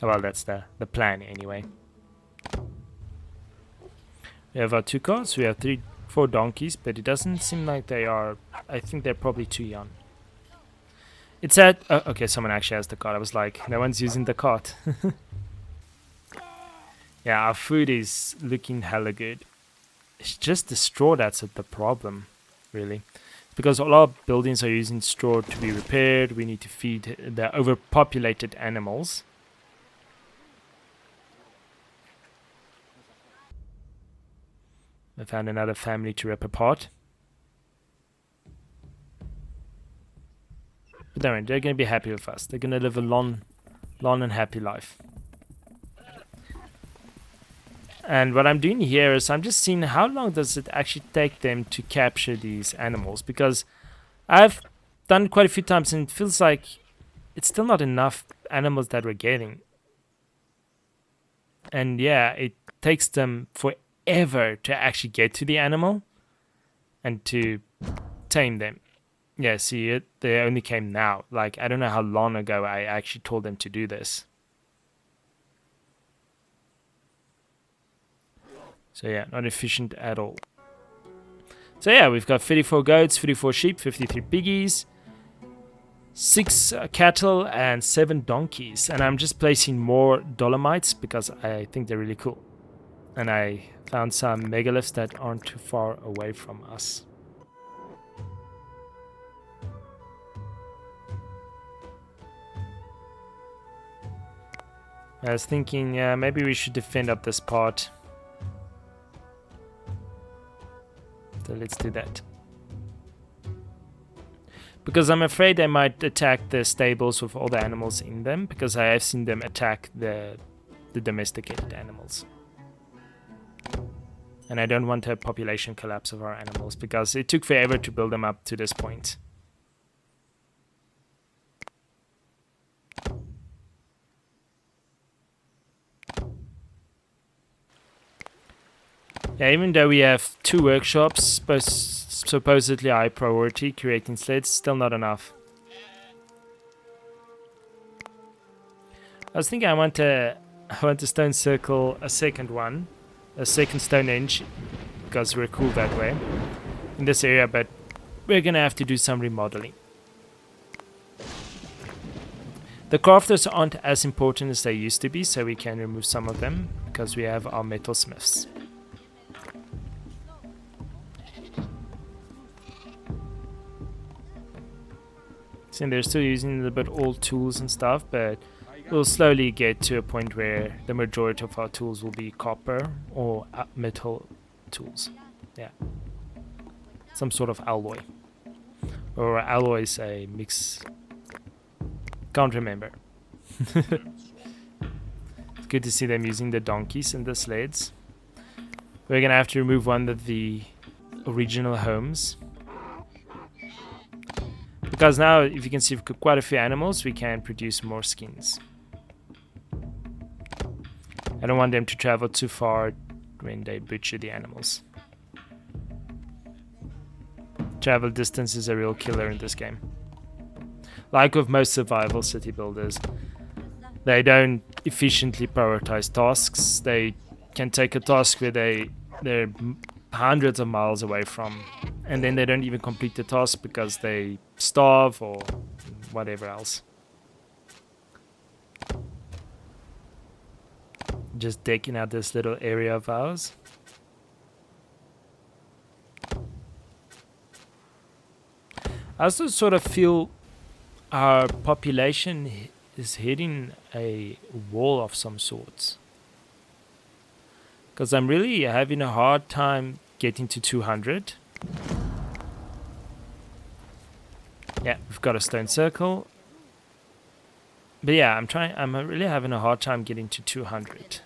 Well, that's the plan anyway. We have our 2 carts. We have 4 donkeys, but it doesn't seem like they are. I think they're probably too young. It's at okay, someone actually has the cart. I was like, no one's using the cart. Yeah, our food is looking hella good. It's just the straw that's the problem, really. Because all our buildings are using straw to be repaired. We need to feed the overpopulated animals. I found another family to rip apart. But don't worry, they're going to be happy with us. They're going to live a long and happy life. And what I'm doing here is I'm just seeing how long does it actually take them to capture these animals. Because I've done it quite a few times and it feels like it's still not enough animals that we're getting. And yeah, it takes them forever to actually get to the animal and to tame them. Yeah, see, they only came now. Like, I don't know how long ago I actually told them to do this. So yeah, not efficient at all. So yeah, we've got 34 goats, 34 sheep, 53 piggies, 6 cattle, and 7 donkeys. And I'm just placing more dolomites because I think they're really cool. And I found some megaliths that aren't too far away from us. I was thinking, yeah, maybe we should defend up this part. So let's do that. Because I'm afraid they might attack the stables with all the animals in them, because I have seen them attack the domesticated animals. And I don't want a population collapse of our animals, because it took forever to build them up to this point. Yeah, even though we have 2 workshops, supposedly high priority, creating sleds, still not enough. I was thinking I want to stone circle a second one, a second Stonehenge, because we're cool that way in this area, but we're gonna have to do some remodeling. The crafters aren't as important as they used to be, so we can remove some of them because we have our metal smiths. And they're still using a little bit old tools and stuff, but we'll slowly get to a point where the majority of our tools will be copper or metal tools. Yeah. Some sort of alloy. Or alloy is a mix. Can't remember. It's good to see them using the donkeys and the sleds. We're gonna have to remove one of the original homes. Because now, if you can see, we've got quite a few animals, we can produce more skins. I don't want them to travel too far when they butcher the animals. Travel distance is a real killer in this game. Like with most survival city builders, they don't efficiently prioritize tasks. They can take a task where they're hundreds of miles away from, and then they don't even complete the task because they starve or whatever else. Just decking out this little area of ours. I also sort of feel our population is hitting a wall of some sorts. Because I'm really having a hard time getting to 200. Yeah, we've got a stone circle. But yeah, I'm really having a hard time getting to 200.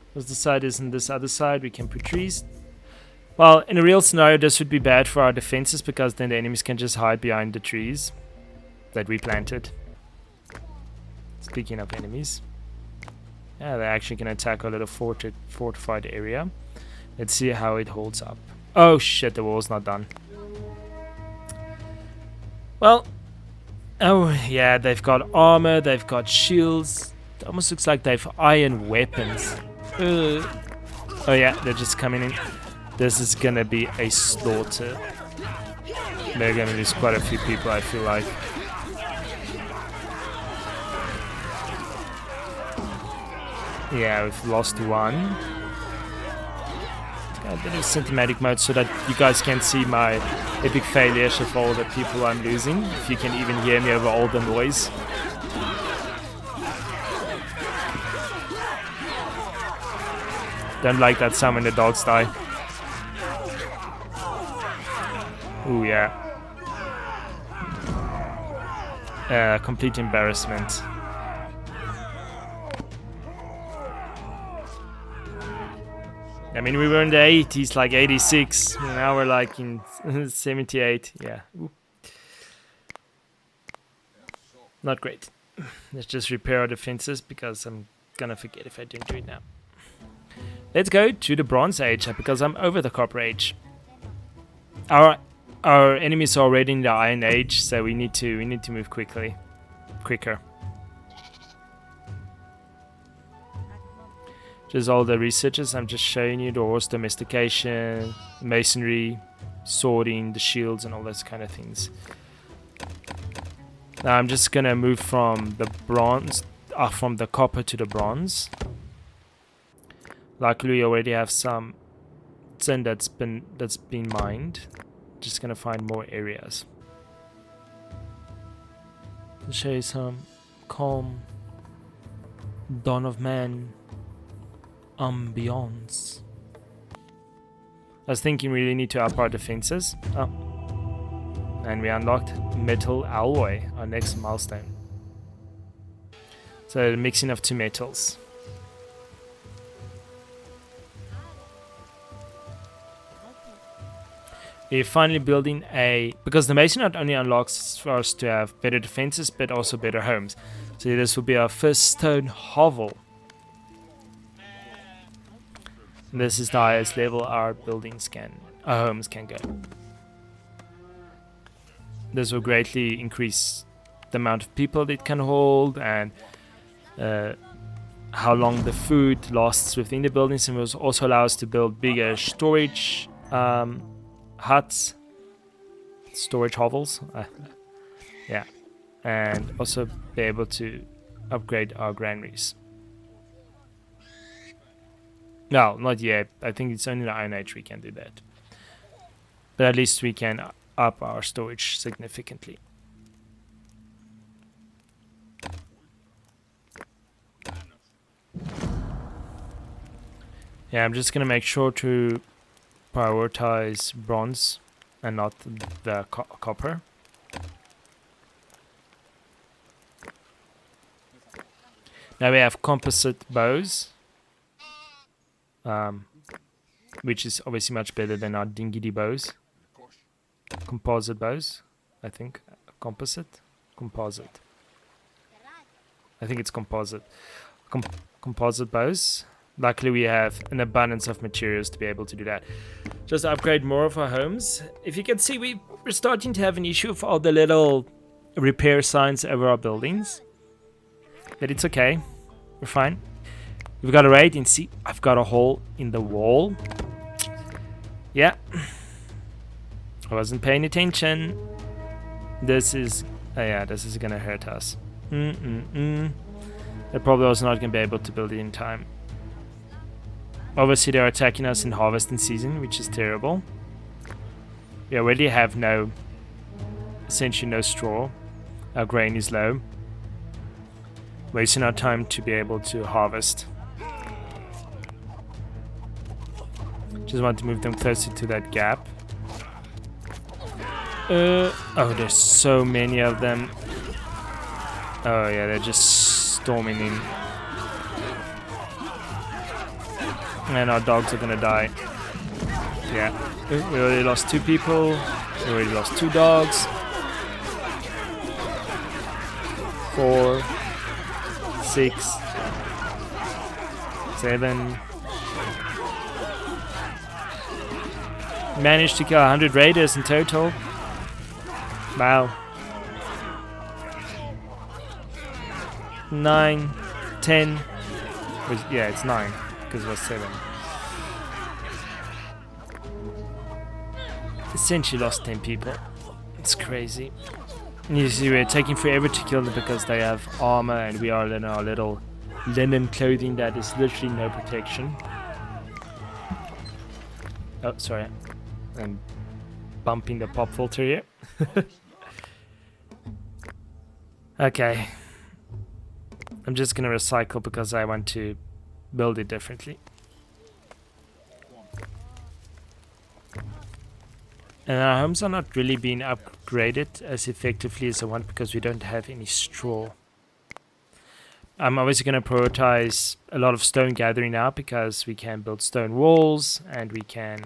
Because the side isn't this other side, we can put trees. Well, in a real scenario, this would be bad for our defenses because then the enemies can just hide behind the trees that we planted. Speaking of enemies. Yeah, they're actually going to attack our little fortified area. Let's see how it holds up. Oh shit, the wall's not done. Well, oh yeah, they've got armor, they've got shields. It almost looks like they've iron weapons. Oh yeah, they're just coming in. This is going to be a slaughter. They're going to lose quite a few people, I feel like. Yeah, we've lost one. Got a bit of cinematic mode so that you guys can see my epic failures of all the people I'm losing. If you can even hear me over all the noise. Don't like that sound when the dogs die. Ooh, yeah. Complete embarrassment. I mean, we were in the 80s, like 86. Now we're like in 78. Yeah. Ooh. Not great. Let's just repair our defenses because I'm gonna forget if I don't do it now. Let's go to the Bronze Age because I'm over the Copper Age. Our enemies are already in the Iron Age, so we need to move quicker. Just all the researches I'm just showing you: the horse domestication, masonry, sorting, the shields, and all those kind of things. Now I'm just gonna move from the bronze, from the copper to the bronze. Luckily, we already have some tin that's been mined. Just gonna find more areas. To show you some calm dawn of man ambiance. I was thinking we really need to up our defenses. Oh. And we unlocked metal alloy, our next milestone. So the mixing of two metals. We're finally building because the mason not only unlocks for us to have better defenses but also better homes. So this will be our first stone hovel. This is the highest level our homes can go. This will greatly increase the amount of people it can hold and how long the food lasts within the buildings, and will also allow us to build bigger storage huts, storage hovels, yeah, and also be able to upgrade our granaries. No, not yet. I think it's only the Iron Age we can do that. But at least we can up our storage significantly. Yeah, I'm just gonna make sure to prioritize bronze and not the copper. Now we have composite bows, which is obviously much better than our dinghy bows. Composite bows, I think. Composite? Composite. I think it's composite. Composite bows. Luckily we have an abundance of materials to be able to do that. Just upgrade more of our homes. If you can see, we're starting to have an issue with all the little repair signs over our buildings. But it's okay. We're fine. We've got a raid and see, I've got a hole in the wall. Yeah. I wasn't paying attention. This is... oh yeah, this is gonna hurt us. I probably was not gonna be able to build it in time. Obviously they're attacking us in harvesting season, which is terrible. We already have essentially no straw. Our grain is low. Wasting our time to be able to harvest. Just want to move them closer to that gap. Oh, there's so many of them. Oh yeah, they're just storming in. And our dogs are gonna die. Yeah, we already lost 2 people. We already lost 2 dogs. 4, 6, 7. Managed to kill 100 raiders in total. Wow. 9, 10. Yeah, it's 9 because it was 7. Essentially lost 10 people. It's crazy. And you see, we're taking forever to kill them because they have armor and we are in our little linen clothing that is literally no protection. Oh, sorry. I'm bumping the pop filter here. Okay. I'm just gonna recycle because I want to build it differently. And our homes are not really being upgraded as effectively as I want because we don't have any straw. I'm obviously going to prioritize a lot of stone gathering now because we can build stone walls and we can,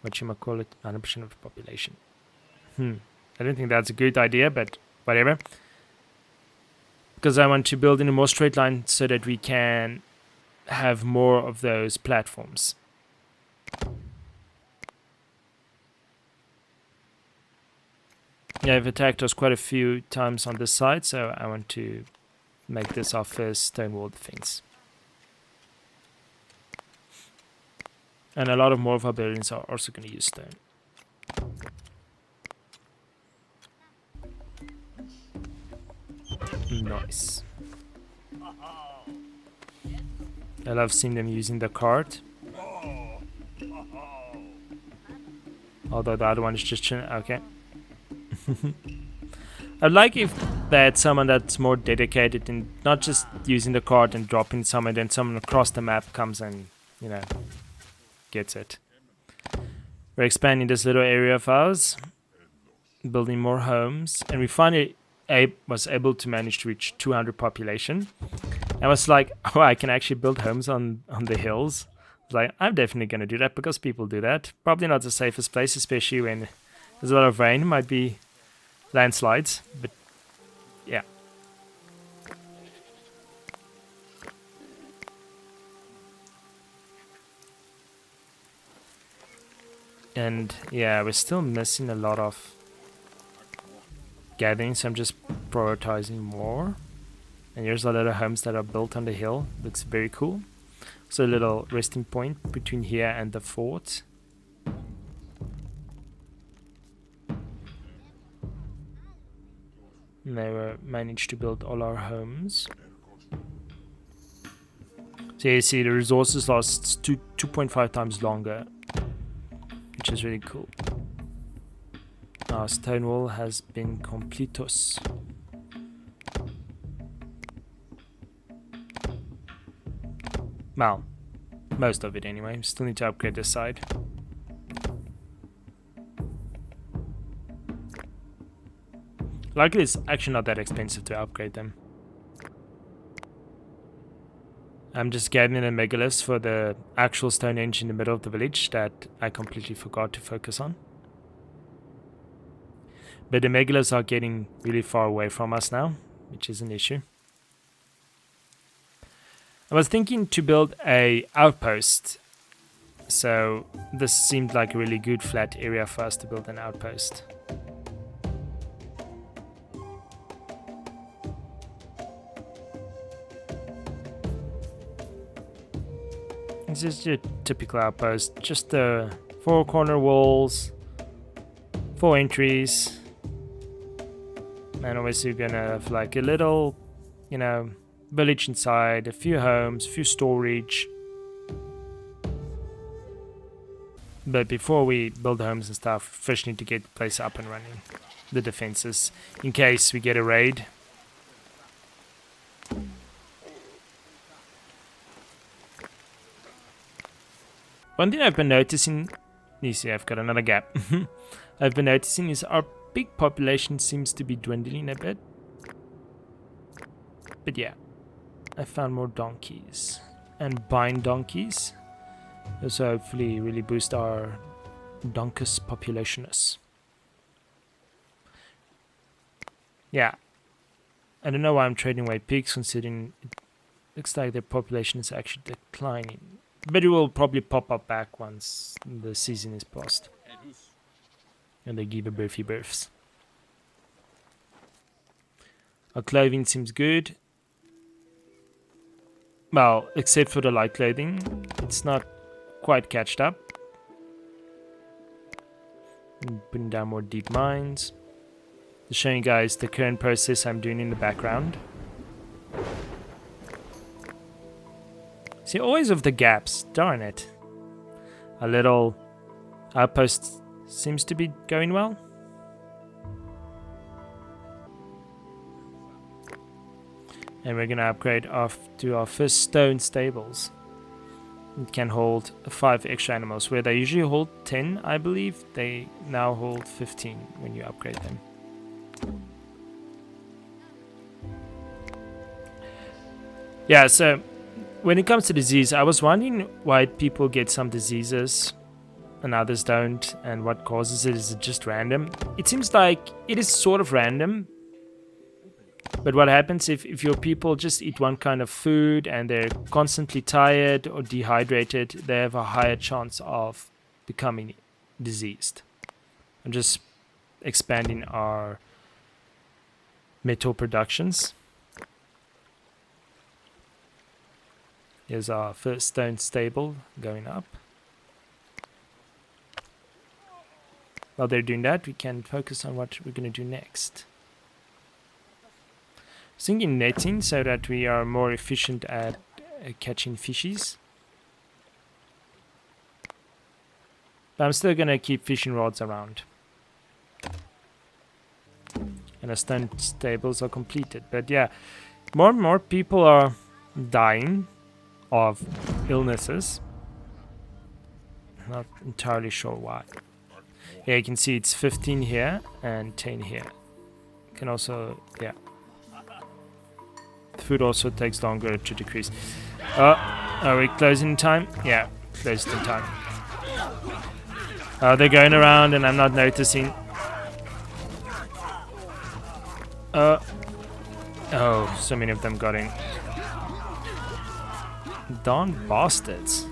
whatchamacallit, 100% of the population. I don't think that's a good idea, but whatever. Because I want to build in a more straight line so that we can have more of those platforms. Yeah, I've attacked us quite a few times on this side, so I want to make this our first stone wall defense. And a lot of more of our buildings are also going to use stone. Nice. I love seeing them using the cart. Although the other one is just okay. I'd like if they had someone that's more dedicated and not just using the cart and dropping some and then someone across the map comes and, you know, gets it. We're expanding this little area of ours, building more homes, and we finally was able to manage to reach 200 population. I was like, oh, I can actually build homes on the hills. I was like, I'm definitely going to do that because people do that. Probably not the safest place, especially when there's a lot of rain. It might be landslides, but yeah. And yeah, we're still missing a lot of gathering, so I'm just prioritizing more. And here's a lot of homes that are built on the hill. Looks very cool. So a little resting point between here and the fort. And they managed to build all our homes. So you see the resources last 2.5 times longer, which is really cool. Our stone wall has been completus. Well, most of it anyway. Still need to upgrade this side. Luckily, it's actually not that expensive to upgrade them. I'm just getting the megaliths for the actual Stonehenge in the middle of the village that I completely forgot to focus on. But the megaliths are getting really far away from us now, which is an issue. I was thinking to build a outpost, so this seemed like a really good flat area for us to build an outpost. This is your typical outpost, just the 4 corner walls, 4 entries, and obviously we're gonna have like a little, you know, village inside, a few homes, a few storage. But before we build the homes and stuff, first need to get the place up and running, the defenses, in case we get a raid. One thing I've been noticing, you see I've got another gap. I've been noticing is our big population seems to be dwindling a bit. But yeah, I found more donkeys and bind donkeys. This will hopefully really boost our donkus populationus. Yeah, I don't know why I'm trading away pigs considering it looks like their population is actually declining. But it will probably pop up back once the season is past. And they give a birthy births. Our clothing seems good. Well, except for the light clothing. It's not quite catched up. Putting down more deep mines. Just showing you guys the current process I'm doing in the background. See, always of the gaps, darn it. Our little outpost seems to be going well. And we're gonna upgrade to our first stone stables. It can hold 5 extra animals, where they usually hold 10, I believe. They now hold 15 when you upgrade them. Yeah, so when it comes to disease, I was wondering why people get some diseases and others don't, and what causes it. Is it just random? It seems like it is sort of random, but what happens if your people just eat one kind of food and they're constantly tired or dehydrated, they have a higher chance of becoming diseased. I'm just expanding our metal productions. Here's our first stone stable going up. While they're doing that, we can focus on what we're going to do next. I was thinking netting so that we are more efficient at catching fishies. But I'm still going to keep fishing rods around. And our stone stables are completed. But yeah, more and more people are dying of illnesses. Not entirely sure why. Yeah, you can see it's 15 here and 10 here. You can also, yeah. The food also takes longer to decrease. Oh, are we closing in time? Yeah, closed in time. They're going around and I'm not noticing. Oh, so many of them got in. Darn bastards.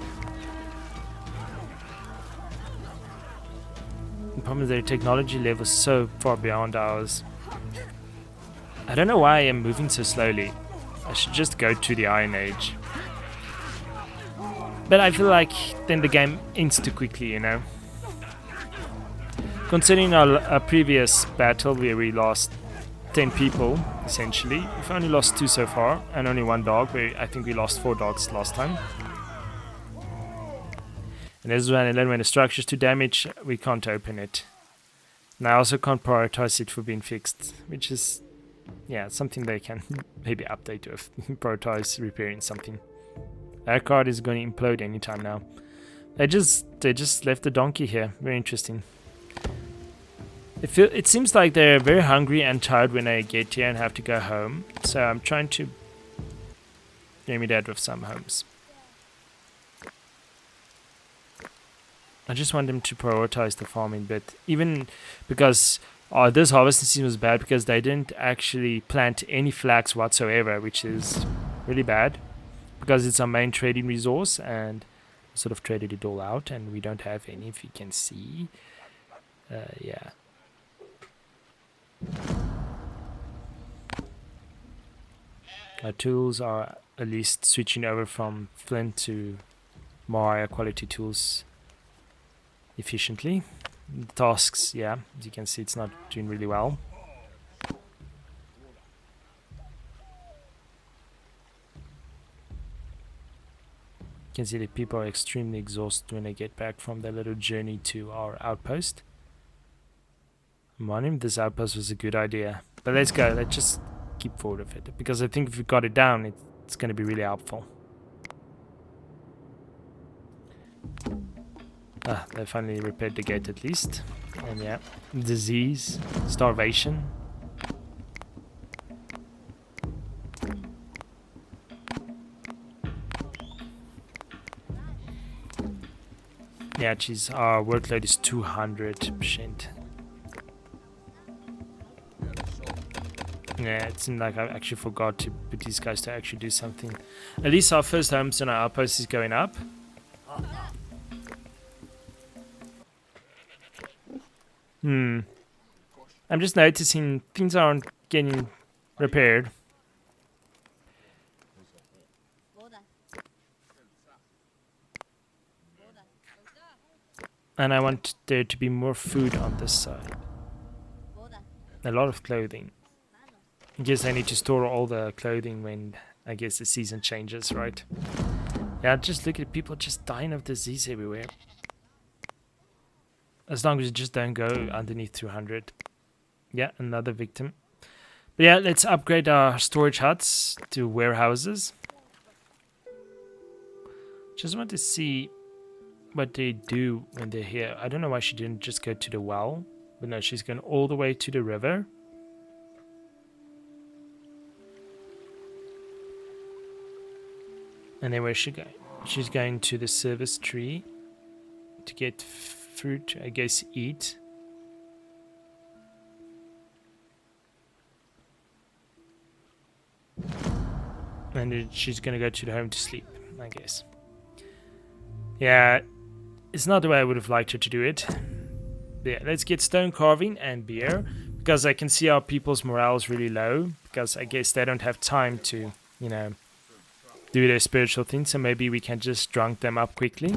The problem is their technology level is so far beyond ours. I don't know why I am moving so slowly. I should just go to the Iron Age. But I feel like then the game ends too quickly, you know. Considering our previous battle where we lost 10 people, essentially. We've only lost 2 so far, and only 1 dog. I think we lost 4 dogs last time. And this is when the structure's too damaged, we can't open it. And I also can't prioritize it for being fixed, which is, yeah, something they can maybe update with. Prioritize repairing something. That card is going to implode anytime now. They just left the donkey here. Very interesting. It seems like they're very hungry and tired when they get here and have to go home. So I'm trying to remedy that with some homes. I just want them to prioritize the farming bit, even because this harvesting season was bad because they didn't actually plant any flax whatsoever, which is really bad because it's our main trading resource and sort of traded it all out and we don't have any, if you can see. Yeah. Our tools are at least switching over from flint to more higher quality tools efficiently. Tasks, yeah, as you can see, it's not doing really well. You can see that people are extremely exhausted when they get back from their little journey to our outpost. I'm wondering if this outpost was a good idea. But let's go, let's just keep forward with it. Because I think if we got it down, it's going to be really helpful. Ah, they finally repaired the gate at least. And yeah, disease, starvation. Yeah, geez, our workload is 200%. Yeah, it seemed like I actually forgot to put these guys to actually do something. At least our first homes and our outpost is going up. I'm just noticing things aren't getting repaired. And I want there to be more food on this side. A lot of clothing. I guess I need to store all the clothing when I guess the season changes, right? Yeah, just look at people just dying of disease everywhere. As long as you just don't go underneath 200. Yeah, another victim. But yeah, let's upgrade our storage huts to warehouses. Just want to see what they do when they're here. I don't know why she didn't just go to the well. But no, she's going all the way to the river. And then where's she going? She's going to the service tree to get fruit, I guess, eat. And then she's going to go to the home to sleep, I guess. Yeah, it's not the way I would have liked her to do it. But yeah, let's get stone carving and beer. Because I can see our people's morale is really low. Because I guess they don't have time to, you know, do their spiritual thing. So maybe we can just drunk them up quickly.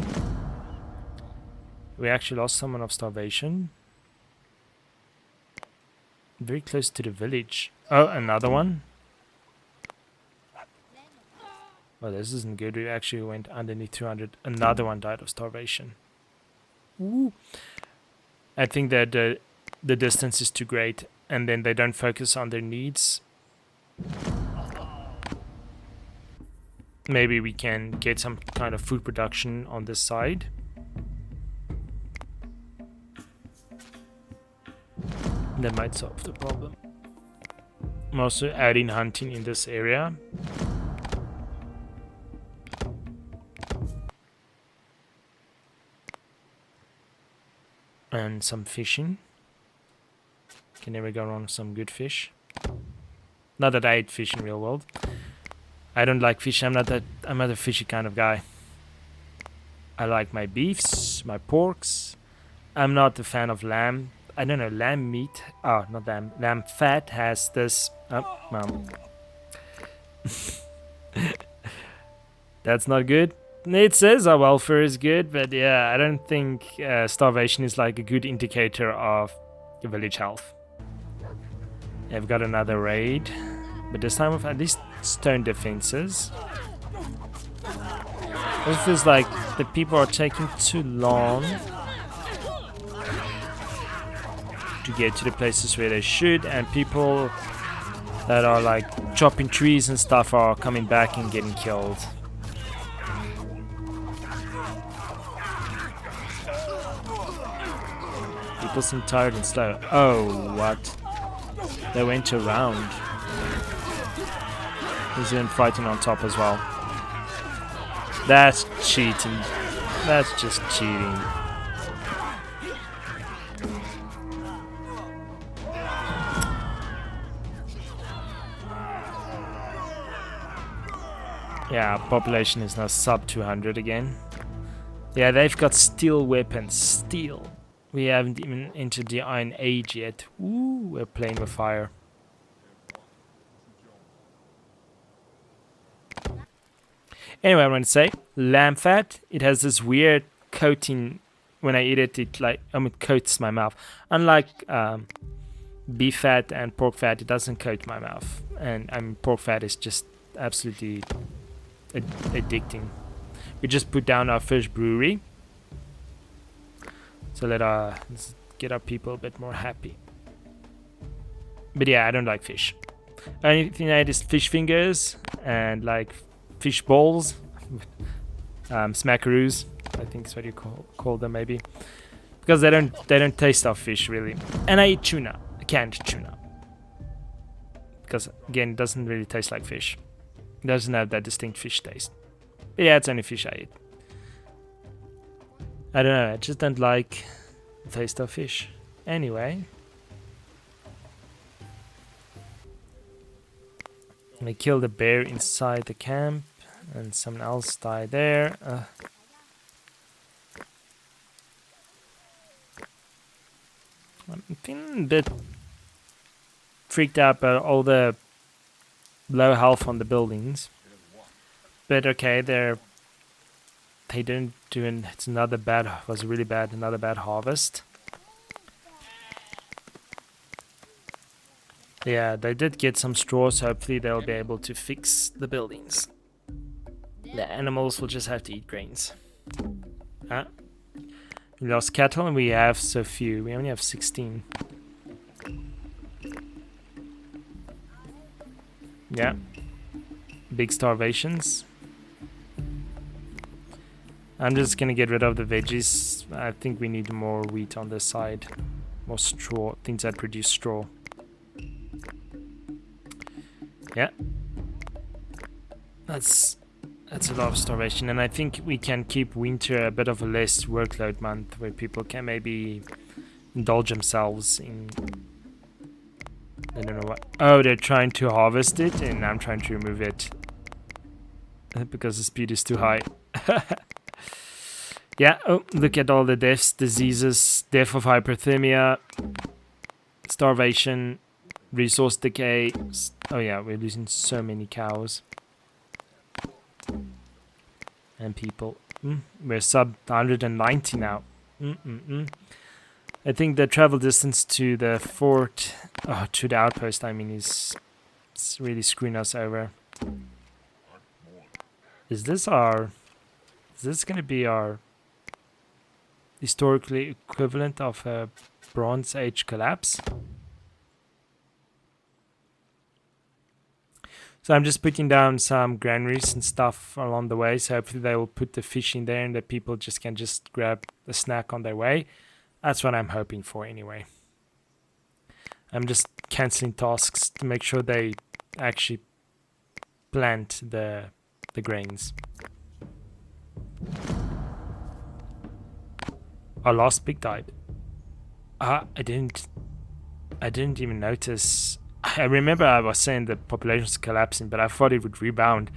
We actually lost someone of starvation. Very close to the village. Oh, another one. Well, this isn't good. We actually went underneath 200. Another one died of starvation. Ooh. I think that the distance is too great. And then they don't focus on their needs. Maybe we can get some kind of food production on this side. That might solve the problem. I'm also adding hunting in this area. And some fishing. Can never go wrong with some good fish. Not that I eat fish in real world. I don't like fish. I'm not a fishy kind of guy. I like my beefs, my porks. I'm not a fan of lamb. I don't know, lamb meat. Oh, not lamb. Lamb fat has this. Oh, well. That's not good. It says our welfare is good, but yeah, I don't think starvation is like a good indicator of the village health. I've got another raid, but this time with at least stone defenses. It feels like the people are taking too long to get to the places where they should, and people that are like chopping trees and stuff are coming back and getting killed. people seem tired and slow. Oh, what? They went around. He's even fighting on top as well. That's cheating. That's just cheating. Yeah, population is now sub 200 again. Yeah, they've got steel weapons. Steel. We haven't even entered the Iron Age yet. Ooh, we're playing with fire. Anyway, I want to say, lamb fat, it has this weird coating. When I eat it, it coats my mouth. Unlike beef fat and pork fat, it doesn't coat my mouth. And pork fat is just absolutely addicting. We just put down our first brewery. So let's get our people a bit more happy. But yeah, I don't like fish. Only thing I eat is fish fingers and like fish balls, smackaroos, I think is what you call them maybe, because they don't taste of fish really. And I eat tuna, canned tuna, because again it doesn't really taste like fish. It doesn't have that distinct fish taste. But yeah, it's only fish I eat. I don't know, I just don't like the taste of fish. Anyway, we killed a bear inside the camp. And someone else died there. I'm feeling a bit freaked out about all the low health on the buildings. But okay, they didn't do another bad harvest. Yeah, they did get some straw, so hopefully they'll be able to fix the buildings. The animals will just have to eat grains. We lost cattle and we have so few. We only have 16. Yeah. Big starvations. I'm just gonna get rid of the veggies. I think we need more wheat on this side. More straw. Things that produce straw. Yeah. That's a lot of starvation, and I think we can keep winter a bit of a less workload month where people can maybe indulge themselves in, I don't know what. Oh, they're trying to harvest it and I'm trying to remove it because the speed is too high. Yeah, oh, look at all the deaths, diseases, death of hyperthermia, starvation, resource decay. Oh yeah, we're losing so many cows. And people. We're sub 190 now. I think the travel distance to the fort, to the outpost, I mean, is really screwing us over. Is this going to be our historically equivalent of a Bronze Age collapse? So I'm just putting down some granaries and stuff along the way. So hopefully they will put the fish in there and the people can grab a snack on their way. That's what I'm hoping for anyway. I'm just cancelling tasks to make sure they actually plant the grains. Our last pig died. I didn't even notice. I remember I was saying the population's collapsing, but I thought it would rebound.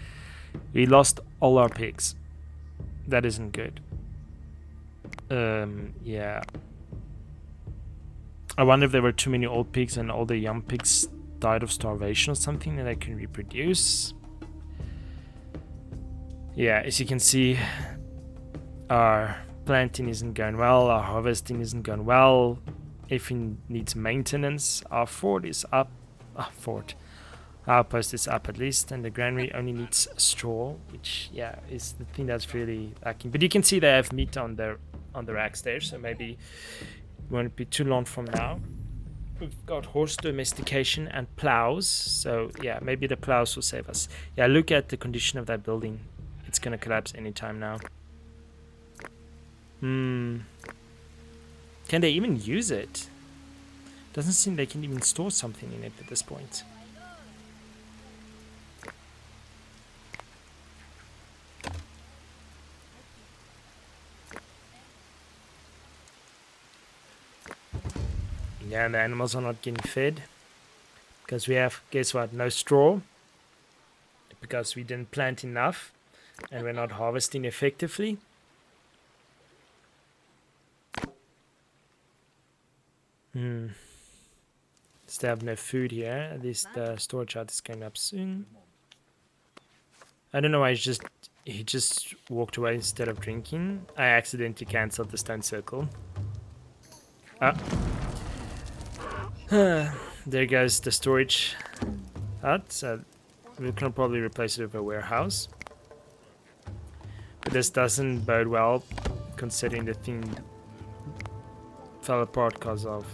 We lost all our pigs. That isn't good. Yeah. I wonder if there were too many old pigs and all the young pigs died of starvation or something and they can reproduce. Yeah, as you can see, our planting isn't going well, our harvesting isn't going well. Everything needs maintenance. Our fort is up. Our outpost is up at least, and the granary only needs straw, which is the thing that's really lacking. But you can see they have meat on the racks there, so maybe it won't be too long from now. We've got horse domestication and plows, so yeah, maybe the plows will save us. Yeah, look at the condition of that building. It's gonna collapse anytime now. Can they even use it? Doesn't seem they can even store something in it at this point. Yeah, and the animals are not getting fed. Because we have, guess what, no straw. Because we didn't plant enough. And we're not harvesting effectively. Still have no food here. At least the storage out is going up soon. I don't know why he just walked away instead of drinking. I accidentally cancelled the stone circle. There goes the storage hut. So we can probably replace it with a warehouse. But this doesn't bode well, considering the thing fell apart because of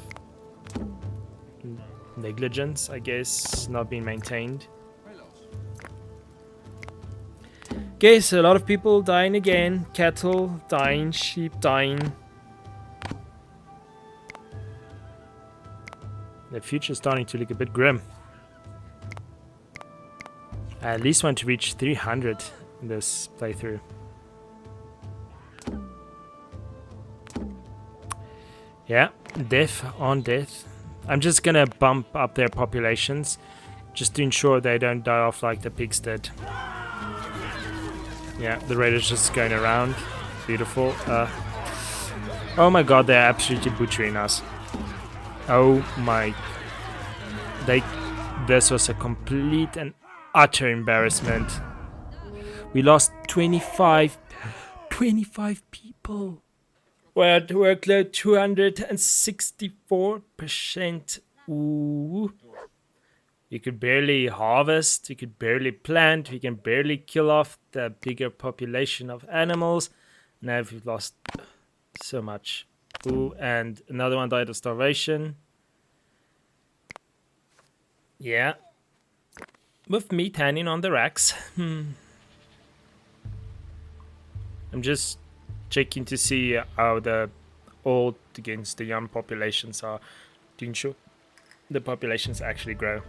negligence, I guess, not being maintained. Okay, so a lot of people dying again. Cattle dying, sheep dying. The future's starting to look a bit grim. I at least want to reach 300 in this playthrough. Yeah, death on death. I'm just gonna bump up their populations just to ensure they don't die off like the pigs did. Yeah, the raiders just going around. Beautiful. Oh my god, they're absolutely butchering us. Oh my. This was a complete and utter embarrassment. We lost 25 people. We're at workload 264%. Ooh. You could barely harvest, you could barely plant, we can barely kill off the bigger population of animals. Now we've lost so much. Ooh, and another one died of starvation. Yeah. With meat hanging on the racks. I'm just checking to see how the old against the young populations are to ensure the populations actually grow.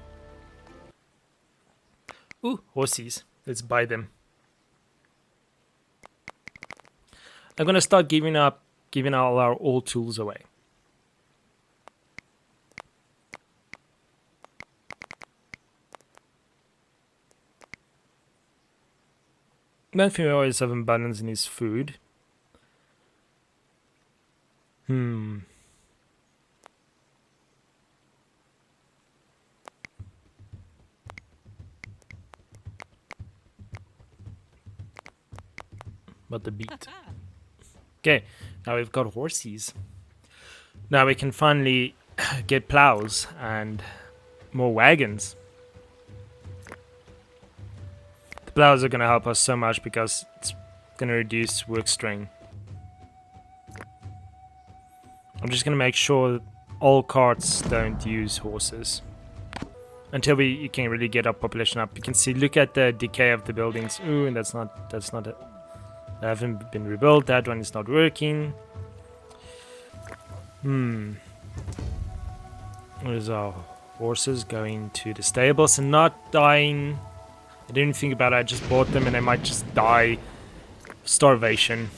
Ooh, horses. Let's buy them. I'm gonna start giving all our old tools away. One thing we always have abundance in is food. But the beat. Okay, now we've got horses. Now we can finally get plows and more wagons. The plows are going to help us so much because it's going to reduce work strain. I'm just going to make sure that all carts don't use horses. Until you can really get our population up. You can see, look at the decay of the buildings. Ooh, and that's not it. They haven't been rebuilt. That one is not working. There's our horses going to the stables and not dying. I didn't think about it. I just bought them and they might just die of starvation.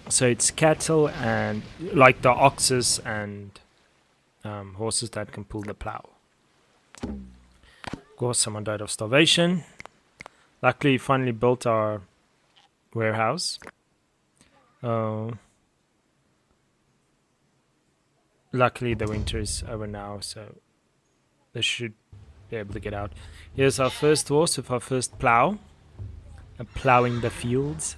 So it's cattle and like the oxes and horses that can pull the plow. Of course, someone died of starvation. Luckily, we finally built our warehouse. Luckily, the winter is over now, so they should be able to get out. Here's our first horse with our first plow. Plowing the fields.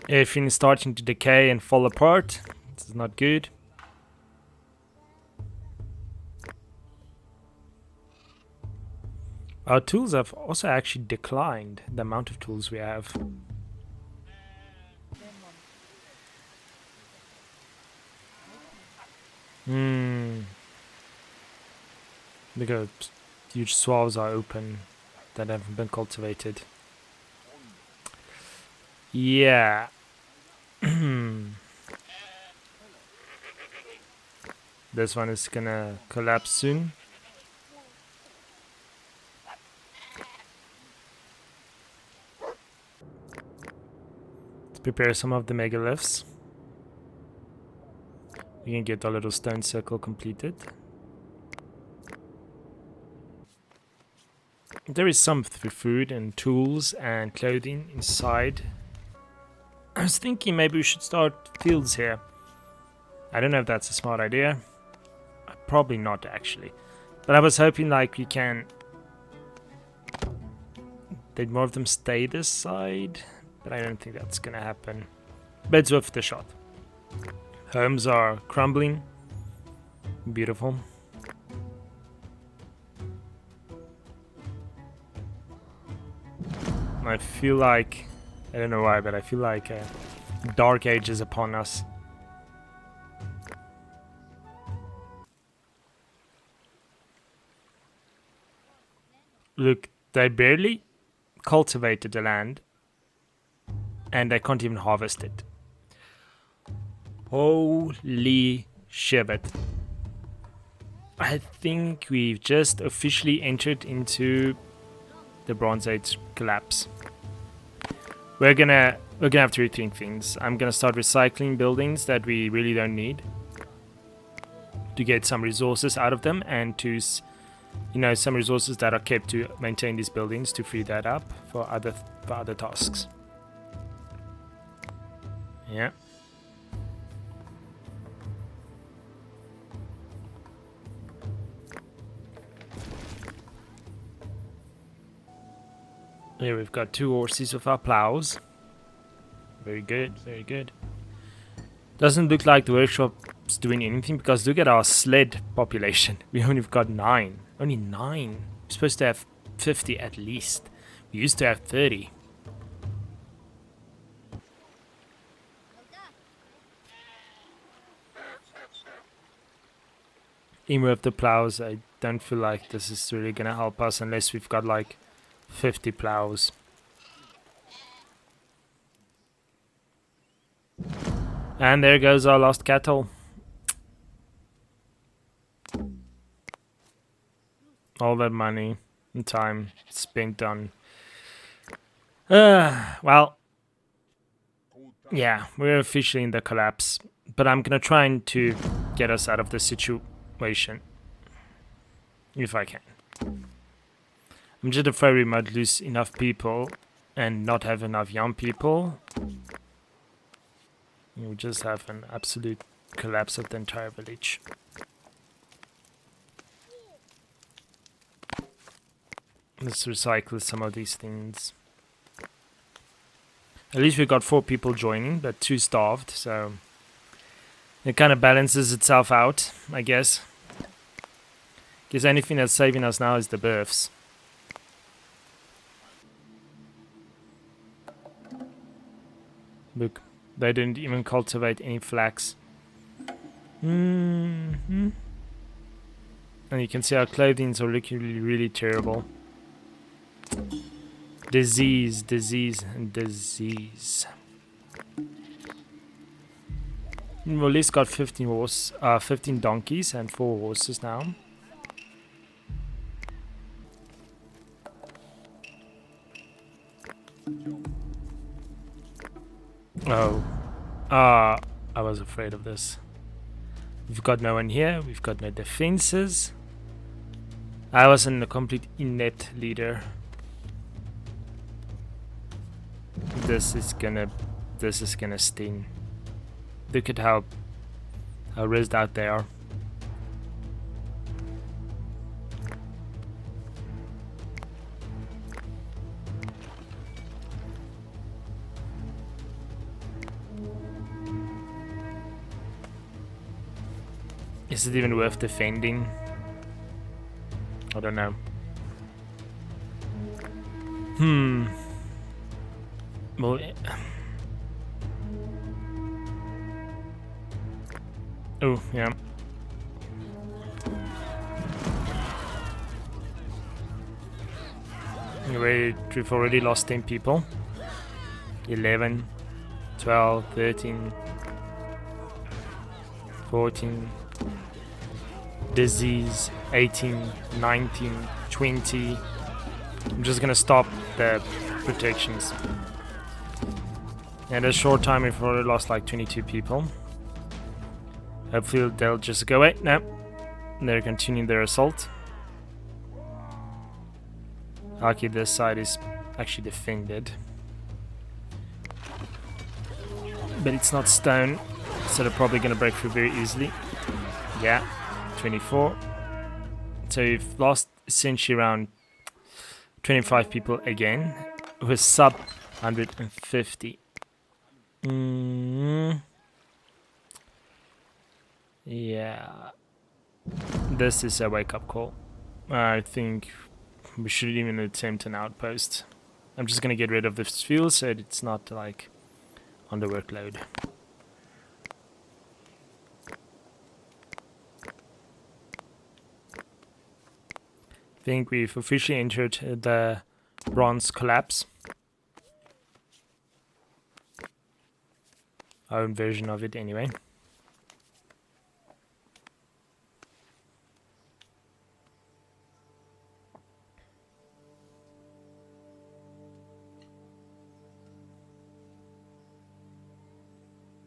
Everything is starting to decay and fall apart. This is not good. Our tools have also actually declined, the amount of tools we have. Because huge swaths are open that haven't been cultivated. Yeah. This one is gonna collapse soon. Let's prepare some of the megaliths. We can get our little stone circle completed. There is some food and tools and clothing inside. I was thinking maybe we should start fields here. I don't know if that's a smart idea. Probably not actually. But I was hoping like we can... Did more of them stay this side? But I don't think that's gonna happen. But it's worth the shot. Homes are crumbling. Beautiful. I feel like... I don't know why, but I feel like Dark Age is upon us. Look, they barely cultivated the land and they can't even harvest it. Holy shit. I think we've just officially entered into the Bronze Age collapse. We're gonna have to rethink things. I'm gonna start recycling buildings that we really don't need to get some resources out of them, and to some resources that are kept to maintain these buildings, to free that up for other tasks. Yeah. Here we've got 2 horses with our plows. Very good, very good. Doesn't look like the workshop's doing anything, because look at our sled population. We only got 9. Only 9. We're supposed to have 50 at least. We used to have 30. Even with the plows, I don't feel like this is really gonna help us unless we've got like 50 plows. And there goes our lost cattle. All that money and time spent on... well, yeah, we're officially in the collapse. But I'm gonna try to get us out of this situation. If I can. I'm just afraid we might lose enough people and not have enough young people. We just have an absolute collapse of the entire village. Let's recycle some of these things. At least we got 4 people joining, but 2 starved, so it kind of balances itself out, I guess. Because anything that's saving us now is the births. Look, they didn't even cultivate any flax. And you can see our clothings are looking really terrible. Disease, and disease. We've at least got 15 donkeys and 4 horses now. Oh. I was afraid of this. We've got no one here. We've got no defenses. I wasn't a complete inept leader. This is gonna sting. Look at how rizzed out they are. Is it even worth defending? I don't know. Well, oh, yeah. We've already lost 10 people. 11, 12, 13, 14, disease, 18, 19, 20. I'm just gonna stop the protections. And a short time we've already lost like 22 people. Hopefully they'll just go away. No, they're continuing their assault. Lucky this side is actually defended. But it's not stone, so they're probably gonna break through very easily. Yeah, 24. So we've lost essentially around 25 people again, with sub 150. Yeah, this is a wake-up call. I think we shouldn't even attempt an outpost. I'm just gonna get rid of this fuel so it's not like on the workload. I think we've officially entered the bronze collapse. Our own version of it anyway.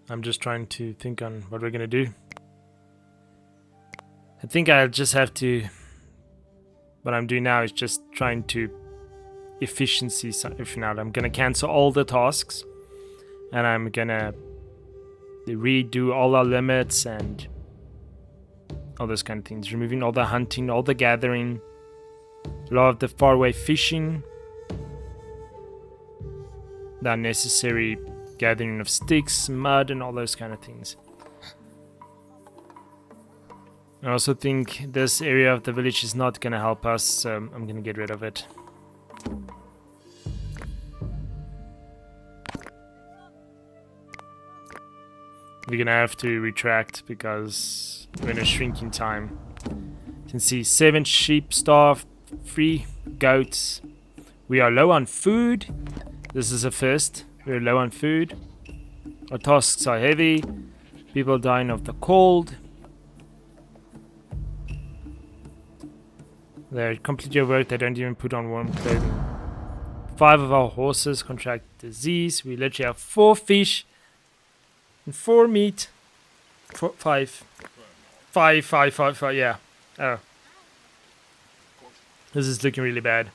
I'm just trying to think on what we're gonna do. I think I'll just have to... What I'm doing now is just trying to efficiency something out. I'm gonna cancel all the tasks, and I'm gonna redo all our limits and all those kind of things. Removing all the hunting, all the gathering, a lot of the faraway fishing, the unnecessary gathering of sticks, mud, and all those kind of things. I also think this area of the village is not going to help us, so I'm going to get rid of it. We're going to have to retract because we're in a shrinking time. You can see 7 sheep starved, 3 goats. We are low on food. This is a first. We're low on food. Our tasks are heavy. People dying of the cold. They're completely overworked. They don't even put on warm clothing. 5 of our horses contract disease. We literally have 4 fish and 4 meat. 5. 5, yeah. Oh. This is looking really bad.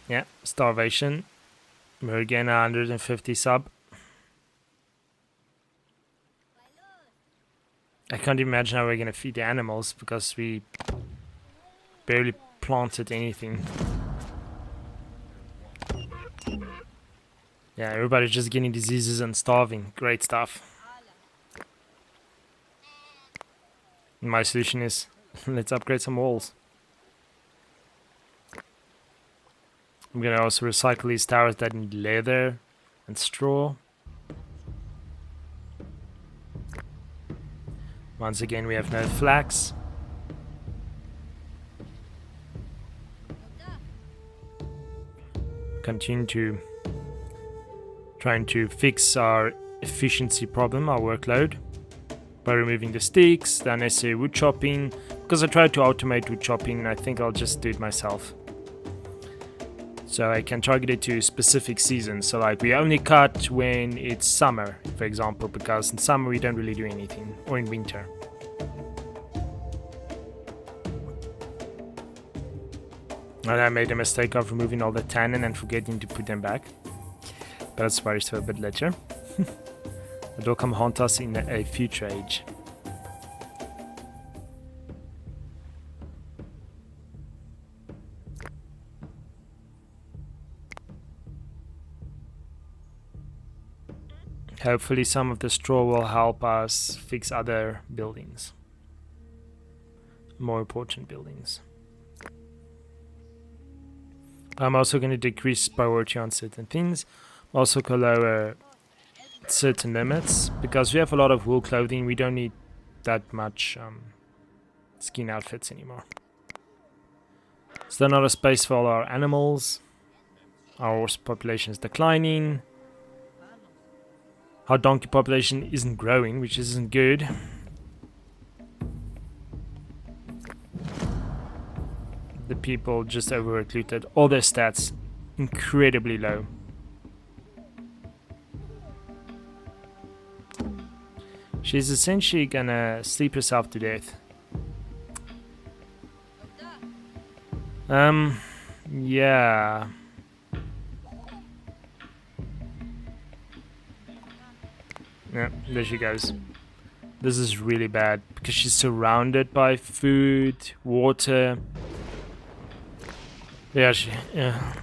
Yeah, starvation. We're again 150 sub. I can't imagine how we're gonna feed the animals because we barely planted anything. Yeah, everybody's just getting diseases and starving. Great stuff. My solution is let's upgrade some walls. I'm gonna also recycle these towers that need leather and straw. Once again, we have no flax. Continue to trying to fix our efficiency problem, our workload, by removing the sticks, the unnecessary wood chopping. Because I tried to automate wood chopping, I think I'll just do it myself. So I can target it to specific seasons. So like we only cut when it's summer, for example, because in summer we don't really do anything, or in winter. And I made a mistake of removing all the tannin and forgetting to put them back. But that's why it's a bit later. It will come haunt us in a future age. Hopefully some of the straw will help us fix other buildings. More important buildings. I'm also going to decrease priority on certain things. Also can lower certain limits. Because we have a lot of wool clothing, we don't need that much skin outfits anymore. Still not a space for all our animals. Our horse population is declining. Our donkey population isn't growing, which isn't good. The people just over-recruited. All their stats incredibly low. She's essentially gonna sleep herself to death. Yeah. Yeah, there she goes. This is really bad because she's surrounded by food, water. Yeah, yeah.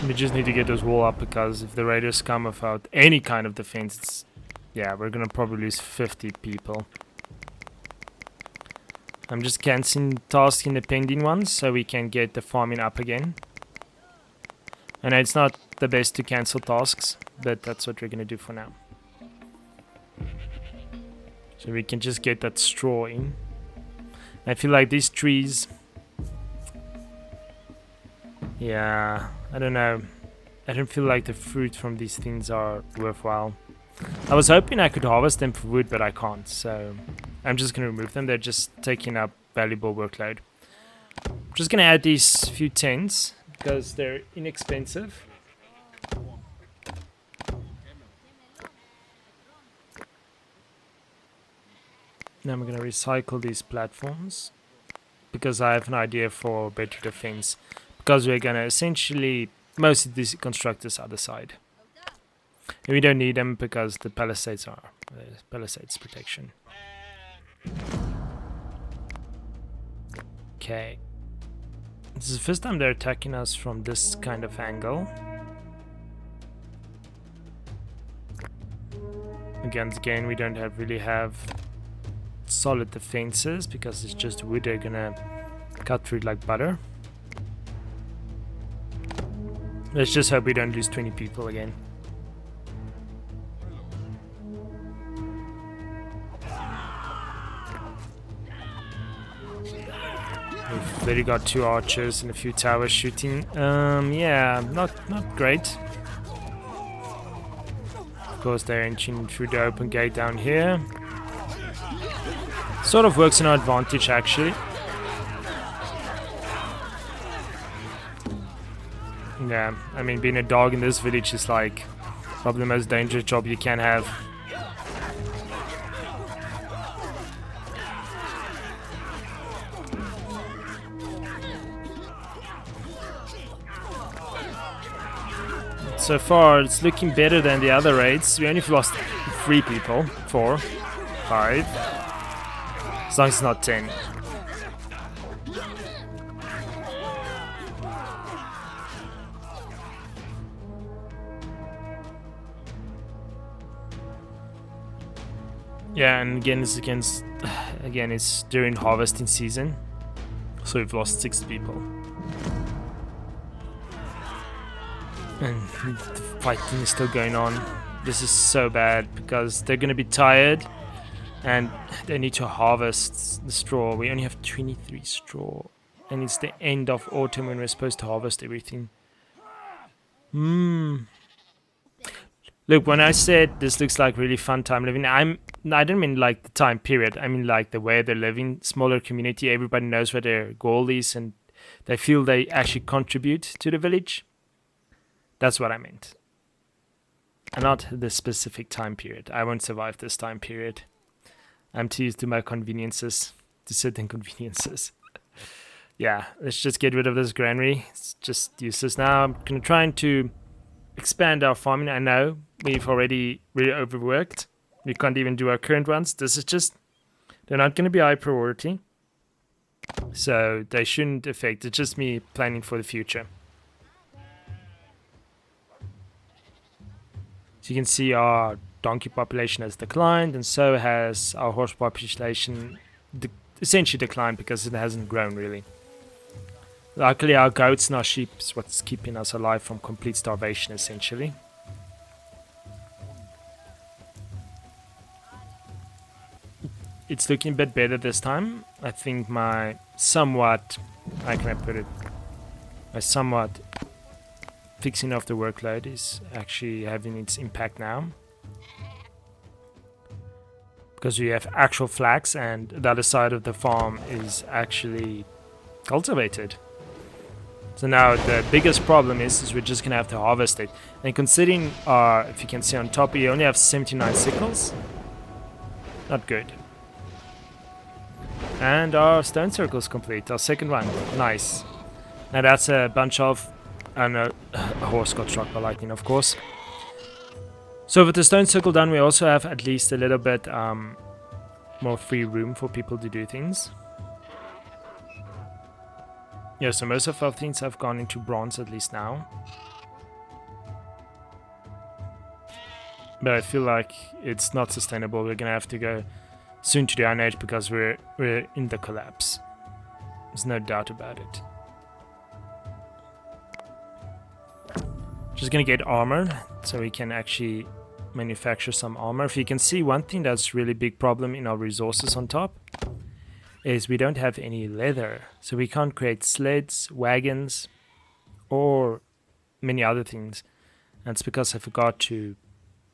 We just need to get this wall up because if the raiders come without any kind of defense, yeah, we're gonna probably lose 50 people. I'm just cancelling tasks in the pending ones so we can get the farming up again. And it's not the best to cancel tasks, but that's what we're gonna do for now. So we can just get that straw in. I feel like these trees... Yeah, I don't know. I don't feel like the fruit from these things are worthwhile. I was hoping I could harvest them for wood, but I can't, so I'm just gonna remove them. They're just taking up valuable workload. I'm just gonna add these few tents because they're inexpensive. Now I'm gonna recycle these platforms because I have an idea for better defense. Because we're gonna essentially mostly deconstruct this other side. And we don't need them because the palisades are palisades protection. Okay. This is the first time they're attacking us from this kind of angle. Again, we don't really have solid defenses because it's just wood. They're gonna cut through it like butter. Let's just hope we don't lose 20 people again. We've already got 2 archers and a few towers shooting. Yeah, not great. Of course, they're entering through the open gate down here. Sort of works in our advantage, actually. Yeah, I mean, being a dog in this village is like probably the most dangerous job you can have. So far, it's looking better than the other raids. We only lost 3 people. 4, 5. As long as it's not 10. Yeah, and again, it's during harvesting season, so we've lost 6 people. And the fighting is still going on. This is so bad because they're gonna be tired and they need to harvest the straw. We only have 23 straw and it's the end of autumn when we're supposed to harvest everything. Look, when I said this looks like really fun time living, I don't mean like the time period. I mean like the way they're living, smaller community, everybody knows what their goal is and they feel they actually contribute to the village. That's what I meant. And not the specific time period. I won't survive this time period. I'm too used to my conveniences, to certain conveniences. Yeah, let's just get rid of this granary. It's just useless now. I'm gonna try to expand our farming. I know we've already really overworked. We can't even do our current ones. This is just, they're not gonna be high priority. So they shouldn't affect. It's just me planning for the future. So you can see our donkey population has declined, and so has our horse population essentially declined because it hasn't grown really. Luckily, our goats and our sheep is what's keeping us alive from complete starvation, essentially. It's looking a bit better this time. I think my somewhat how can I put it? A somewhat fixing of the workload is actually having its impact now. Because we have actual flax and the other side of the farm is actually cultivated. So now the biggest problem is we're just gonna have to harvest it. And considering if you can see on top, we only have 79 sickles. Not good. And our stone circle is complete, our second one. Nice. Now that's a bunch of, I don't know, a horse got struck by lightning, of course. So with the stone circle done, we also have at least a little bit more free room for people to do things. Yeah, so most of our things have gone into bronze at least now. But I feel like it's not sustainable. We're gonna have to go soon to the Iron Age because we're in the collapse. There's no doubt about it. Just gonna get armor so we can actually manufacture some armor. If you can see, one thing that's really big problem in our resources on top is we don't have any leather, so we can't create sleds, wagons, or many other things. That's because I forgot to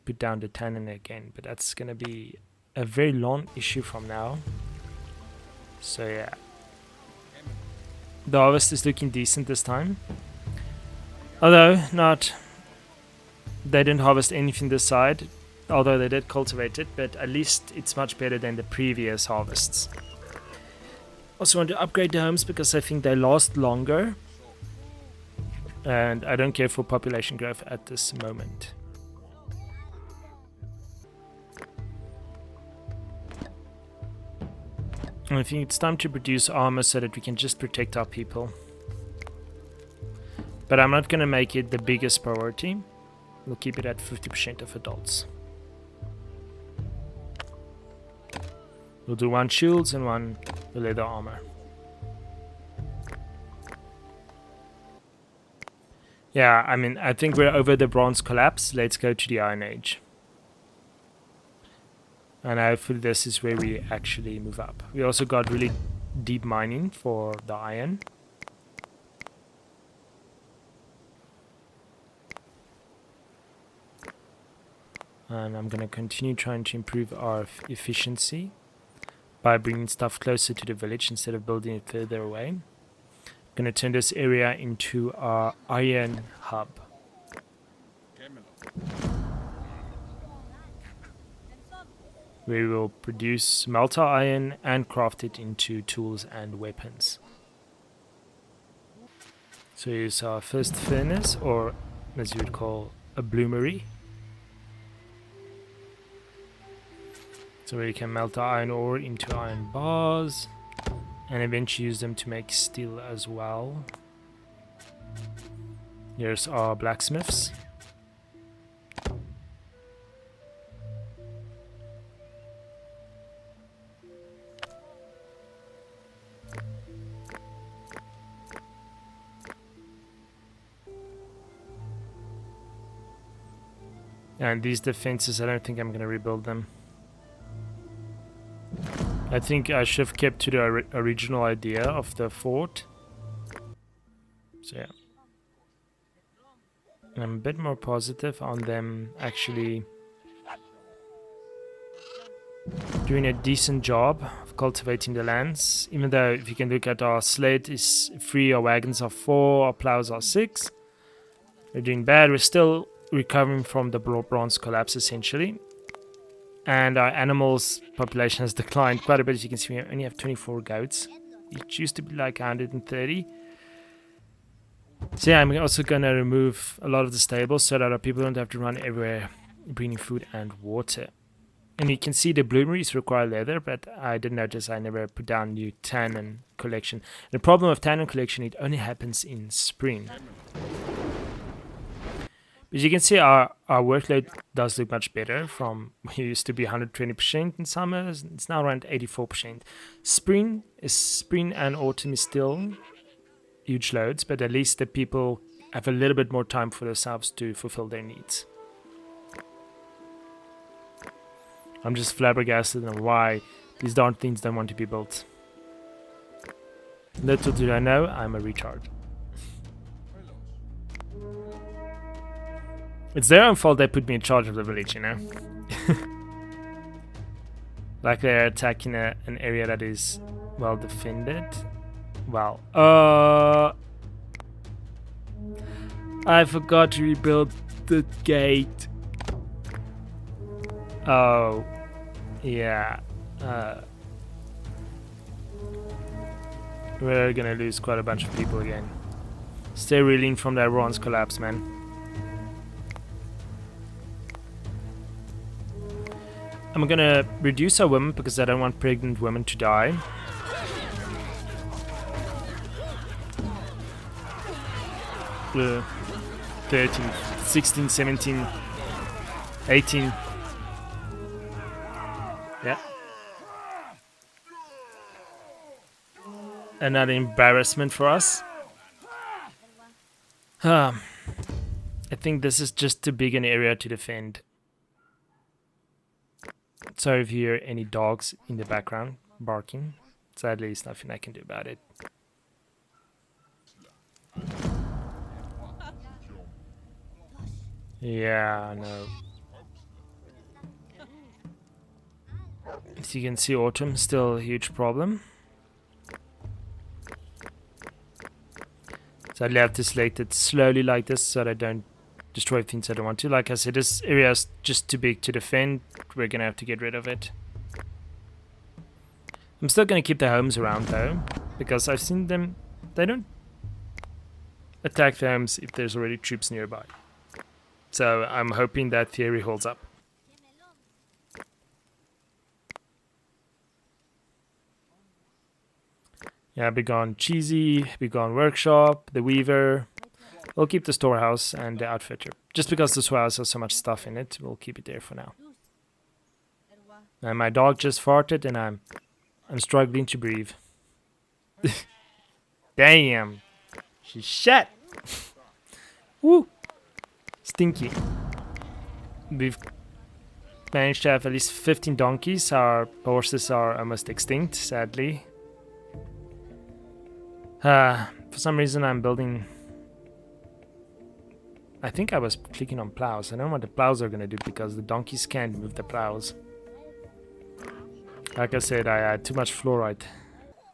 put down the tannin again, but that's gonna be a very long issue from now. So yeah, the harvest is looking decent this time, although they didn't harvest anything this side, although they did cultivate it, but at least it's much better than the previous harvests. Also want to upgrade the homes because I think they last longer, and I don't care for population growth at this moment. And I think it's time to produce armor so that we can just protect our people. But I'm not going to make it the biggest priority. We'll keep it at 50% of adults. We'll do one shields and one leather armor. Yeah, I mean, I think we're over the bronze collapse. Let's go to the Iron Age. And hopefully this is where we actually move up. We also got really deep mining for the iron. And I'm going to continue trying to improve our efficiency by bringing stuff closer to the village instead of building it further away. I'm going to turn this area into our iron hub. We will produce melter iron and craft it into tools and weapons. So here's our first furnace, or as you would call a bloomery. So we can melt our iron ore into iron bars and eventually use them to make steel as well. Here's our blacksmiths. And these defenses, I don't think I'm going to rebuild them. I think I should have kept to the original idea of the fort. So yeah. I'm a bit more positive on them actually doing a decent job of cultivating the lands. Even though if you can look at our slate is 3, our wagons are 4, our plows are 6. We're doing bad. We're still recovering from the bronze collapse essentially. And our animals population has declined quite a bit. As you can see, we only have 24 goats. It used to be like 130. So yeah, I'm also going to remove a lot of the stables so that our people don't have to run everywhere bringing food and water. And you can see the bloomeries require leather, but I did notice I never put down new tannin collection. The problem with tannin collection, it only happens in spring. As you can see, our workload does look much better. From we used to be 120% in summer, it's now around 84%. Spring and autumn is still huge loads, but at least the people have a little bit more time for themselves to fulfill their needs. I'm just flabbergasted on why these darn things don't want to be built. Little do I know, I'm a retard. It's their own fault they put me in charge of the village, you know? Like they're attacking an area that is well defended. Well, I forgot to rebuild the gate. Oh, yeah. We're gonna lose quite a bunch of people again. Stay reeling from that bronze collapse, man. I'm gonna reduce our women because I don't want pregnant women to die. Uh, 13, 16, 17, 18. Yeah. Another embarrassment for us. I think this is just too big an area to defend. Sorry if you hear any dogs in the background barking. Sadly, there's nothing I can do about it. Yeah, I know. As you can see, autumn still a huge problem. Sadly, I have to select it slowly like this so that I don't destroy things I don't want to. Like I said, this area is just too big to defend. We're gonna have to get rid of it. I'm still gonna keep the homes around though, because I've seen them. They don't attack the homes if there's already troops nearby. So I'm hoping that theory holds up. Yeah, be gone Cheesy, be gone Workshop, the Weaver. We'll keep the Storehouse and the Outfitter. Just because the Storehouse has so much stuff in it, we'll keep it there for now. And my dog just farted and I'm struggling to breathe. Damn. She's shit. Woo. Stinky. We've managed to have at least 15 donkeys. Our horses are almost extinct, sadly. For some reason I'm building... I think I was clicking on plows. I don't know what the plows are going to do because the donkeys can't move the plows. Like I said, I had too much fluoride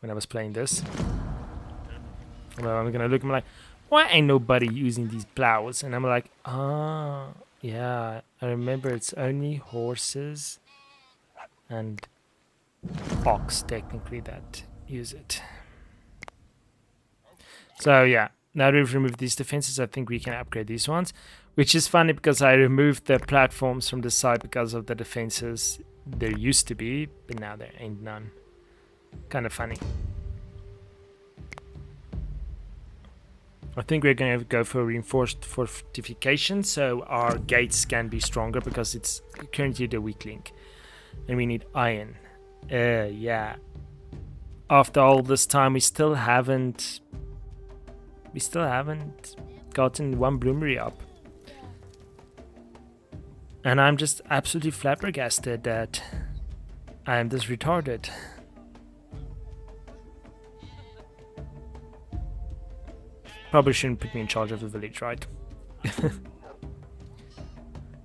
when I was playing this. Well, I'm going to look, I'm like, why ain't nobody using these plows? And I'm like, ah, yeah, I remember it's only horses and ox technically that use it. So yeah, now we've removed these defenses, I think we can upgrade these ones. Which is funny because I removed the platforms from the side because of the defenses there used to be, but now there ain't none. Kind of funny. I think we're going to go for reinforced fortification so our gates can be stronger because it's currently the weak link. And we need iron. Yeah. After all this time we still haven't gotten one bloomery up. And I'm just absolutely flabbergasted that I am this retarded. Probably shouldn't put me in charge of the village, right? Of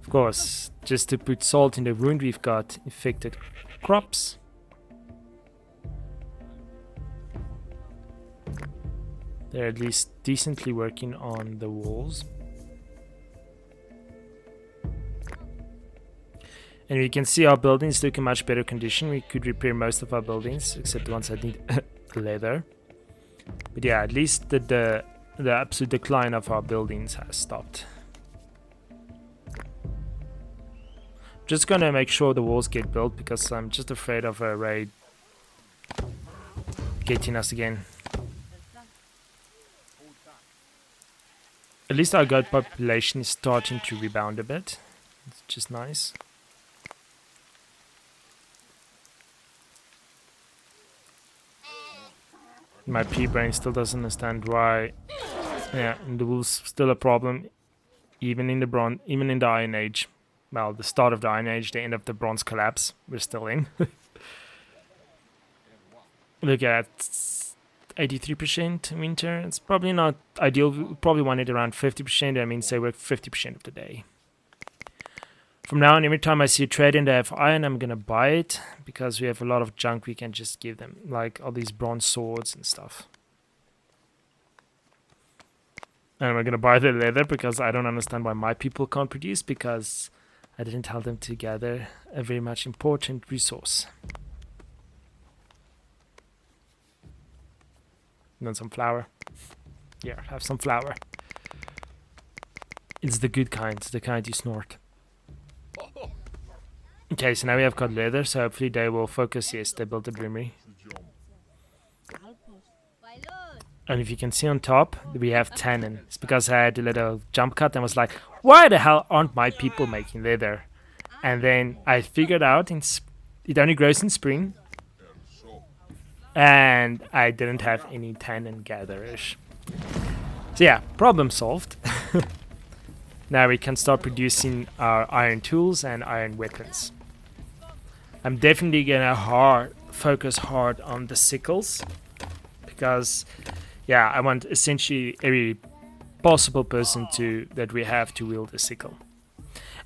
course, just to put salt in the wound, we've got infected crops. They're at least decently working on the walls. And we can see our buildings look in much better condition. We could repair most of our buildings, except the ones that need leather. But yeah, at least the absolute decline of our buildings has stopped. Just gonna make sure the walls get built because I'm just afraid of a raid getting us again. At least our goat population is starting to rebound a bit. It's just nice. My pea-brain still doesn't understand why. Yeah, and the wool's still a problem, even in the Iron Age. Well, the start of the Iron Age, the end of the Bronze Collapse, we're still in. Look at 83% winter. It's probably not ideal. We probably want it around 50%. That means they work 50% of the day. From now on, every time I see a trade and they have iron, I'm gonna buy it because we have a lot of junk we can just give them, like all these bronze swords and stuff. And we're gonna buy the leather because I don't understand why my people can't produce, because I didn't tell them to gather a very much important resource. You want some flour? Yeah, have some flour. It's the good kind, it's the kind you snort. Okay, so now we have got leather, so hopefully they will focus. Yes, they built a bloomery. And if you can see on top, we have tannin. It's because I had a little jump cut and was like, why the hell aren't my people making leather? And then I figured out it only grows in spring. And I didn't have any tannin gatherers. So yeah, problem solved. Now we can start producing our iron tools and iron weapons. I'm definitely gonna focus hard on the sickles, because yeah, I want essentially every possible person that we have to wield a sickle.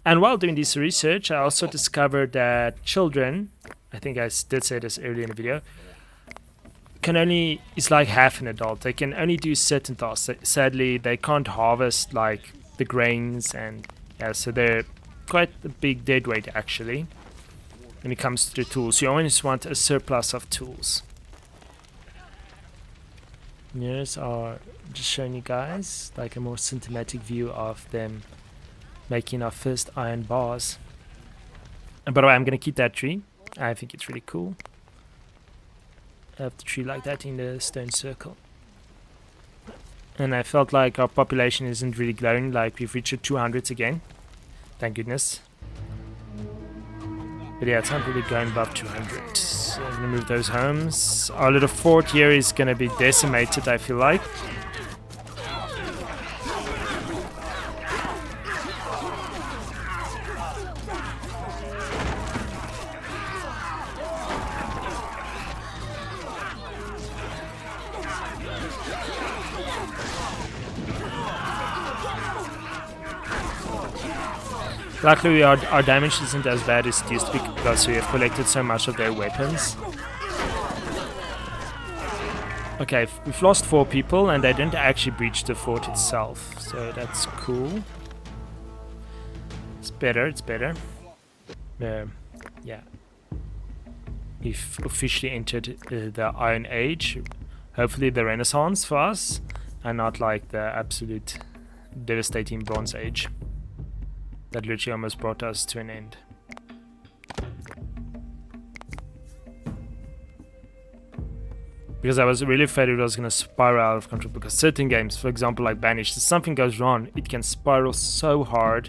And while doing this research, I also discovered that children, I think I did say this earlier in the video, is like half an adult. They can only do certain tasks. Sadly, they can't harvest like the grains, and yeah, so they're quite a big dead weight actually when it comes to the tools. You always want a surplus of tools. Here's just showing you guys like a more cinematic view of them making our first iron bars. And by the way, I'm gonna keep that tree. I think it's really cool. I have the tree like that in the stone circle. And I felt like our population isn't really growing, like we've reached the 200s again. Thank goodness. But yeah, it's not really going above 200. So I'm gonna move those homes. Our little fort here is gonna be decimated, I feel like. Luckily our damage isn't as bad as it used to be because we have collected so much of their weapons. Okay, we've lost 4 people and they didn't actually breach the fort itself, so that's cool. It's better, it's better. Yeah. We've officially entered the Iron Age. Hopefully the Renaissance for us, and not like the absolute devastating Bronze Age that literally almost brought us to an end. Because I was really afraid it was going to spiral out of control, because certain games, for example like Banished, if something goes wrong, it can spiral so hard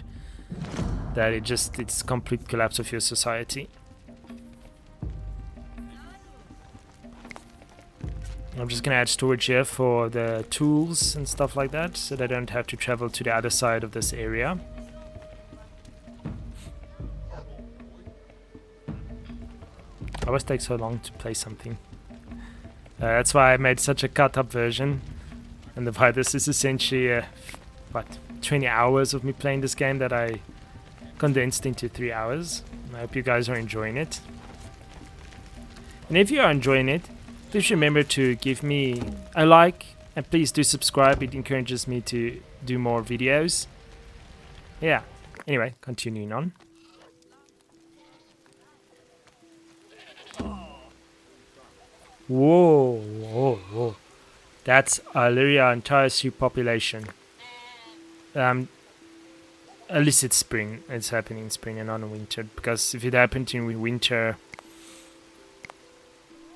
that it's complete collapse of your society. I'm just going to add storage here for the tools and stuff like that, so they don't have to travel to the other side of this area. It always takes so long to play something. That's why I made such a cut-up version, and why this is essentially 20 hours of me playing this game that I condensed into 3 hours. I hope you guys are enjoying it. And if you are enjoying it, please remember to give me a like, and please do subscribe. It encourages me to do more videos. Yeah, anyway, continuing on. Whoa, whoa, whoa. That's Illyria entire sea population. At least it's spring. It's happening in spring and not in winter. Because if it happened in winter...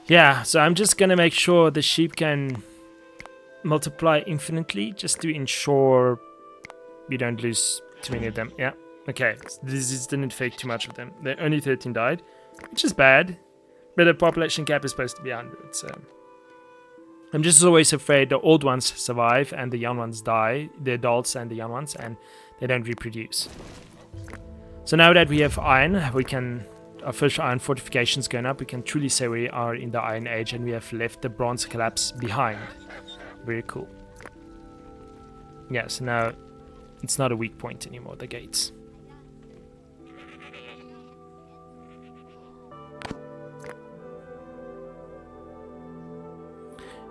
Yeah, so I'm just gonna make sure the sheep can multiply infinitely, just to ensure we don't lose too many of them. Yeah, okay. So this didn't affect too much of them. Only 13 died, which is bad. But the population cap is supposed to be 100, so... I'm just always afraid the old ones survive and the young ones die, the adults and the young ones, and they don't reproduce. So now that we have iron, we can our first iron fortifications going up, we can truly say we are in the Iron Age and we have left the Bronze collapse behind. Very cool. Yeah, so now it's not a weak point anymore, the gates.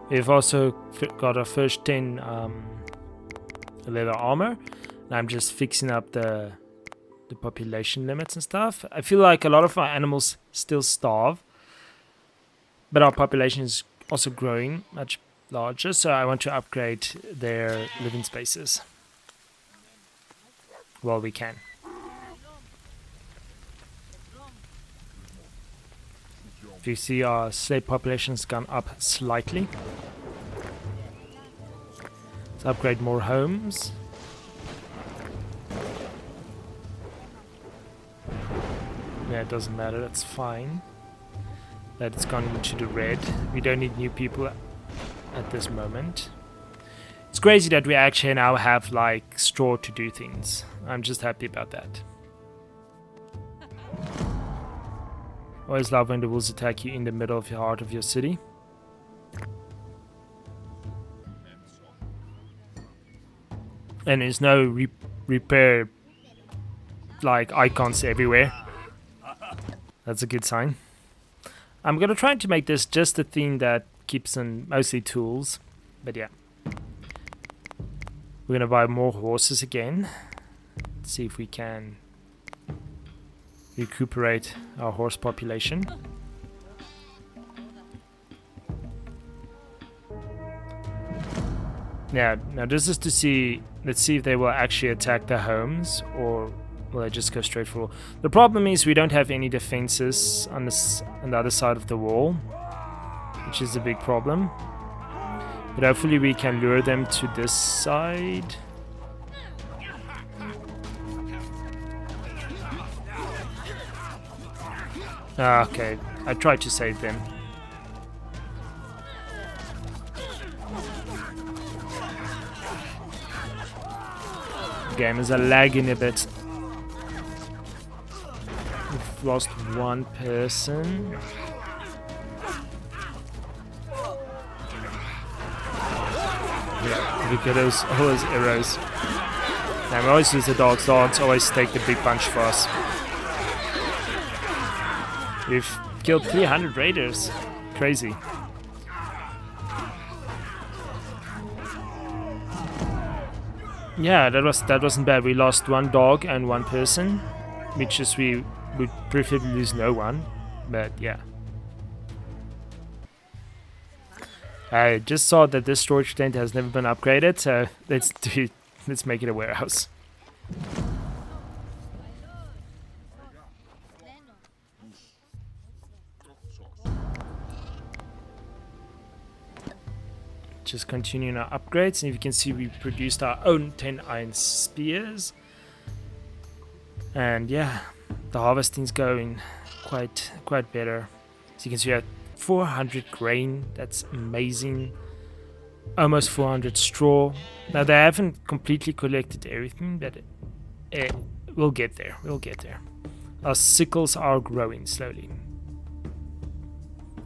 We've also got our first 10 leather armor, and I'm just fixing up the population limits and stuff. I feel like a lot of our animals still starve, but our population is also growing much larger, so I want to upgrade their living spaces while we can. If you see, our slave population's gone up slightly. Let's upgrade more homes. Yeah, it doesn't matter, that's fine. That it's gone into the red. We don't need new people at this moment. It's crazy that we actually now have like straw to do things. I'm just happy about that. Always love when the wolves attack you in the middle of the heart of your city. And there's no repair like icons everywhere. That's a good sign. I'm gonna try to make this just a thing that keeps on mostly tools, but yeah. We're gonna buy more horses again. Let's see if we can recuperate our horse population. Yeah, now this is to see, let's see if they will actually attack the homes or will they just go straight for war. The problem is we don't have any defenses on the other side of the wall, which is a big problem. But hopefully we can lure them to this side. Okay, I tried to save them. The game is lagging a bit. We've lost one person. Yeah, look at all those arrows. And we always use the dogs. Dogs always take the big punch for us. We've killed 300 raiders. Crazy. Yeah, that wasn't bad. We lost one dog and one person, which is we would preferably lose no one, but yeah. I just saw that this storage tent has never been upgraded, so let's make it a warehouse. Just continuing our upgrades, and if you can see, we produced our own 10 iron spears. And yeah, the harvesting's going quite better. So you can see we have 400 grain. That's amazing. Almost 400 straw. Now they haven't completely collected everything, but we'll get there. We'll get there. Our sickles are growing slowly.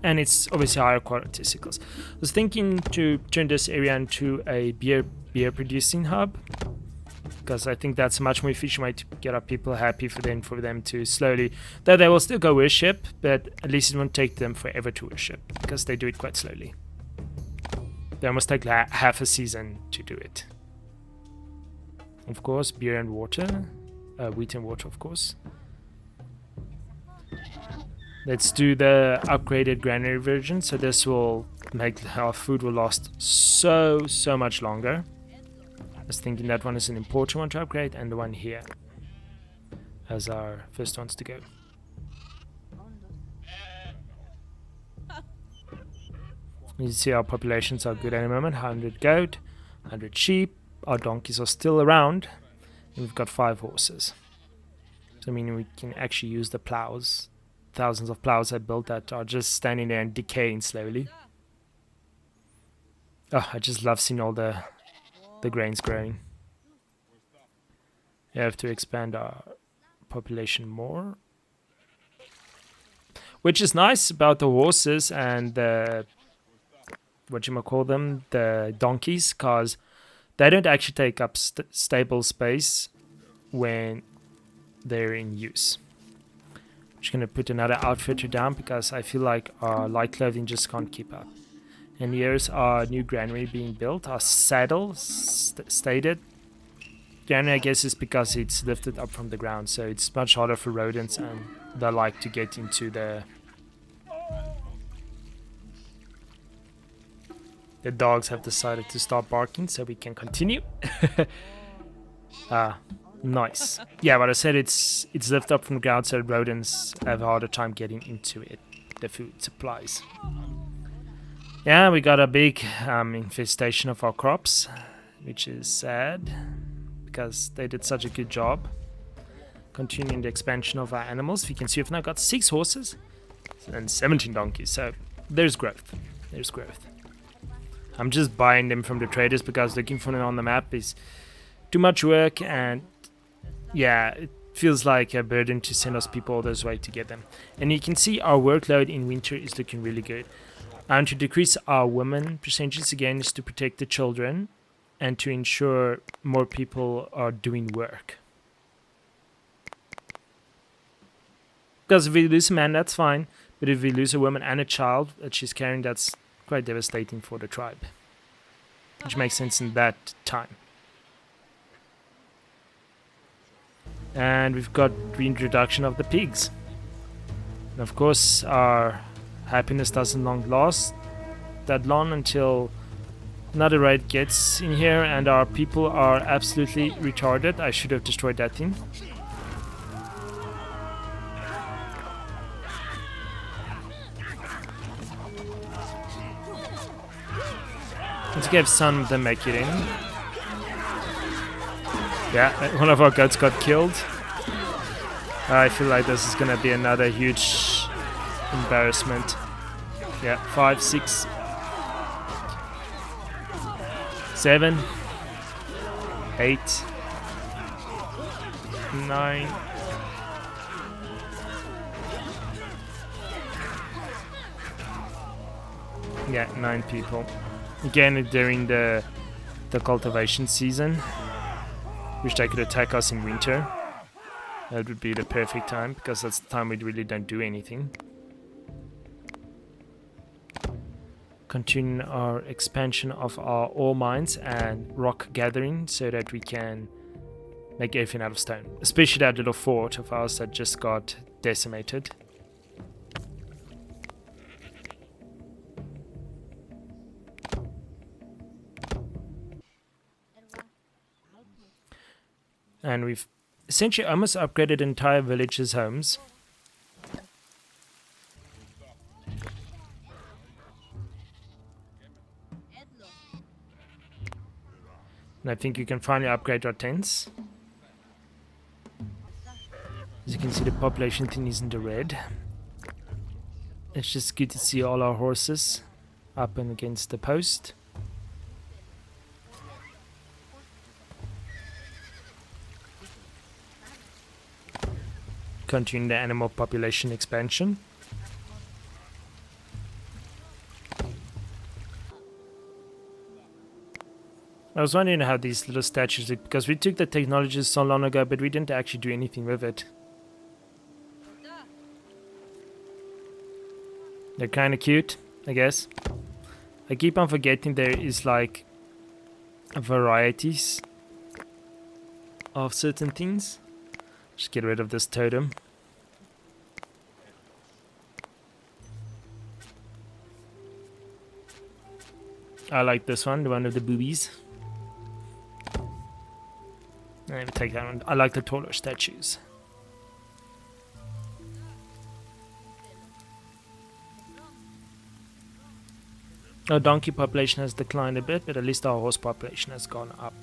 And it's obviously higher quality sickles. I was thinking to turn this area into a beer producing hub, because I think that's a much more efficient way to get our people happy for them to slowly, though they will still go worship, but at least it won't take them forever to worship, because they do it quite slowly. They almost take half a season to do it. Of course, beer and water, wheat and water, of course. Let's do the upgraded granary version, so this will make our food will last so much longer. I was thinking that one is an important one to upgrade, and the one here as our first ones to go. You see our populations are good at the moment. 100 goat, 100 sheep. Our donkeys are still around, and we've got 5 horses. So I mean we can actually use the plows. Thousands of plows I built that are just standing there and decaying slowly. Oh, I just love seeing all the grains growing. We have to expand our population more. which is nice about the horses and the the donkeys, because they don't actually take up stable space when they're in use. I'm just gonna put another outfitter down because I feel like our light clothing just can't keep up. And here's our new granary being built. Our saddle stated. Granary, I guess, is because it's lifted up from the ground, so it's much harder for rodents, and they like to get into the dogs have decided to start barking, so we can continue. Nice. Yeah, but I said it's lifted up from the ground, so rodents have a harder time getting into it. The food supplies. Yeah, we got a big infestation of our crops, which is sad because they did such a good job. Continuing the expansion of our animals, we can see we've now got 6 horses and 17 donkeys, so there's growth. There's growth. I'm just buying them from the traders because looking for them on the map is too much work, and yeah, it feels like a burden to send us people all those way to get them. And you can see our workload in winter is looking really good. And to decrease our women percentages again is to protect the children and to ensure more people are doing work. Because if we lose a man, that's fine, but if we lose a woman and a child that she's carrying, that's quite devastating for the tribe, which makes sense in that time. And we've got reintroduction of the pigs. And of course, our happiness doesn't last that long until another raid gets in here and our people are absolutely retarded. I should have destroyed that thing. Let's give some of them make it in. Yeah, one of our goats got killed. I feel like this is gonna be another huge embarrassment. Yeah, 5, 6, 7, 8, 9. Yeah, 9 people. Again, during the cultivation season. Wish they could attack us in winter. That would be the perfect time, because that's the time we really don't do anything. Continue our expansion of our ore mines and rock gathering so that we can make everything out of stone. Especially that little fort of ours that just got decimated. And we've essentially almost upgraded entire villages' homes. And I think you can finally upgrade our tents. As you can see, the population thing is in the red. It's just good to see all our horses up and against the post. Continue the animal population expansion. I was wondering how these little statues look, because we took the technology so long ago, but we didn't actually do anything with it. They're kind of cute, I guess. I keep on forgetting there is like varieties of certain things. Just get rid of this totem. I like this one, the one with the boobies. Let me take that one. I like the taller statues. Our donkey population has declined a bit, but at least our horse population has gone up.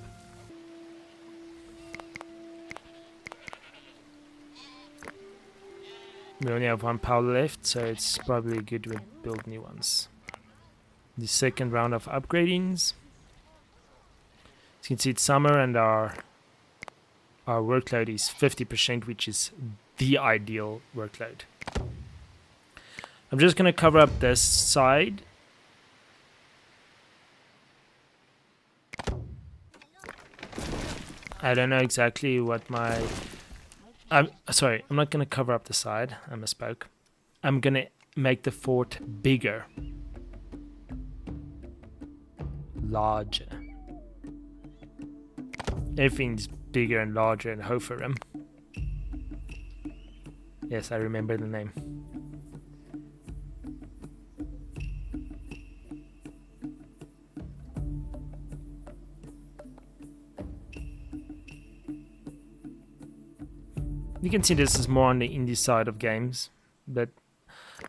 We only have 1 power left, so it's probably good we build new ones. The second round of upgradings. As you can see, it's summer and our workload is 50%, which is the ideal workload. I'm just gonna cover up this side. I don't know exactly what my... I'm sorry, I'm not gonna cover up the side. I misspoke. I'm gonna make the fort bigger. Larger. Everything's bigger and larger in Hoforim. Yes, I remember the name. You can see this is more on the indie side of games, but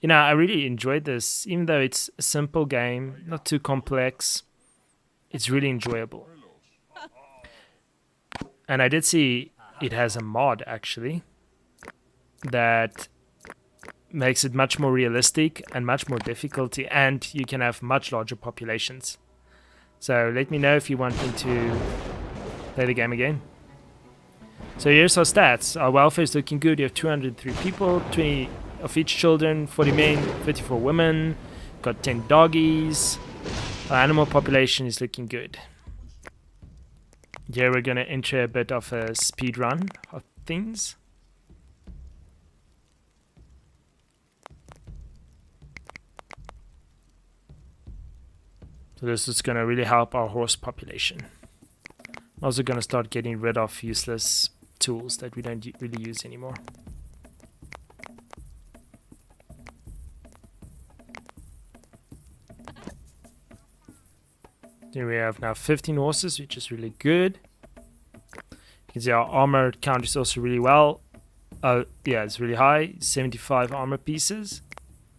you know, I really enjoyed this. Even though it's a simple game, not too complex, it's really enjoyable. And I did see it has a mod actually that makes it much more realistic and much more difficulty, and you can have much larger populations. So let me know if you want me to play the game again. So here's our stats. Our welfare is looking good. You have 203 people, 20 of each children, 40 men, 54 women, got 10 doggies. Our animal population is looking good. Here we're going to enter a bit of a speed run of things. So this is going to really help our horse population. I'm also going to start getting rid of useless tools that we don't really use anymore. Here we have now 15 horses, which is really good. You can see our armor count is also really well. Yeah, it's really high, 75 armor pieces.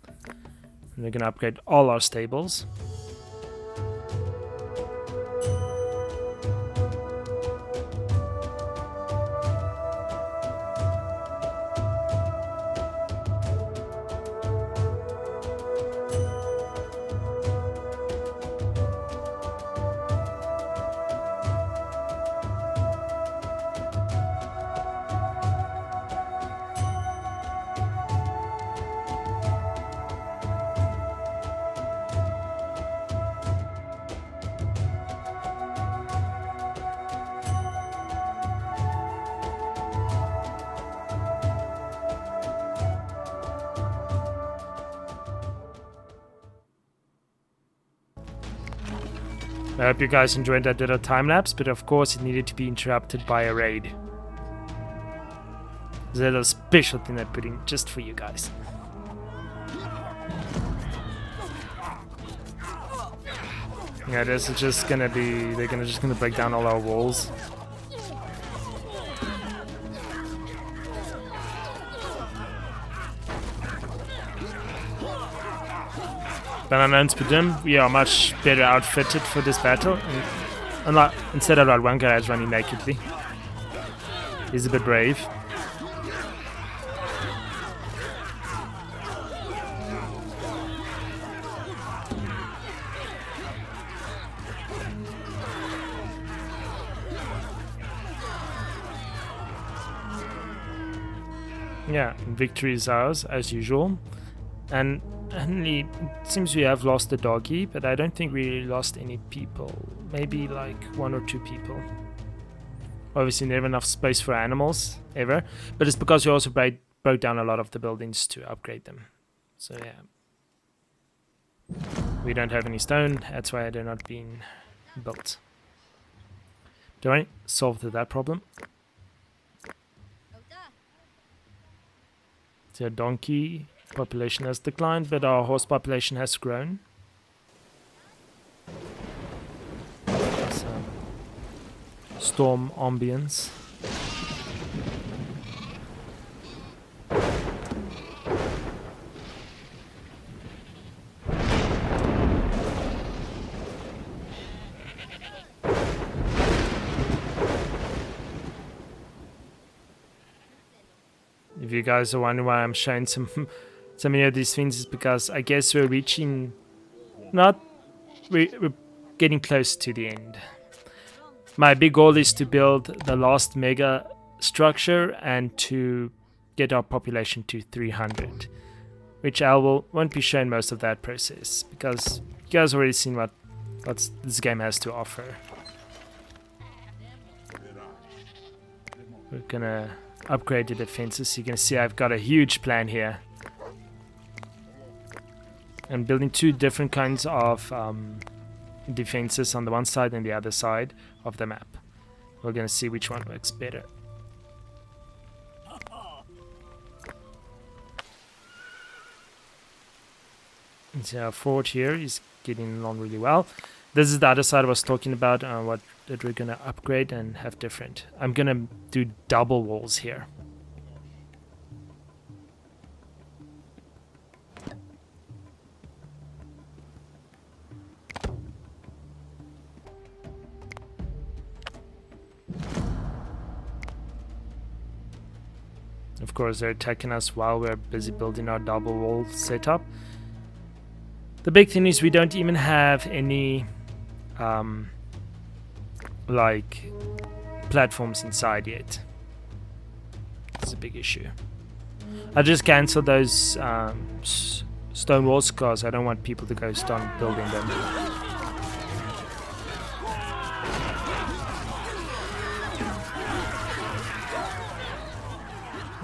And we're going to upgrade all our stables. I hope you guys enjoyed that little time lapse, but of course it needed to be interrupted by a raid. There's a little special thing I put in just for you guys. Yeah, this is just gonna be, they're just gonna break down all our walls. But unbeknownst to them, we are much better outfitted for this battle. And instead of that one guy is running nakedly. He's a bit brave. Yeah, victory is ours as usual. And it seems we have lost the doggy, but I don't think we lost any people. Maybe like 1 or 2 people. Obviously never enough space for animals, ever. But it's because we also broke down a lot of the buildings to upgrade them. So yeah. We don't have any stone, that's why they're not being built. Don't worry, solved that problem. So donkey population has declined, but our horse population has grown. Some storm ambience. If you guys are wondering why I'm showing so many of these things, is because I guess we're reaching, we're getting close to the end. My big goal is to build the last mega structure and to get our population to 300. which won't be showing most of that process because you guys already seen what this game has to offer. We're gonna upgrade the defenses. You can see I've got a huge plan here. I'm building two different kinds of defenses on the one side and the other side of the map. We're gonna see which one works better. So our fort here is getting along really well. This is the other side I was talking about, what that we're gonna upgrade and have different. I'm gonna do double walls here. Of course, they're attacking us while we're busy building our double wall setup. The big thing is we don't even have any like platforms inside yet. It's a big issue. I just cancelled those stone walls because I don't want people to go start building them.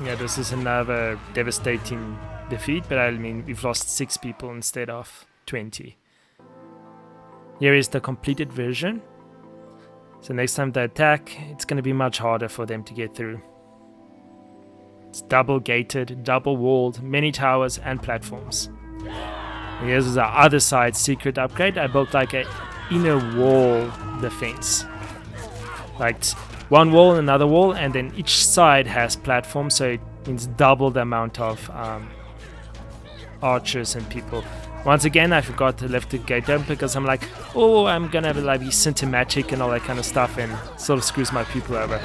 Yeah, this is another devastating defeat, but I mean we've lost 6 people instead of 20. Here is the completed version. So next time they attack, it's going to be much harder for them to get through. It's double gated, double walled, many towers and platforms. And here's our other side secret upgrade. I built like a inner wall defense. Like one wall and another wall, and then each side has platforms, so it means double the amount of archers and people. Once again, I forgot to lift the gate open because I'm like, oh, I'm gonna like be symptomatic and all that kind of stuff, and sort of screws my people over.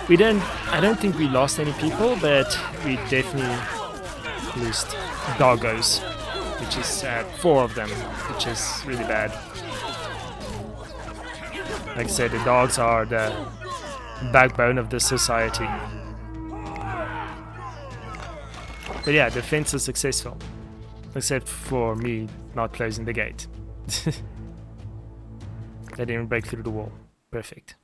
I don't think we lost any people, but we definitely lost doggos, which is 4 of them, which is really bad. Like I said, the dogs are the backbone of this society. But yeah, defense is successful. Except for me not closing the gate. They didn't break through the wall. Perfect.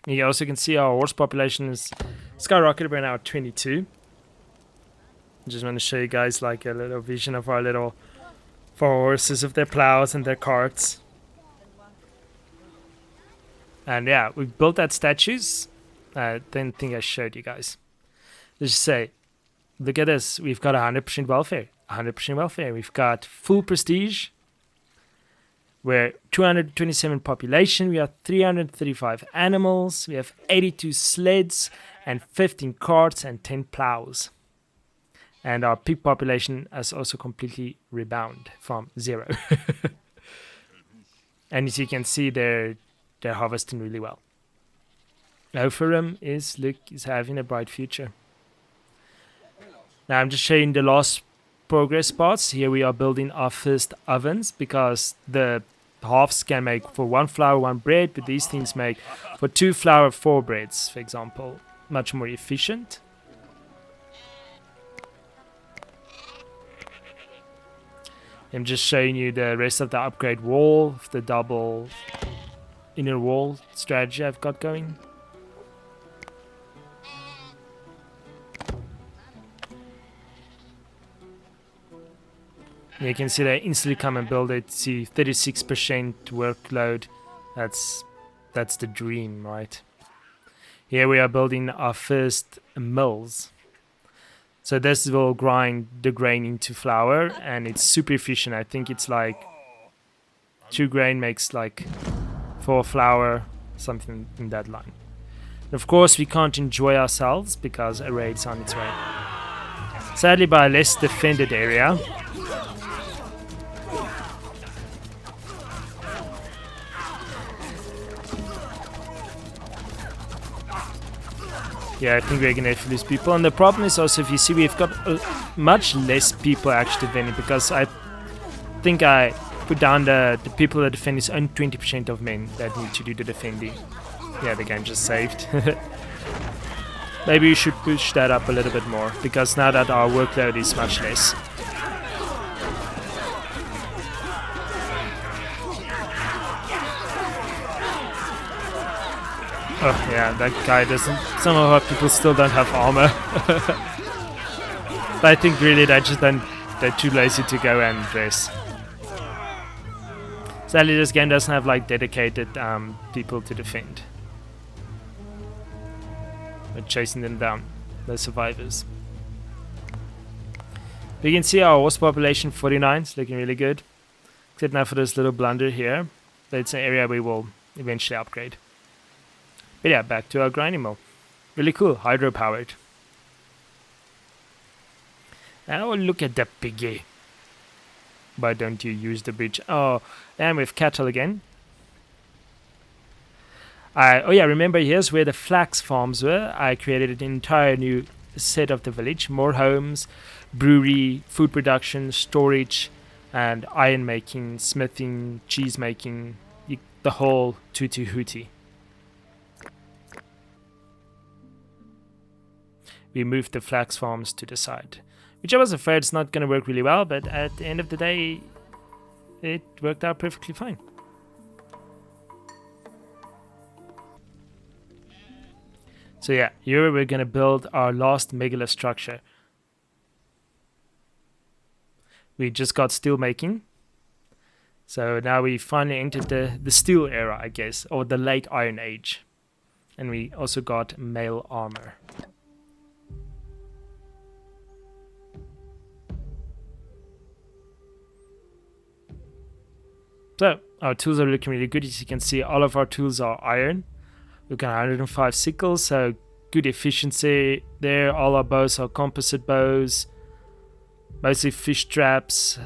You also can see our horse population is skyrocketed. We're now at 22. I just want to show you guys like a little vision of our little 4 horses with their plows and their carts. And yeah, we built that statues. I didn't think I showed you guys. Let's just say, look at this. We've got 100% welfare. 100% welfare. We've got full prestige. We're 227 population. We have 335 animals. We have 82 sleds and 15 carts and 10 plows. And our pig population has also completely rebounded from 0. And as you can see, they're harvesting really well. Ophirim is having a bright future. Now I'm just showing the last progress parts. Here we are building our first ovens because the halves can make for 1 flour, 1 bread, but these things make for 2 flour, 4 breads, for example. Much more efficient. I'm just showing you the rest of the upgrade wall, the double inner wall strategy I've got going. You can see they instantly come and build it. See 36% workload. That's the dream, right? Here we are building our first mills. So this will grind the grain into flour, and it's super efficient. I think it's like 2 grain makes like 4 flour, something in that line. And of course, we can't enjoy ourselves because a raid's on its way. Sadly, by a less defended area. Yeah, I think we're gonna have to lose people, and the problem is also, if you see, we've got much less people actually defending, because I think I put down the people that defend is only 20% of men that need to do the defending. Yeah, the game just saved. Maybe you should push that up a little bit more, because now that our workload is much less. Oh yeah, that guy doesn't... Some of our people still don't have armor. But I think really they're too lazy to go and dress. Sadly, this game doesn't have like dedicated people to defend. We're chasing them down, the survivors. We can see our horse population 49 is looking really good. Except now for this little blunder here. But it's an area we will eventually upgrade. But yeah, back to our grinding mill. Really cool, hydro powered. Oh, look at the piggy. Why don't you use the bridge? Oh, and with cattle again. Oh yeah, remember here's where the flax farms were. I created an entire new set of the village. More homes, brewery, food production, storage, and iron making, smithing, cheese making. The whole tutti hooty. We moved the flax farms to the side. Which I was afraid it's not going to work really well, but at the end of the day, it worked out perfectly fine. So yeah, here we're going to build our last megalith structure. We just got steel making. So now we finally entered the steel era, I guess, or the late Iron Age. And we also got mail armor. So, our tools are looking really good. As you can see, all of our tools are iron. We've got 105 sickles, so good efficiency there. All our bows are composite bows. Mostly fish traps.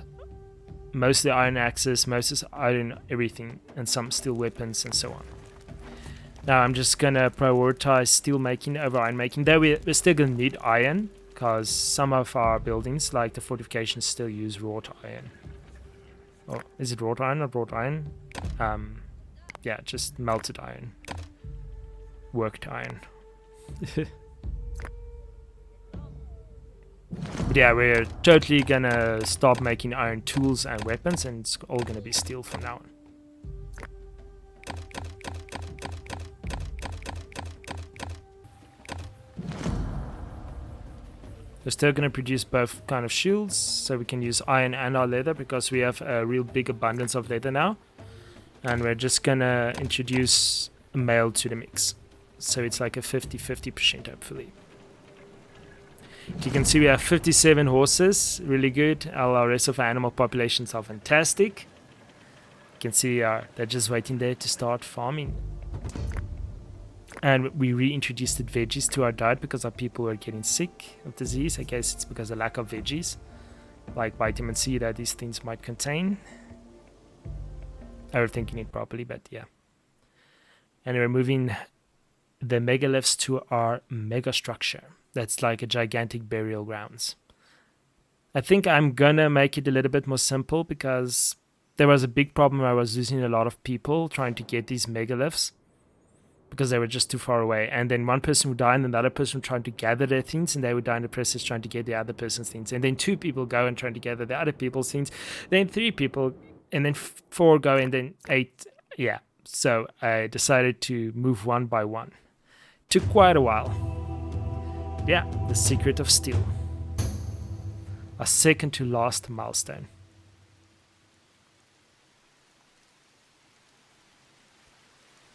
Mostly iron axes. Mostly iron everything. And some steel weapons and so on. Now, I'm just going to prioritize steel making over iron making. Though we're still going to need iron, because some of our buildings, like the fortifications, still use wrought iron. Oh, is it wrought iron or wrought iron? Yeah, just melted iron. Worked iron. But yeah, we're totally gonna stop making iron tools and weapons, and it's all gonna be steel from now on. We're still going to produce both kind of shields, so we can use iron and our leather, because we have a real big abundance of leather now. And we're just going to introduce mail to the mix. So it's like a 50-50% hopefully. You can see we have 57 horses, really good. All our rest of our animal populations are fantastic. You can see they're just waiting there to start farming. And we reintroduced the veggies to our diet because our people were getting sick of disease. I guess it's because of lack of veggies, like vitamin C that these things might contain. Overthinking it properly, but yeah. And we're moving the megaliths to our mega structure. That's like a gigantic burial grounds. I think I'm gonna make it a little bit more simple, because there was a big problem where I was losing a lot of people trying to get these megaliths, because they were just too far away. And then one person would die, and another person would try to gather their things, and they would die in the process trying to get the other person's things. And then 2 people go and try to gather the other people's things. Then 3 people, and then 4 go, and then 8. Yeah, so I decided to move one by one. Took quite a while. Yeah, the secret of steel. A second to last milestone.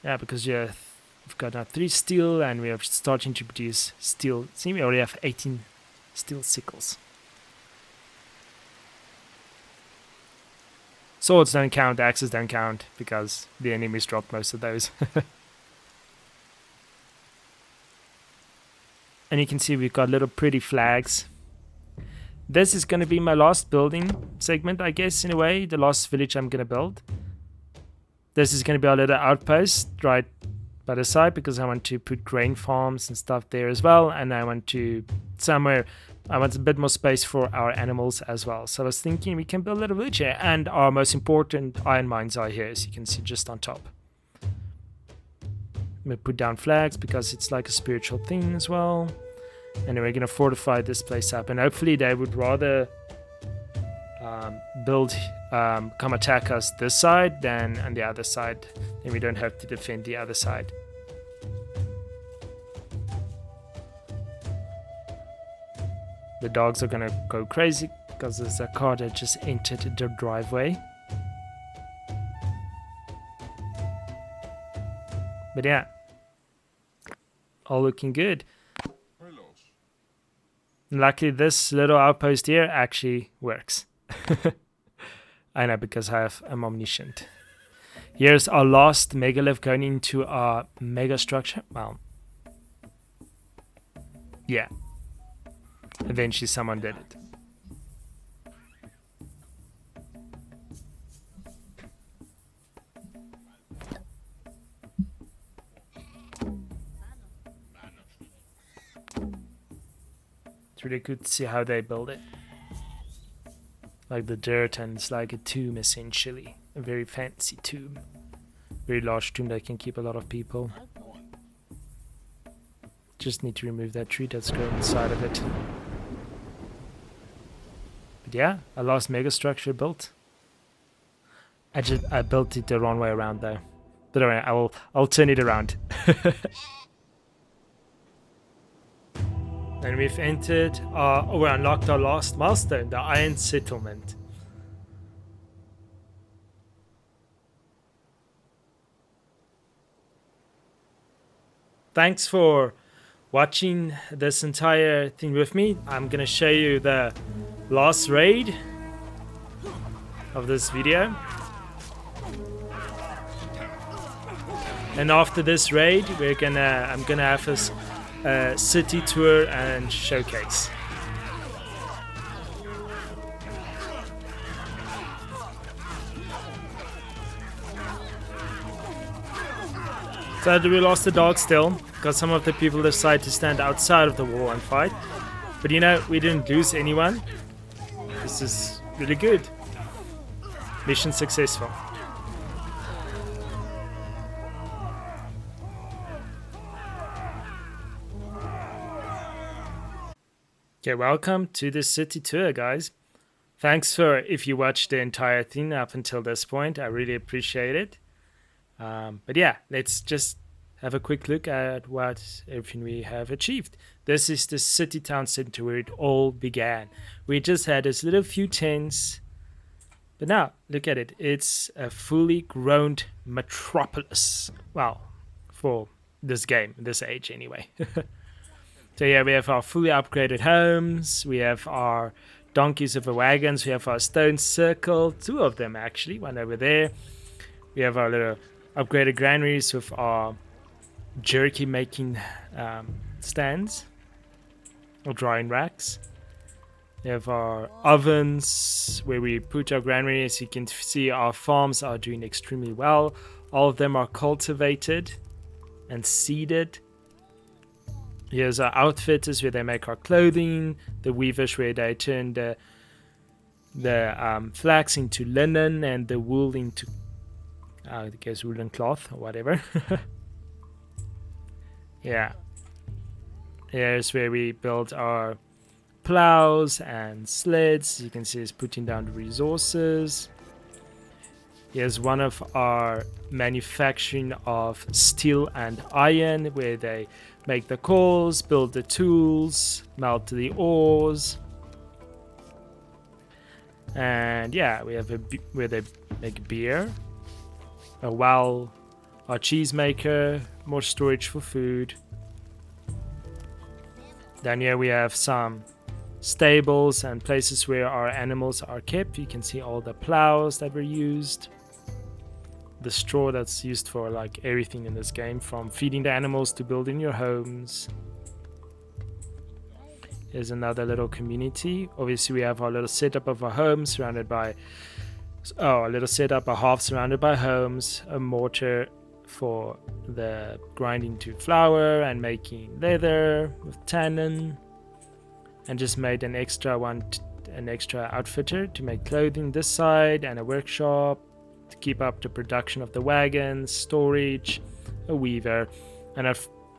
Yeah, because we've got now 3 steel, and we are starting to produce steel. See, we already have 18 steel sickles. Swords don't count, axes don't count, because the enemies dropped most of those. And you can see we've got little pretty flags. This is going to be my last building segment, I guess, in a way. The last village I'm going to build. This is going to be our little outpost right by the side, because I want to put grain farms and stuff there as well. And I want to somewhere I want a bit more space for our animals as well. So I was thinking we can build a little village here, and our most important iron mines are here, as you can see just on top. We put down flags because it's like a spiritual thing as well. And then we're gonna fortify this place up, and hopefully they would rather come attack us this side than on the other side. Then we don't have to defend the other side. The dogs are gonna go crazy because there's a car that just entered the driveway. But yeah, all looking good. Luckily this little outpost here actually works. I know, because I have am omniscient. Here's our last megalith going into our mega structure. Well, yeah. Eventually someone did it. It's really good to see how they build it. Like the dirt, and it's like a tomb essentially. A very fancy tomb. Very large tomb that can keep a lot of people. Just need to remove that tree that's growing inside of it. But yeah, a last mega structure built. I built it the wrong way around though. But anyway, I'll turn it around. And we've entered we unlocked our last milestone, the Iron Settlement. Thanks for watching this entire thing with me. I'm gonna show you the last raid of this video. And after this raid, I'm gonna have a city tour and showcase. Sadly, we lost the dog still, because some of the people decided to stand outside of the wall and fight. But you know, we didn't lose anyone. This is really good. Mission successful. Okay, welcome to the city tour, guys. Thanks for if you watched the entire thing up until this point. I really appreciate it. But yeah, let's just have a quick look at what everything we have achieved. This is the city town center where it all began. We just had this little few tents, but now look at it. It's a fully grown metropolis. Well, for this game, this age anyway. So yeah, we have our fully upgraded homes, we have our donkeys over wagons, we have our stone circle, 2 of them actually, one over there. We have our little upgraded granaries with our jerky making stands, or drying racks. We have our ovens where we put our granaries. You can see our farms are doing extremely well. All of them are cultivated and seeded. Here's our outfitters where they make our clothing, the weavers where they turn the flax into linen and the wool into, I guess, woolen cloth or whatever. Yeah. Here's where we build our plows and sleds. You can see it's putting down the resources. Here's one of our manufacturing of steel and iron where they make the cores, build the tools, melt the ores. And yeah, we have where they make beer, a well, our cheese maker, more storage for food. Then here we have some stables and places where our animals are kept. You can see all the plows that were used. The straw that's used for like everything in this game, from feeding the animals to building your homes. Here's another little community. Obviously we have our little setup of our home surrounded by a little setup, a half surrounded by homes, a mortar for the grinding to flour and making leather with tannin, and just made an extra an extra outfitter to make clothing this side, and a workshop to keep up the production of the wagons, storage, a weaver, and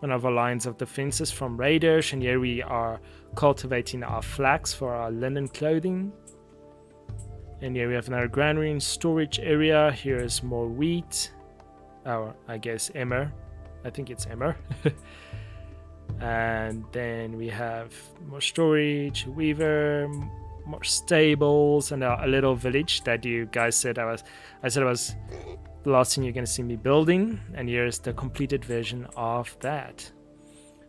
one of our lines of defenses from raiders. And here we are cultivating our flax for our linen clothing. And here we have another granary and storage area. Here is more wheat, or I guess emmer. I think it's emmer. And then we have more storage, weaver, more stables, and a little village that you guys said I said it was the last thing you're going to see me building. And here's the completed version of that,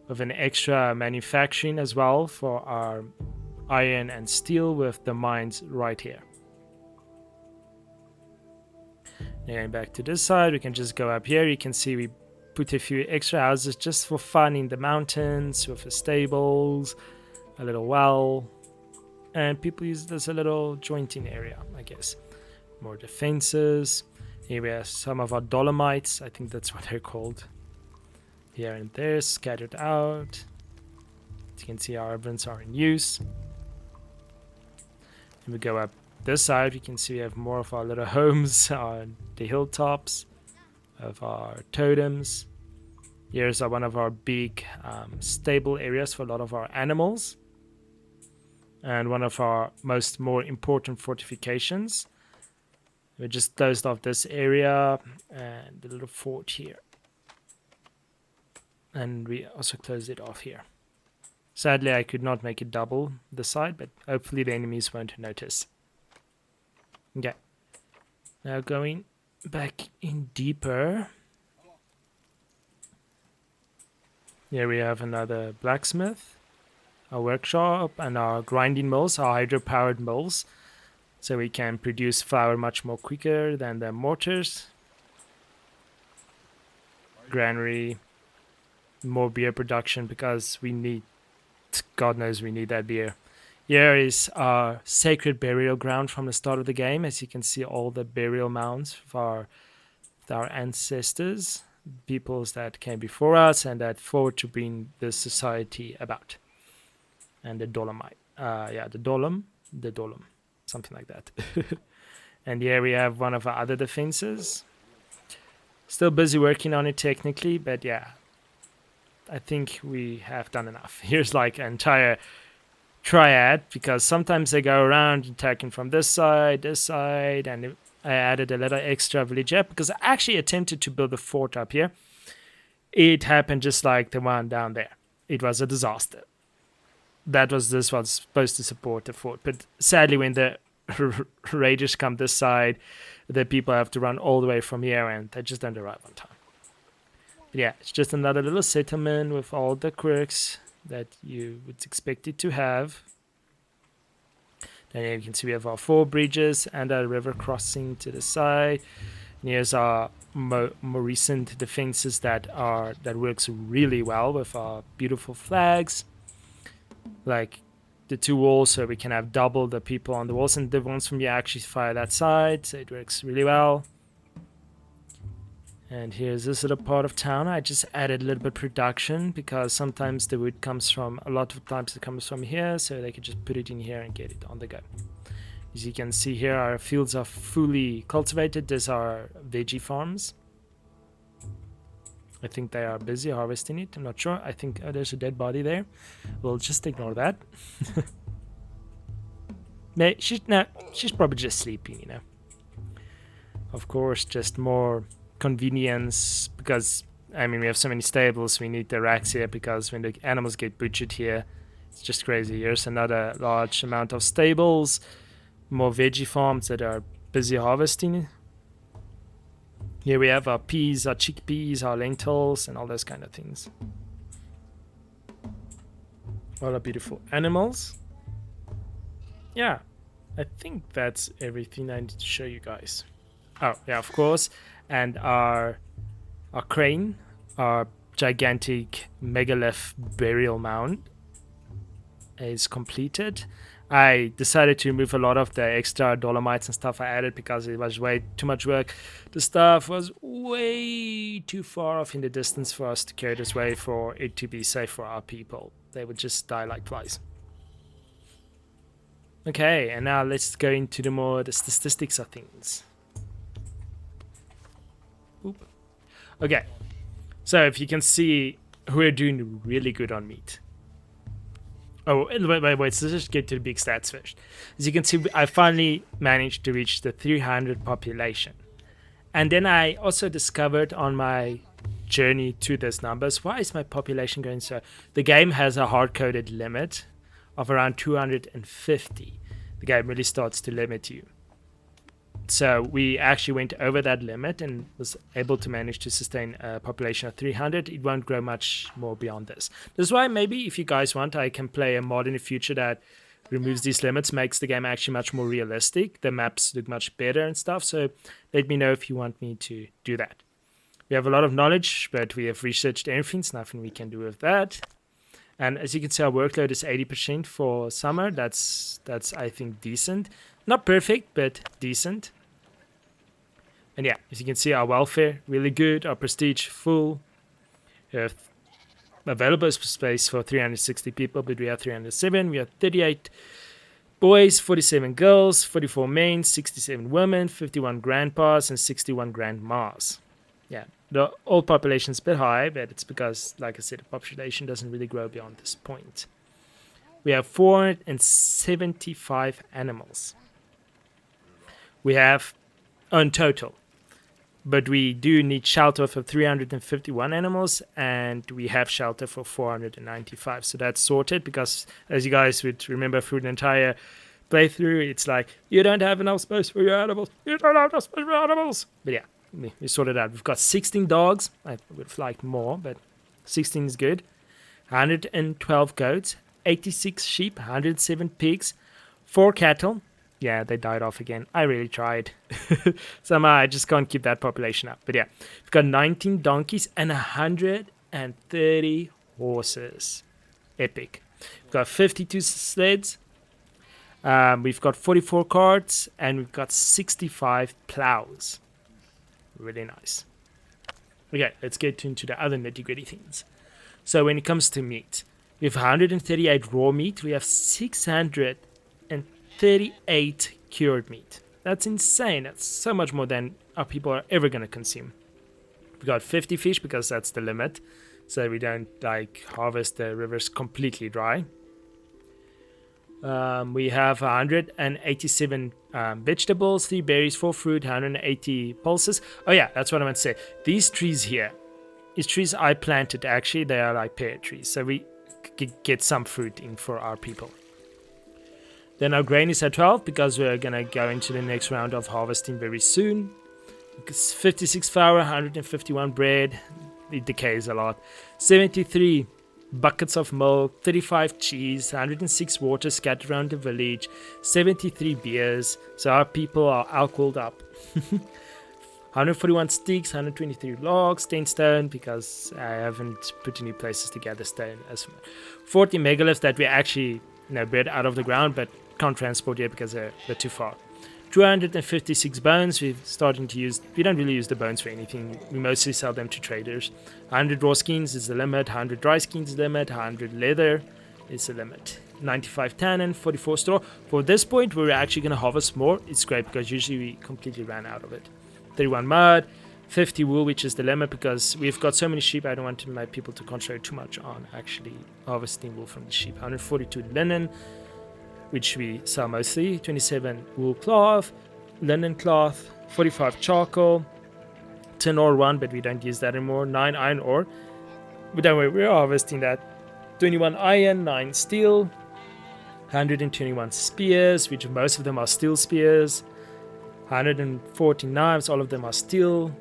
with an extra manufacturing as well for our iron and steel, with the mines right here. And back to this side, we can just go up here. You can see we put a few extra houses just for fun in the mountains, with the stables, a little well, and people use this as a little jointing area, I guess. More defenses. Here we have some of our dolomites, I think that's what they're called, here and there, scattered out. As you can see, our ovens are in use. And we go up this side, you can see we have more of our little homes on the hilltops of our totems. Here's one of our big stable areas for a lot of our animals, and one of our more important fortifications. We just closed off this area and the little fort here, and we also closed it off here. Sadly, I could not make it double the side, but hopefully the enemies won't notice. Okay, now going back in deeper. Here we have another blacksmith, a workshop, and our grinding mills, our hydro-powered mills, so we can produce flour much more quicker than the mortars. Granary, more beer production, because we need, God knows we need that beer. Here is our sacred burial ground from the start of the game. As you can see, all the burial mounds of our ancestors, peoples that came before us and that fought to bring this society about. And the dolomite, the dolom, something like that. And here we have one of our other defenses. Still busy working on it technically, but yeah, I think we have done enough. Here's like an entire triad, because sometimes they go around attacking from this side, and I added a little extra village up because I actually attempted to build a fort up here. It happened just like the one down there. It was a disaster. This was supposed to support the fort, but sadly when the raiders come this side, the people have to run all the way from here, and they just don't arrive on time. But yeah, it's just another little settlement with all the quirks that you would expect it to have. Then you can see we have our 4 bridges and a river crossing to the side. And here's our more recent defenses that works really well with our beautiful flags, like the 2 walls, so we can have double the people on the walls, and the ones from here actually fire that side, so it works really well. And here's this little part of town. I just added a little bit of production because sometimes the wood comes from, a lot of times it comes from here, so they could just put it in here and get it on the go. As you can see here, our fields are fully cultivated. These are veggie farms. I think they are busy harvesting it. I'm not sure. I think there's a dead body there. We'll just ignore that. She's probably just sleeping, you know. Of course, just more convenience, because I mean we have so many stables, we need the racks here because when the animals get butchered here, it's just crazy. Here's another large amount of stables, more veggie farms that are busy harvesting. Here we have our peas, our chickpeas, our lentils, and all those kind of things. All our beautiful animals. Yeah, I think that's everything I need to show you guys. Oh yeah, of course. And our crane, our gigantic megalith burial mound, is completed. I decided to remove a lot of the extra dolomites and stuff I added because it was way too much work. The stuff was way too far off in the distance for us to carry this way for it to be safe for our people. They would just die like flies. Okay, and now let's go into the statistics of things. Oop. Okay, so if you can see, we're doing really good on meat. Oh, wait, so let's just get to the big stats first. As you can see, I finally managed to reach the 300 population. And then I also discovered on my journey to those numbers, why is my population going so? The game has a hard-coded limit of around 250. The game really starts to limit you. So we actually went over that limit and was able to manage to sustain a population of 300. It won't grow much more beyond this. This is why maybe if you guys want, I can play a mod in the future that removes these limits, makes the game actually much more realistic. The maps look much better and stuff. So let me know if you want me to do that. We have a lot of knowledge, but we have researched everything. There's nothing we can do with that. And as you can see, our workload is 80% for summer. That's I think decent. Not perfect, but decent. And yeah, as you can see, our welfare really good. Our prestige full. We have available space for 360 people, but we have 307. We have 38 boys, 47 girls, 44 men, 67 women, 51 grandpas, and 61 grandmas. Yeah, the old population is a bit high, but it's because, like I said, the population doesn't really grow beyond this point. We have 475 animals. We have, in total, but we do need shelter for 351 animals, and we have shelter for 495. So that's sorted because, as you guys would remember through the entire playthrough, it's like, you don't have enough space for your animals. You don't have enough space for your animals. But yeah, we sorted out. We've got 16 dogs. I would have liked more, but 16 is good. 112 goats, 86 sheep, 107 pigs, 4 cattle. Yeah, they died off again. I really tried. Somehow I just can't keep that population up. But yeah, we've got 19 donkeys and 130 horses. Epic. We've got 52 sleds. We've got 44 carts. And we've got 65 plows. Really nice. Okay, let's get into the other nitty-gritty things. So when it comes to meat, we have 138 raw meat. We have 638 cured meat. That's insane. That's so much more than our people are ever going to consume. We got 50 fish because that's the limit. So we don't harvest the rivers completely dry. We have 187 vegetables, 3 berries, 4 fruit, 180 pulses. Oh yeah, that's what I meant to say. These trees here, these trees I planted actually, they are like pear trees. So we get some fruit in for our people. Then our grain is at 12 because we're going to go into the next round of harvesting very soon. It's 56 flour, 151 bread. It decays a lot. 73 buckets of milk, 35 cheese, 106 water scattered around the village, 73 beers. So our people are alcoholed up. 141 sticks, 123 logs, 10 stone because I haven't put any places to gather stone. 40 megaliths that we actually bred out of the ground but can't transport yet because they're too far. 256 bones. We don't really use the bones for anything. We mostly sell them to traders. 100 raw skins is the limit. 100 dry skins is the limit. 100 leather is the limit. 95 tannin, 44 straw. For this point, we're actually going to harvest more. It's great because usually we completely ran out of it. 31 mud, 50 wool, which is the limit because we've got so many sheep. I don't want my people to concentrate too much on actually harvesting wool from the sheep. 142 linen, which we sell mostly. 27 wool cloth, linen cloth, 45 charcoal, tin ore 1, but we don't use that anymore. 9 iron ore, but don't worry, we're harvesting that. 21 iron, 9 steel, 121 spears, which most of them are steel spears. 140 knives, all of them are steel.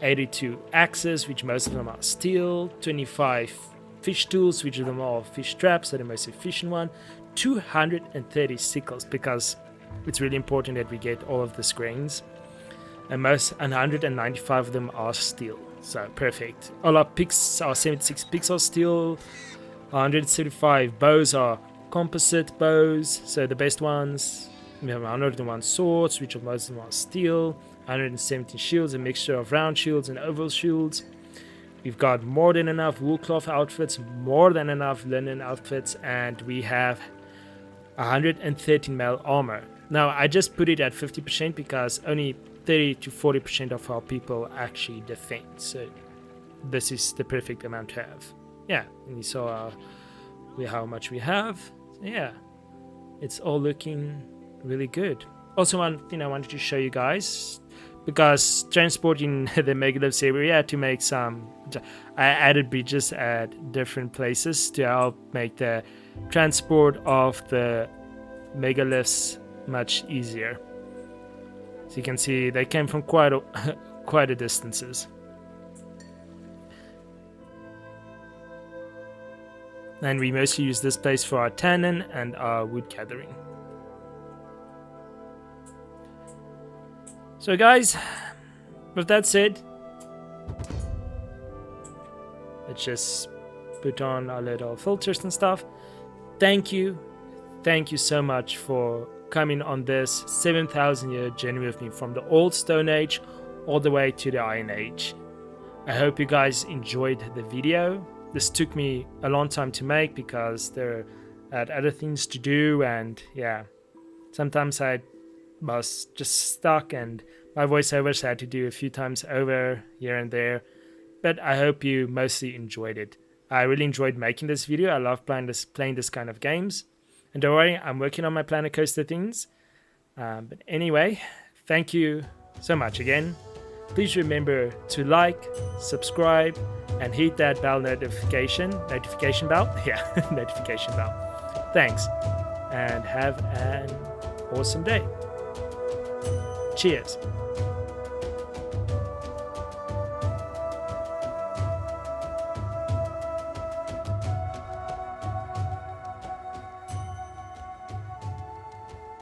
82 axes, which most of them are steel. 25 fish tools, which of them are fish traps, so they're mostly fishing one. 230 sickles because it's really important that we get all of these grains, and 195 of them are steel, so perfect. All our picks are 76 picks are steel. 175 bows are composite bows, so the best ones. We have 101 swords, which of most of them are steel. 117 shields, a mixture of round shields and oval shields. We've got more than enough wool cloth outfits, more than enough linen outfits, and we have 113 male armor. Now I just put it at 50% because only 30 to 40% of our people actually defend, so this is the perfect amount to have. Yeah, and you saw how much we have. So yeah, it's all looking really good. Also, one thing I wanted to show you guys, because transporting the megaliths area, we had to make some. I added bridges at different places to help make the transport of the megaliths much easier. So you can see they came from quite a distances. And we mostly use this place for our tannin and our wood gathering. So guys, with that said, let's just put on our little filters and stuff. Thank you so much for coming on this 7,000 year journey with me from the old Stone Age all the way to the Iron Age. I hope you guys enjoyed the video. This took me a long time to make because there had other things to do, and yeah, sometimes I was just stuck and my voiceovers I had to do a few times over here and there, but I hope you mostly enjoyed it. I really enjoyed making this video. I love playing this kind of games, and don't worry, I'm working on my Planet Coaster things. But anyway, thank you so much again. Please remember to like, subscribe, and hit that bell notification bell. Yeah, notification bell. Thanks, and have an awesome day. Cheers.